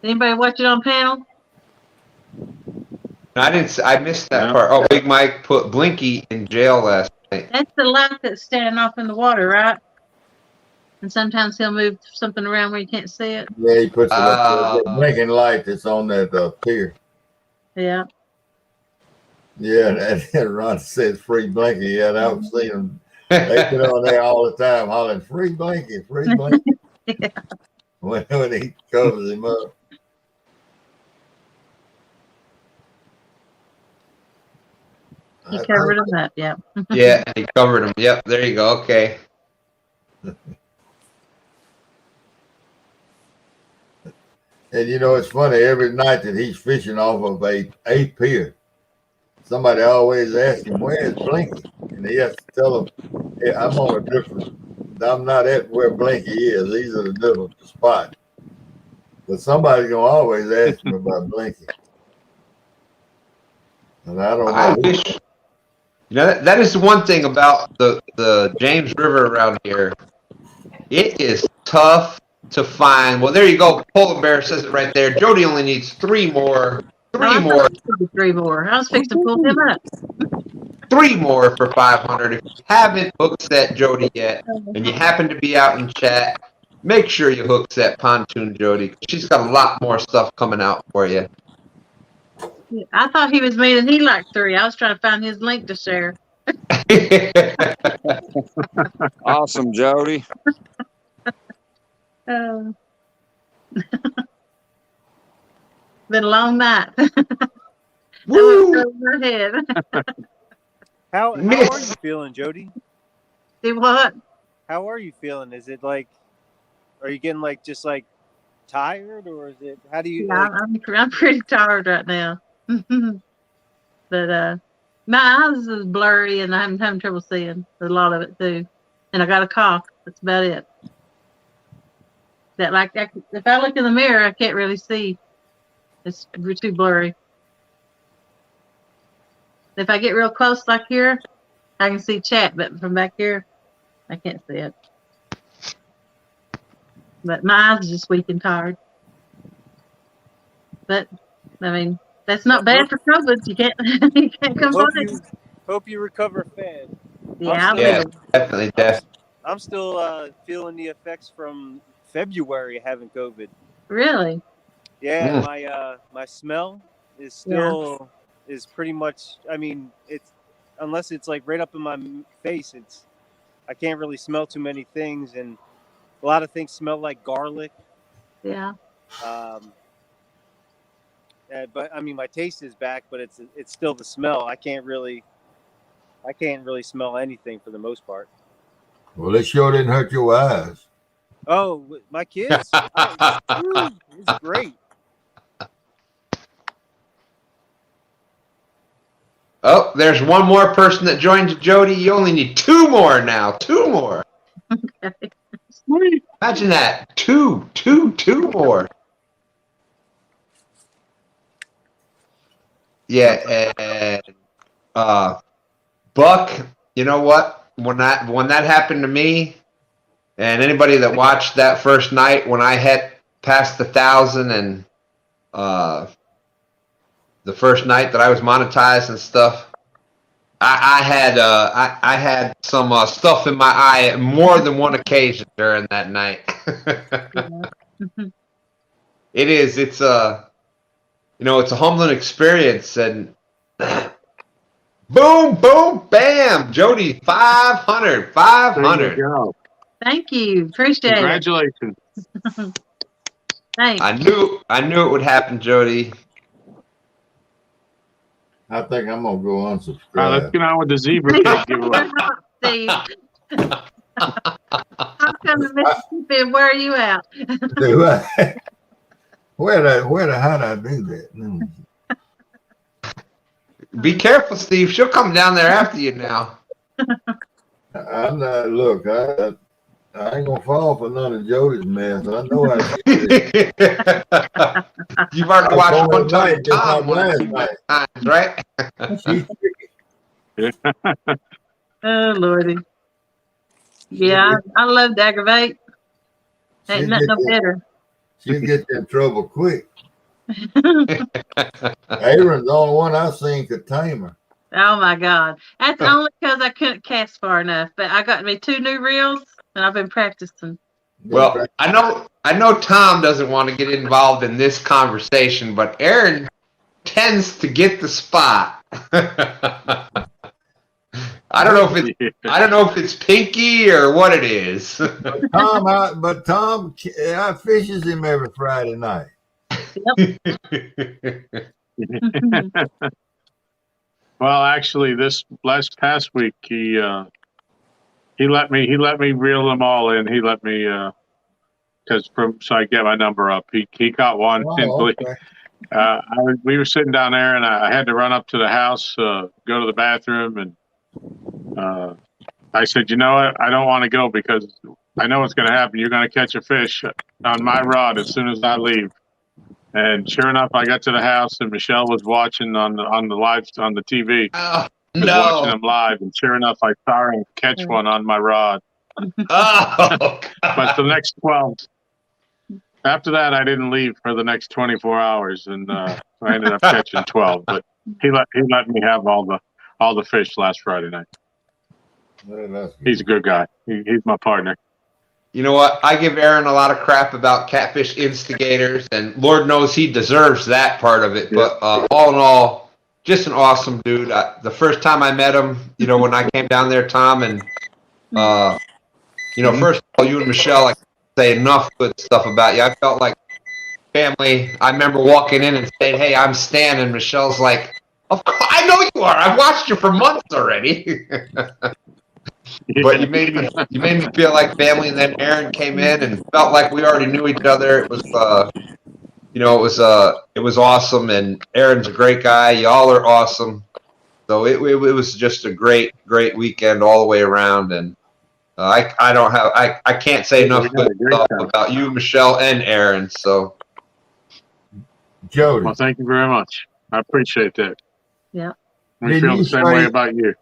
Anybody watch it on panel? I didn't. I missed that part. Oh, Big Mike put Blinky in jail last night. That's the light that's standing off in the water, right? And sometimes he'll move something around where you can't see it. Yeah, he puts that blinking light that's on that pier. Yeah. Yeah, and Ron says free Blinky. Yeah, I've seen them. They put on there all the time hollering, free Blinky, free Blinky. Yeah. When he covers him up. He covered him up, yeah. Yeah, he covered him. Yep, there you go. Okay. And you know, it's funny, every night that he's fishing off of a pier, somebody always asks him, where's Blinky? And he has to tell them, hey, I'm not at where Blinky is. These are the different spots. But somebody's going to always ask him about Blinky. And I don't know. I wish, you know, that is the one thing about the James River around here. It is tough to find. Well, there you go. Polar Bear says it right there. Jodi only needs 3 more Three more. Three more. I was fixing to pull him up. 3 more for 500. If you haven't hook set Jodi yet, and you happen to be out in chat, make sure you hook set Pontoon Jodi. She's got a lot more stuff coming out for you. I thought he was meaning he liked 3. I was trying to find his link to share. Awesome, Jodi. Been a long night. Woo! My head. How are you feeling, Jodi? See what? How are you feeling? Is it like, are you getting like just like tired, or is it? How do you? Yeah, I'm pretty tired right now. But my eyes is blurry and I'm having trouble seeing a lot of it too. And I got a cough. That's about it. That like if I look in the mirror, I can't really see. It's too blurry. If I get real close like here, I can see chat, but from back here, I can't see it. But my eyes are just weak and tired. But I mean, that's not bad for COVID. You can't come on it. Hope you recover fast. Yeah, definitely. I'm still feeling the effects from February having COVID. Really? Yeah, my smell is still is pretty much. I mean, it's unless it's like right up in my face. I can't really smell too many things, and a lot of things smell like garlic. Yeah. But I mean, my taste is back, but it's still the smell. I can't really smell anything for the most part. Well, it sure didn't hurt your eyes. Oh, my kids? It's great. Oh, there's one more person that joined Jodi. You only need 2 more now. 2 more. Imagine that. Two more. Yeah, and Buck, you know what? When that happened to me, and anybody that watched that first night when I had passed 1,000 and the first night that I was monetized and stuff, I had some stuff in my eye at more than one occasion during that night. It's a humbling experience, and boom, boom, bam, Jodi, 500. There you go. Thank you. Appreciate Congratulations. it. Thanks. I knew it would happen, Jodi. I think I'm gonna go unsubscribe. All right, let's get on with the zebra cake giveaway. Steve. I'm coming to Mississippi, and where are you at? How did I do that? Be careful, Steve. She'll come down there after you now. I'm not. Look, I ain't gonna fall for none of Jodi's mess. I know how to do it. You've already watched one time, Tom, last night, right? Oh, Lordy. Yeah, I love to aggravate. Ain't nothing no better. She'll get in trouble quick. Aaron's the only one I've seen could tame her. Oh my God. That's only because I couldn't cast far enough. But I got me 2 new reels and I've been practicing. Well, I know Tom doesn't want to get involved in this conversation, but Aaron tends to get the spot. I don't know if it's pinky or what it is. But Tom fishes him every Friday night. Well, actually, this past week he let me reel them all in. He let me so I get my number up. He caught one. Okay. We were sitting down there, and I had to run up to the house, go to the bathroom, and I said, you know what? I don't want to go because I know what's going to happen. You're going to catch a fish on my rod as soon as I leave. And sure enough, I got to the house, and Michelle was watching on the TV. Oh, watching them live, and sure enough, I saw her catch one on my rod. Oh, but the next 12. After that, I didn't leave for the next 24 hours, and I ended up catching 12, but he let me have all the fish last Friday night. He's a good guy. He's my partner. You know what? I give Aaron a lot of crap about catfish instigators, and Lord knows he deserves that part of it. Yeah. But all in all, just an awesome dude. The first time I met him, you know, when I came down there, Tom, and you know, first of all, you and Michelle, I can't say enough good stuff about you. I felt like family. I remember walking in and saying, "Hey, I'm Stan," and Michelle's like, "Of course, I know you are. I've watched you for months already." But you made me feel like family, and then Aaron came in and felt like we already knew each other. It was, you know, it was awesome, and Aaron's a great guy. Y'all are awesome. So it was just a great weekend all the way around, and I can't say enough good stuff about you, Michelle, and Aaron. So, Jodi. Well, thank you very much. I appreciate that. Yeah. We feel the same way about you.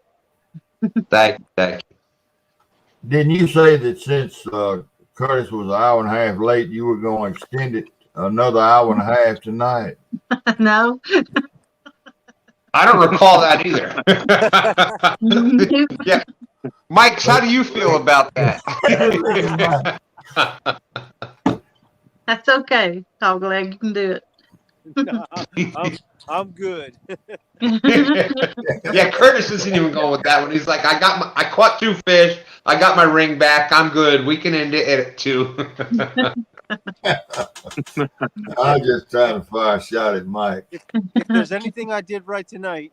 Thank you. Didn't you say that since Curtis was an hour and a half late, you were going to extend it another hour and a half tonight? No. I don't recall that either. Yeah. Mike, how do you feel about that? That's okay, Toggle Leg. You can do it. No, I'm good. Yeah, Curtis isn't even going with that one. He's like, I caught 2 fish. I got my ring back. I'm good. We can end it at 2. I'm just trying to fire a shot at Mike. If there's anything I did right tonight,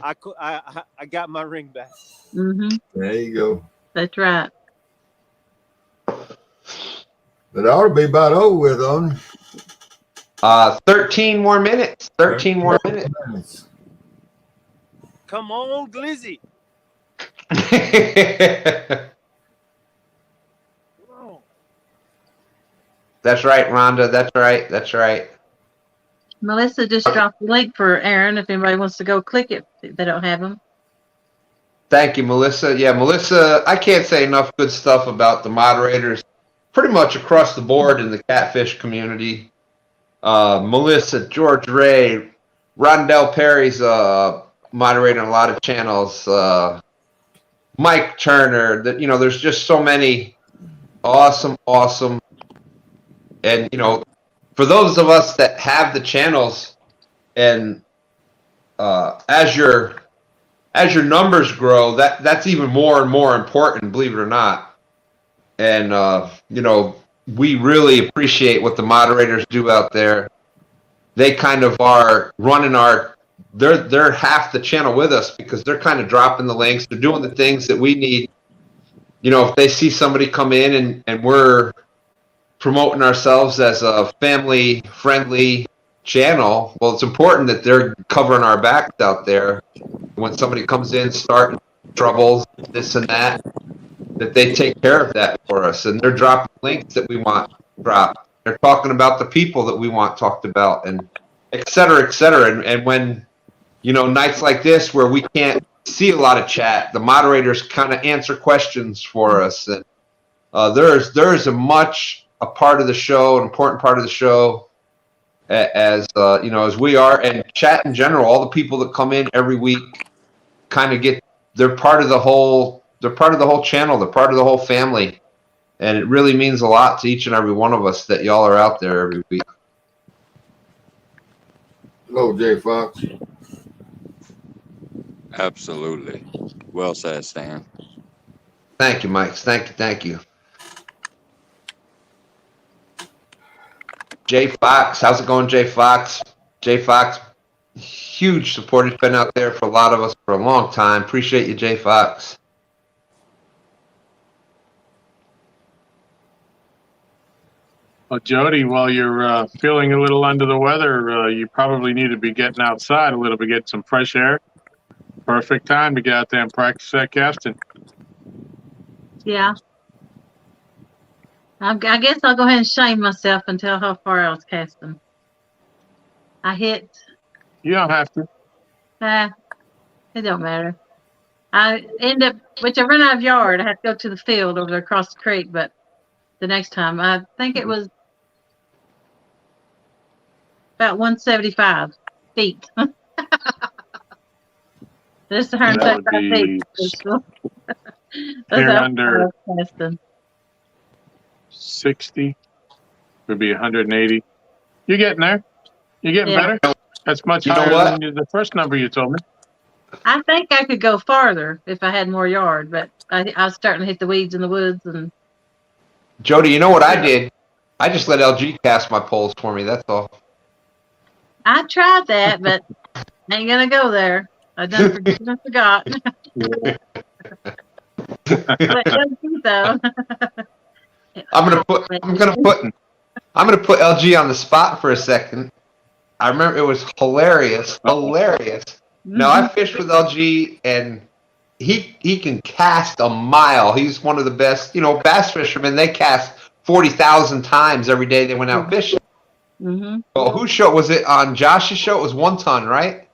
I got my ring back. There you go. That's right. But it ought to be about over with, on 13 more minutes. 13 more minutes. Come on, Glizzy. That's right, Rhonda. That's right. Melissa just dropped the link for Aaron if anybody wants to go click it. If they don't have them. Thank you, Melissa. Yeah, Melissa, I can't say enough good stuff about the moderators pretty much across the board in the catfish community. Melissa, George Ray, Rondell Perry's moderating a lot of channels. Mike Turner, you know, there's just so many awesome. And, you know, for those of us that have the channels, and as your numbers grow, that's even more and more important, believe it or not. And you know, we really appreciate what the moderators do out there. They kind of are running they're half the channel with us because they're kind of dropping the links. They're doing the things that we need. You know, if they see somebody come in and we're promoting ourselves as a family-friendly channel, well, it's important that they're covering our backs out there. When somebody comes in, starting troubles, this and that they take care of that for us. And they're dropping links that we want dropped. They're talking about the people that we want talked about, and et cetera, et cetera. And when, you know, nights like this where we can't see a lot of chat, the moderators kind of answer questions for us. And there's a part of the show, an important part of the show, as you know, as we are, and chat in general. All the people that come in every week kind of they're part of the whole channel. They're part of the whole family, and it really means a lot to each and every one of us that y'all are out there every week. Hello, Jay Fox. Absolutely. Well said, Stan. Thank you, Mike. Thank you. Jay Fox, how's it going, Jay Fox? Jay Fox, huge support. He's been out there for a lot of us for a long time. Appreciate you, Jay Fox. Well, Jodi, while you're feeling a little under the weather, you probably need to be getting outside a little bit, get some fresh air. Perfect time to get out there and practice that casting. Yeah. I guess I'll go ahead and shame myself and tell how far I was casting. I hit. You don't have to. It don't matter. I end up, which I run out of yard. I have to go to the field over there across the creek, but the next time, I think it was About 175 feet. Just That 175 would be feet. That's here how under I was testing. 60 would be 180. You're getting there. You're getting Yeah. better. That's much You know higher what? than the first number you told me. I think I could go farther if I had more yard, but I was starting to hit the weeds in the woods. And Jody, you know what I Yeah. did? I just let LG cast my poles for me. That's all. I tried that, but ain't gonna go there. I done forgot. But that's good, though. I'm gonna put LG on the spot for a second. I remember it was hilarious. Now I fished with LG and he can cast a mile. He's one of the best, bass fishermen. They cast 40,000 times every day they went out fishing. Mm-hmm. Well, whose show was it? On Josh's show, it was 1 ton, right?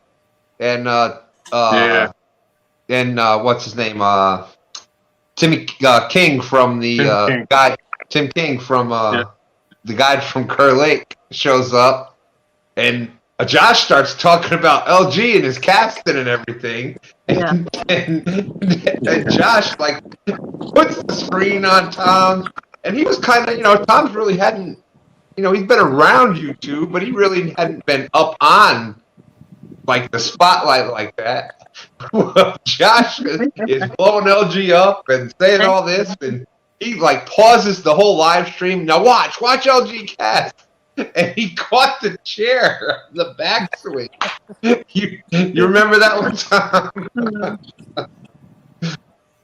And Yeah. and what's his name? Timmy King from the King. guide. Tim King from the guide from Kerr Lake shows up, and Josh starts talking about LG and his casting and everything. Yeah. And Josh like puts the screen on Tom, and he was kind of, Tom's really hadn't, he's been around YouTube, but he really hadn't been up on like the spotlight like that. Well, Josh is blowing LG up and saying all this, and he like pauses the whole live stream. Now watch LG cast. And he caught the chair, the backswing. You remember that one time?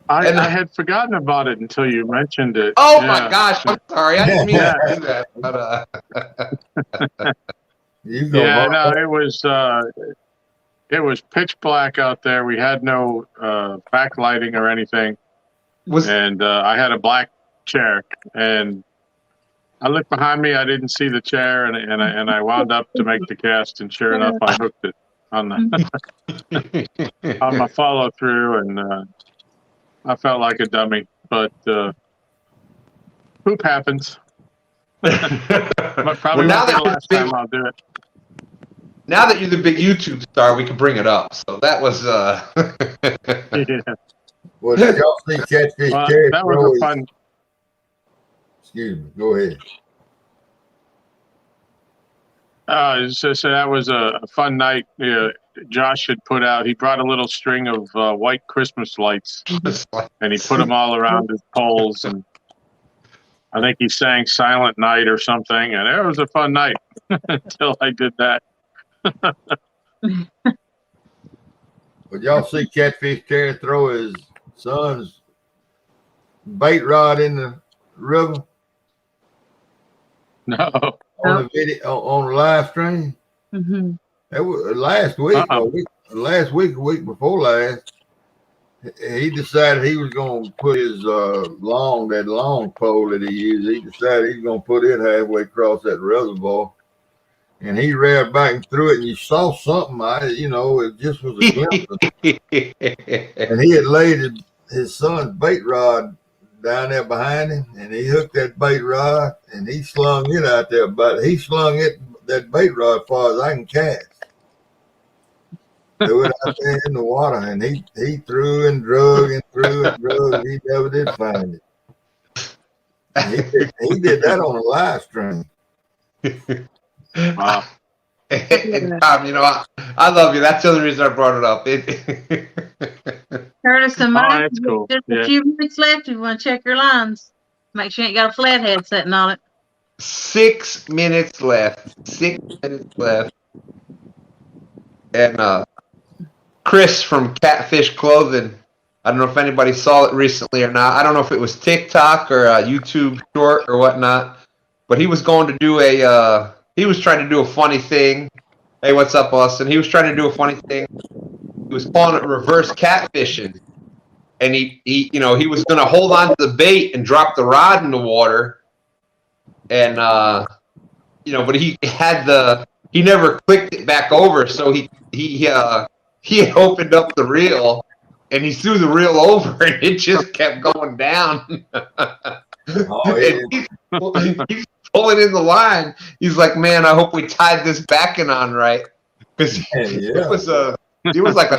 I had forgotten about it until you mentioned it. Oh Yeah. my gosh! I'm sorry, I didn't mean to do that. But Yeah, no, it was pitch black out there. We had no backlighting or anything, and I had a black chair, and I looked behind me. I didn't see the chair, and I wound up to make the cast, and sure enough, I hooked it on the on my follow through, and I felt like a dummy, but poop happens. But probably now won't be the that last time I'll do it. Now that you're the big YouTube star, we can bring it up. So that was Yeah. Well, did y'all see Catfish Well, Terry that throw was his- a fun. Excuse me. Go ahead. So that was a fun night. Josh had put out. He brought a little string of white Christmas lights, and he put them all around his poles. And I think he sang "Silent Night" or something. And it was a fun night until I did that. But y'all see Catfish Terry throw his son's bait rod in the river? No. On the video, on the live stream. Mm-hmm. That was last week. Week before last. He decided he was going to put his long pole that he used. He decided he's going to put it halfway across that reservoir, and he ran back and threw it. And you saw something. It just was a glimpse. And he had laid his son's bait rod down there behind him, and he hooked that bait rod and he slung it out there. But he slung that bait rod far as I can cast. Threw it out there in the water, and he threw and drug and threw and drug, and he never did find it. And he did that on a live stream. Wow. And Tom, I love you. That's the only reason I brought it up. Curtis and Mike, that's cool. just Yeah. a few minutes left. If you want to check your lines, make sure you ain't got a flathead sitting on it. 6 minutes left. 6 minutes left. And Chris from Catfish Clothing, I don't know if anybody saw it recently or not. I don't know if it was TikTok or a YouTube short or whatnot, but he was going to do he was trying to do a funny thing. Hey, what's up, Austin? He was trying to do a funny thing. He was calling it reverse catfishing. And he was going to hold on to the bait and drop the rod in the water. And, but he never clicked it back over. So he had opened up the reel and he threw the reel over and it just kept going down. Oh, yeah. He's pulling in the line. He's like, man, I hope we tied this backing on right. Because it was like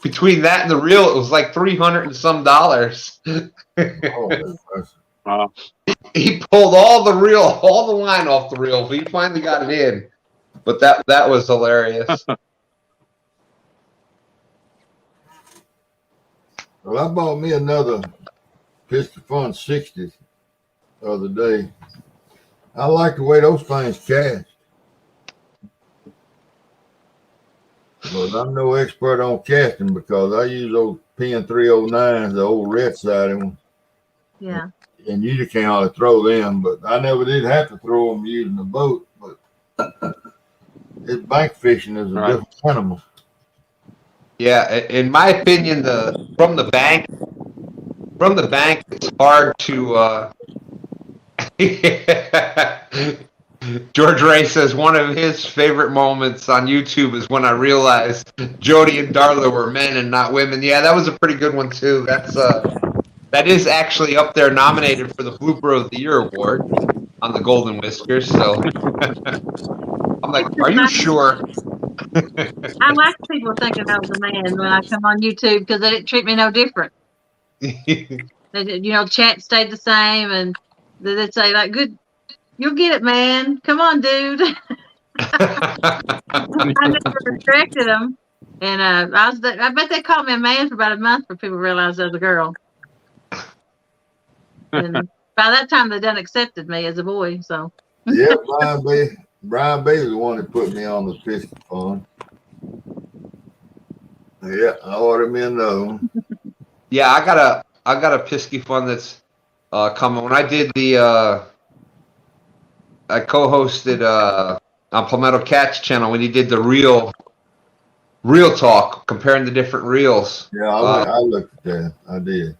between that and the reel, it was like $300 and some. Wow. He pulled all the line off the reel. He finally got it in. But that was hilarious. Well, I bought me another Piscifun 60 the other day. I like the way those things cast. But I'm no expert on casting because I use those Pin 309s, the old red-sided ones. Yeah. And you just can't hardly throw them, but I never did have to throw them using a boat. But this bank fishing is a different animal. Yeah, in my opinion, from the bank, it's hard to. George Ray says one of his favorite moments on YouTube is when I realized Jodi and Darla were men and not women. Yeah, that was a pretty good one too. That is actually up there, nominated for the Blooper of the Year award on the Golden Whiskers. So I'm like, are you sure? I like people thinking I was a man when I come on YouTube because they didn't treat me no different. Chat stayed the same, and they'd say like, "Good, you'll get it, man. Come on, dude." I never corrected them, and I bet they called me a man for about a month before people realized I was a girl. And by that time, they done accepted me as a boy. So yeah, Brian B is the one that put me on the Piscifun. Yeah, I ordered me another one. Yeah, I got a Piscifun that's coming. When I did I co-hosted on Palmetto Cat's channel when he did the real talk, comparing the different reels. Yeah, I looked at that. I did.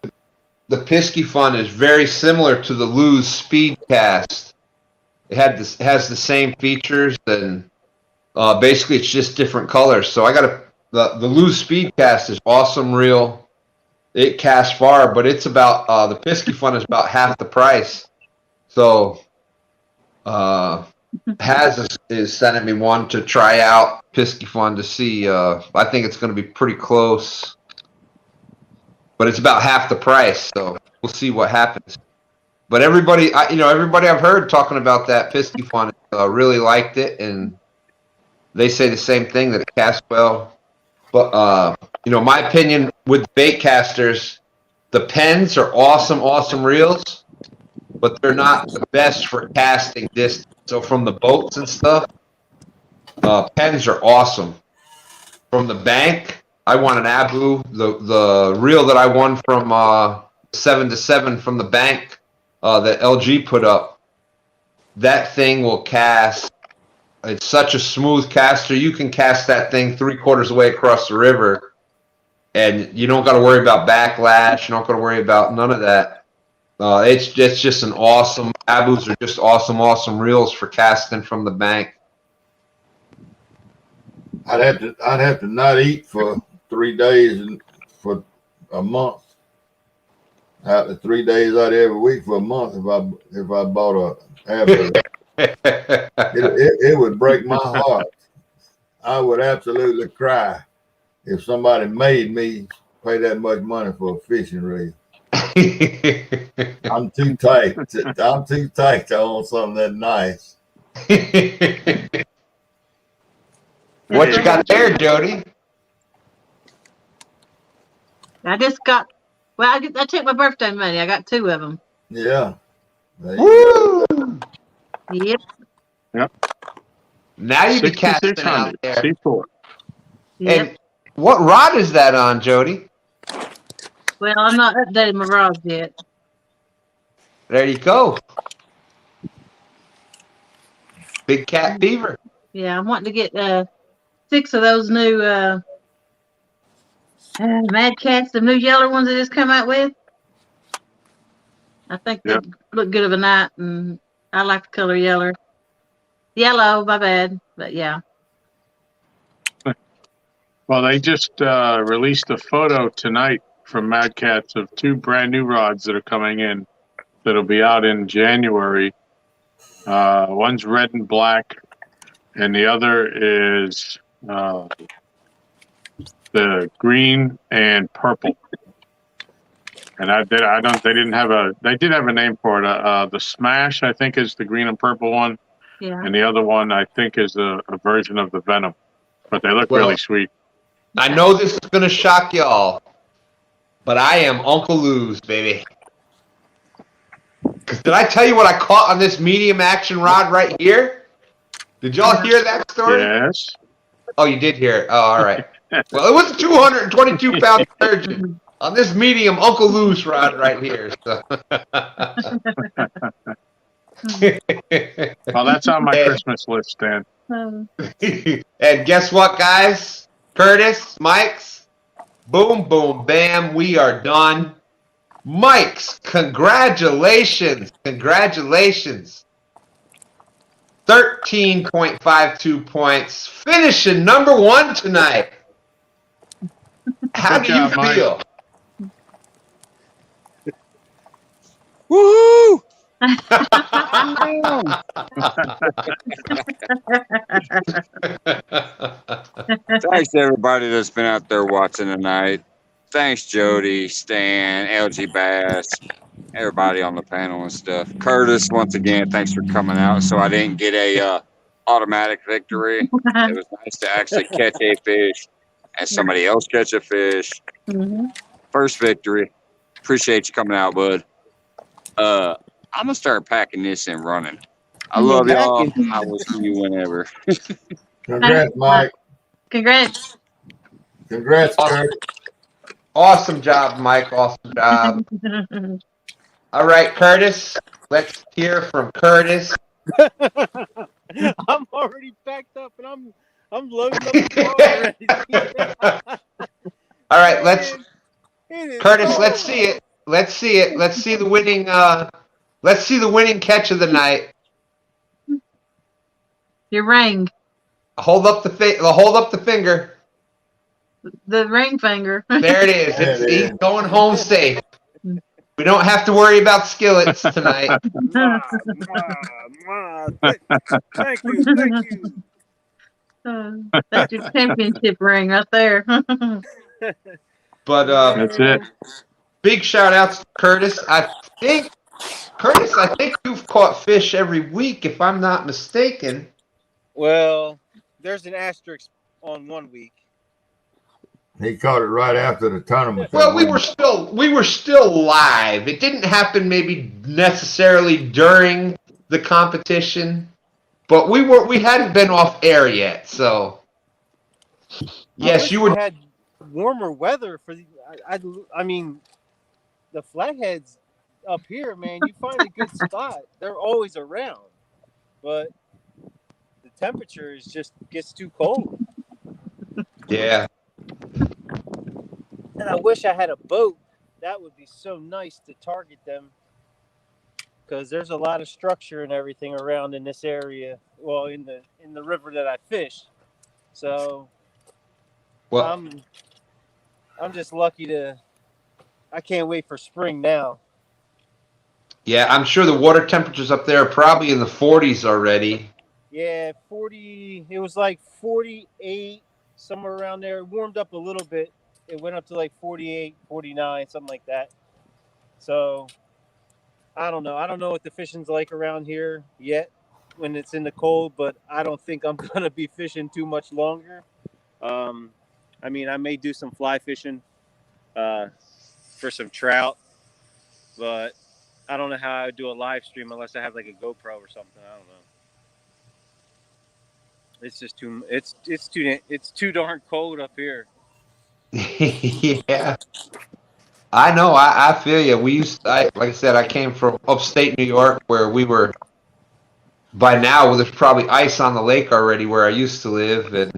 The Piscifun is very similar to the Lew's Speedcast. It has the same features, and basically it's just different colors. So I got the Lew's Speedcast is awesome reel. It casts far, but it's about the Piscifun is about half the price. So Has is sending me one to try out Piscifun to see. I think it's going to be pretty close, but it's about half the price. So we'll see what happens. But everybody I've heard talking about that Piscifun really liked it, and they say the same thing, that it casts well. But my opinion with bait casters, the pens are awesome reels, but they're not the best for casting distance. So from the boats and stuff, pens are awesome. From the bank, I want an Abu. The reel that I won from 7-7 from the bank that LG put up, that thing will cast. It's such a smooth caster. You can cast that thing 3/4 away across the river, and you don't got to worry about backlash. You don't got to worry about none of that. It's just an awesome. Abus are just awesome reels for casting from the bank. I'd have to not eat for 3 days and for a month. Out of 3 days out of every week for a month, if I bought a Abu. It would break my heart. I would absolutely cry if somebody made me pay that much money for a fishing reel. I'm too tight. I'm too tight to own something that nice. What you got there, Jodi? I just got. Well, I took my birthday money. I got 2 of them. Yeah. Woo! Yep. Yep. Now you be casting out there. C4. Yep. And what rod is that on, Jodi? Well, I'm not updating my rods yet. There you go. Big cat beaver. Yeah, I'm wanting to get 6 of those new Mad Cats, the new yellow ones they just come out with. I think they look good of a night, and I like the color yellow. Yellow, my bad, but yeah. Well, they just released a photo tonight from Mad Cats of 2 brand new rods that are coming in that'll be out in January. One's red and black, and the other is the green and purple. And they did have a name for it. The Smash, I think, is the green and purple one. Yeah. And the other one, I think, is a version of the Venom. But they look really sweet. I know this is going to shock y'all, but I am Uncle Lou's, baby. Did I tell you what I caught on this medium action rod right here? Did y'all hear that story? Yes. Oh, you did hear it. Oh, all right. Well, it was a 222-pound sturgeon on this medium Uncle Lou's rod right here. So. Well, that's on my Christmas list, Dan. And guess what, guys? Curtis, Mike's, boom, boom, bam, we are done. Mike's, congratulations. Congratulations. 13.52 points. Finishing number 1 tonight. How do you feel? Woohoo! Thanks to everybody that's been out there watching tonight. Thanks, Jodi, Stan, LGBASS, everybody on the panel and stuff. Curtis, once again, thanks for coming out. So I didn't get a automatic victory. It was nice to actually catch a fish and somebody else catch a fish. First victory. Appreciate you coming out, bud. I'm gonna start packing this and running. I love y'all. I will see you whenever. Congrats, Mike. Congrats. Congrats, Kurt. Awesome job, Mike. Awesome job. All right, Curtis. Let's hear from Curtis. I'm already packed up and I'm loading up the car already. All right, Curtis, let's see it. Let's see it. Let's see the winning catch of the night. Your ring. Hold up the finger. The ring finger. There it is. He's going home safe. We don't have to worry about skillets tonight. Thank you. That's your championship ring right there. But That's it. Big shout outs to Curtis. I think you've caught fish every week, if I'm not mistaken. Well, there's an asterisk on 1 week. He caught it right after the tournament. Well, we were still live. It didn't happen maybe necessarily during the competition, but we hadn't been off air yet. So yes, you had warmer weather for the. I mean, the Flatheads up here, man. You find a good spot. They're always around, but the temperature is just gets too cold. Yeah. And I wish I had a boat. That would be so nice to target them, because there's a lot of structure and everything around in this area. Well, in the river that I fish. So, well, I'm just lucky to. I can't wait for spring now. Yeah, I'm sure the water temperatures up there are probably in the 40s already. Yeah, 40. It was like 48, somewhere around there. It warmed up a little bit. It went up to like 48, 49, something like that. So, I don't know. I don't know what the fishing's like around here yet when it's in the cold, but I don't think I'm going to be fishing too much longer. I mean, I may do some fly fishing for some trout, but I don't know how I would do a live stream unless I have like a GoPro or something. I don't know. It's just it's too darn cold up here. Yeah, I know. I feel you. Like I said, I came from upstate New York, where we were. By now, there's probably ice on the lake already where I used to live, and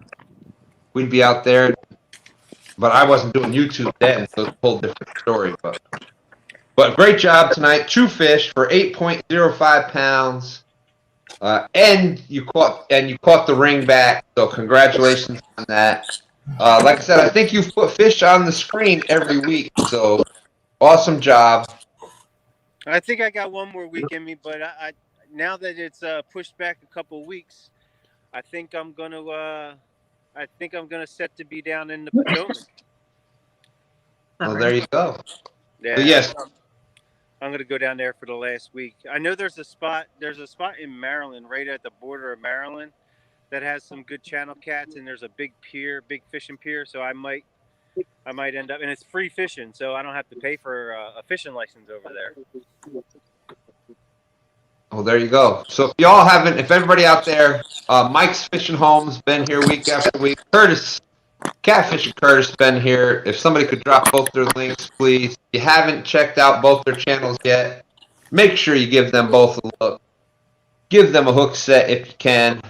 we'd be out there. But I wasn't doing YouTube then, so it's a whole different story. But great job tonight. 2 fish for 8.05 pounds, and you caught the ring back. So congratulations on that. Like I said, I think you've put fish on the screen every week, so awesome job. I think I got one more week in me, but now that it's pushed back a couple weeks, I think I'm gonna set to be down in the Potomac. Well, there you go. Yeah, But yes, I'm gonna go down there for the last week. I know there's a spot in Maryland, right at the border of Maryland, that has some good channel cats, and there's a big fishing pier. So I might end up, and it's free fishing, so I don't have to pay for a fishing license over there. well, there you go. So if everybody out there, Mike's Fishing Home's been here week after week. Catfish and Curtis been here. If somebody could drop both their links, please. If you haven't checked out both their channels yet, make sure you give them both a look. Give them a hook set if you can.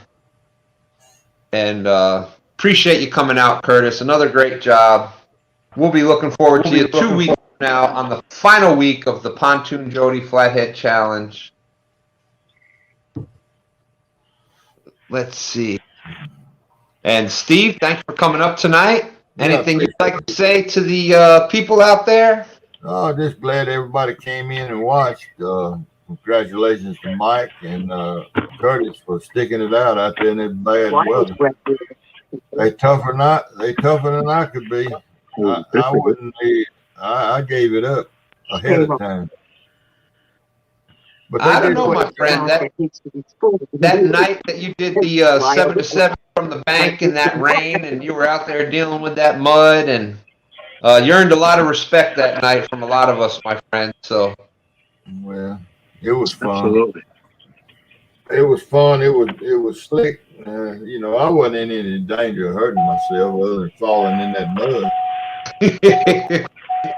And appreciate you coming out, Curtis. Another great job. We'll be looking forward to you 2 weeks from now on the final week of the Pontoon Jodi Flathead Challenge. Let's see. And Steve, thanks for coming up tonight. Anything you'd like to say to the people out there? Oh, just glad everybody came in and watched. Congratulations to Mike and Curtis for sticking it out there in that bad weather. They tougher than I could be. I wouldn't be. I gave it up ahead of time. But I don't know, my friend. That night that you did the 7-7 from the bank in that rain, and you were out there dealing with that mud, and you earned a lot of respect that night from a lot of us, my friend. So, well, it was fun. Absolutely. It was fun. It was slick. I wasn't in any danger of hurting myself other than falling in that mud.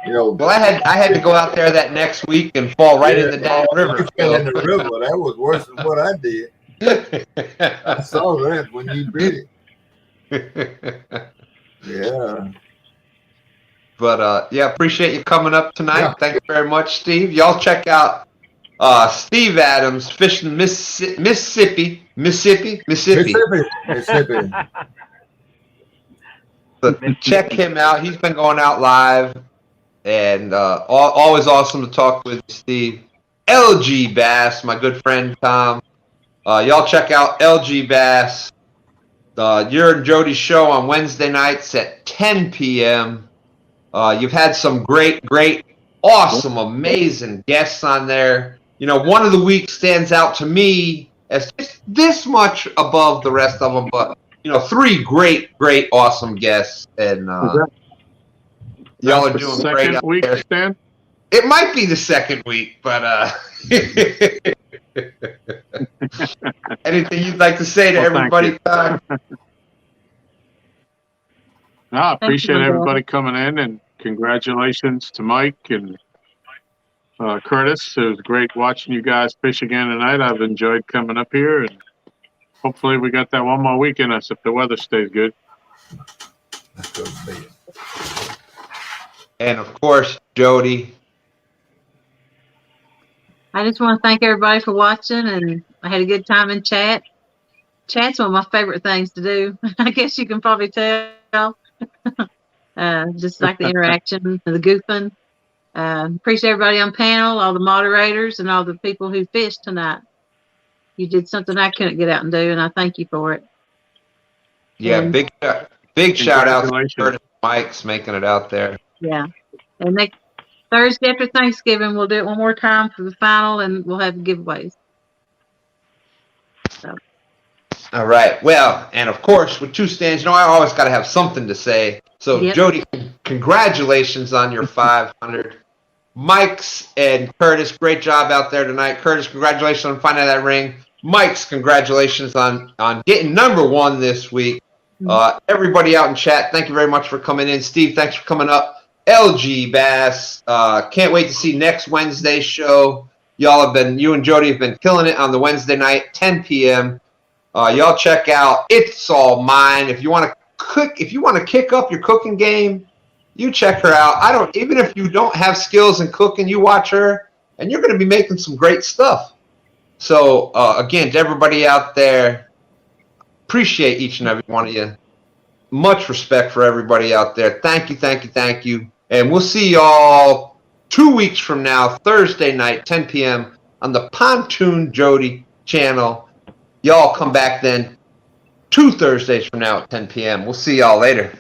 Well, I had to go out there that next week and fall right in the damn river. You fell in the river. That was worse than what I did. I saw that when you did it. Yeah. But appreciate you coming up tonight. Yeah. Thank you very much, Steve. Y'all check out Steve Adams fishing Mississippi. So check him out. He's been going out live, and always awesome to talk with Steve. LGBASS, my good friend Tom. Y'all check out LGBASS. Your and Jodi's show on Wednesday nights at 10 p.m. You've had some great, awesome, amazing guests on there. One of the weeks stands out to me as just this much above the rest of them, but 3 great, awesome guests, and y'all are doing great out week, there. Stan? It might be the second week, but anything you'd like to say to everybody, Todd? I appreciate everybody coming in, and congratulations to Mike and Curtis. It was great watching you guys fish again tonight. I've enjoyed coming up here, and hopefully we got that one more week in us if the weather stays good. And of course, Jodi. I just want to thank everybody for watching, and I had a good time in chat. Chat's one of my favorite things to do. I guess you can probably tell. Just like the interaction and the goofing. Appreciate everybody on panel, all the moderators, and all the people who fished tonight. You did something I couldn't get out and do, and I thank you for it. Yeah, and big shout out to Curtis Mike's making it out there. Yeah. And next Thursday after Thanksgiving, we'll do it one more time for the final, and we'll have giveaways. So. All right. Well, and of course, with 2 stands, I always got to have something to say. So, yep. Jodi, congratulations on your 500. Mike's and Curtis, great job out there tonight. Curtis, congratulations on finding that ring. Mike's, congratulations on getting #1 this week. Everybody out in chat, thank you very much for coming in. Steve, thanks for coming up. LGBASS, can't wait to see next Wednesday's show. You and Jodi have been killing it on the Wednesday night, 10 p.m. Y'all check out It's All Mine. If you want to kick up your cooking game, you check her out. Even if you don't have skills in cooking, you watch her, and you're going to be making some great stuff. So again, to everybody out there, appreciate each and every one of you. Much respect for everybody out there. Thank you. And we'll see y'all 2 weeks from now, Thursday night, 10 p.m. on the Pontoon Jodi channel. Y'all come back then 2 Thursdays from now at 10 p.m. We'll see y'all later.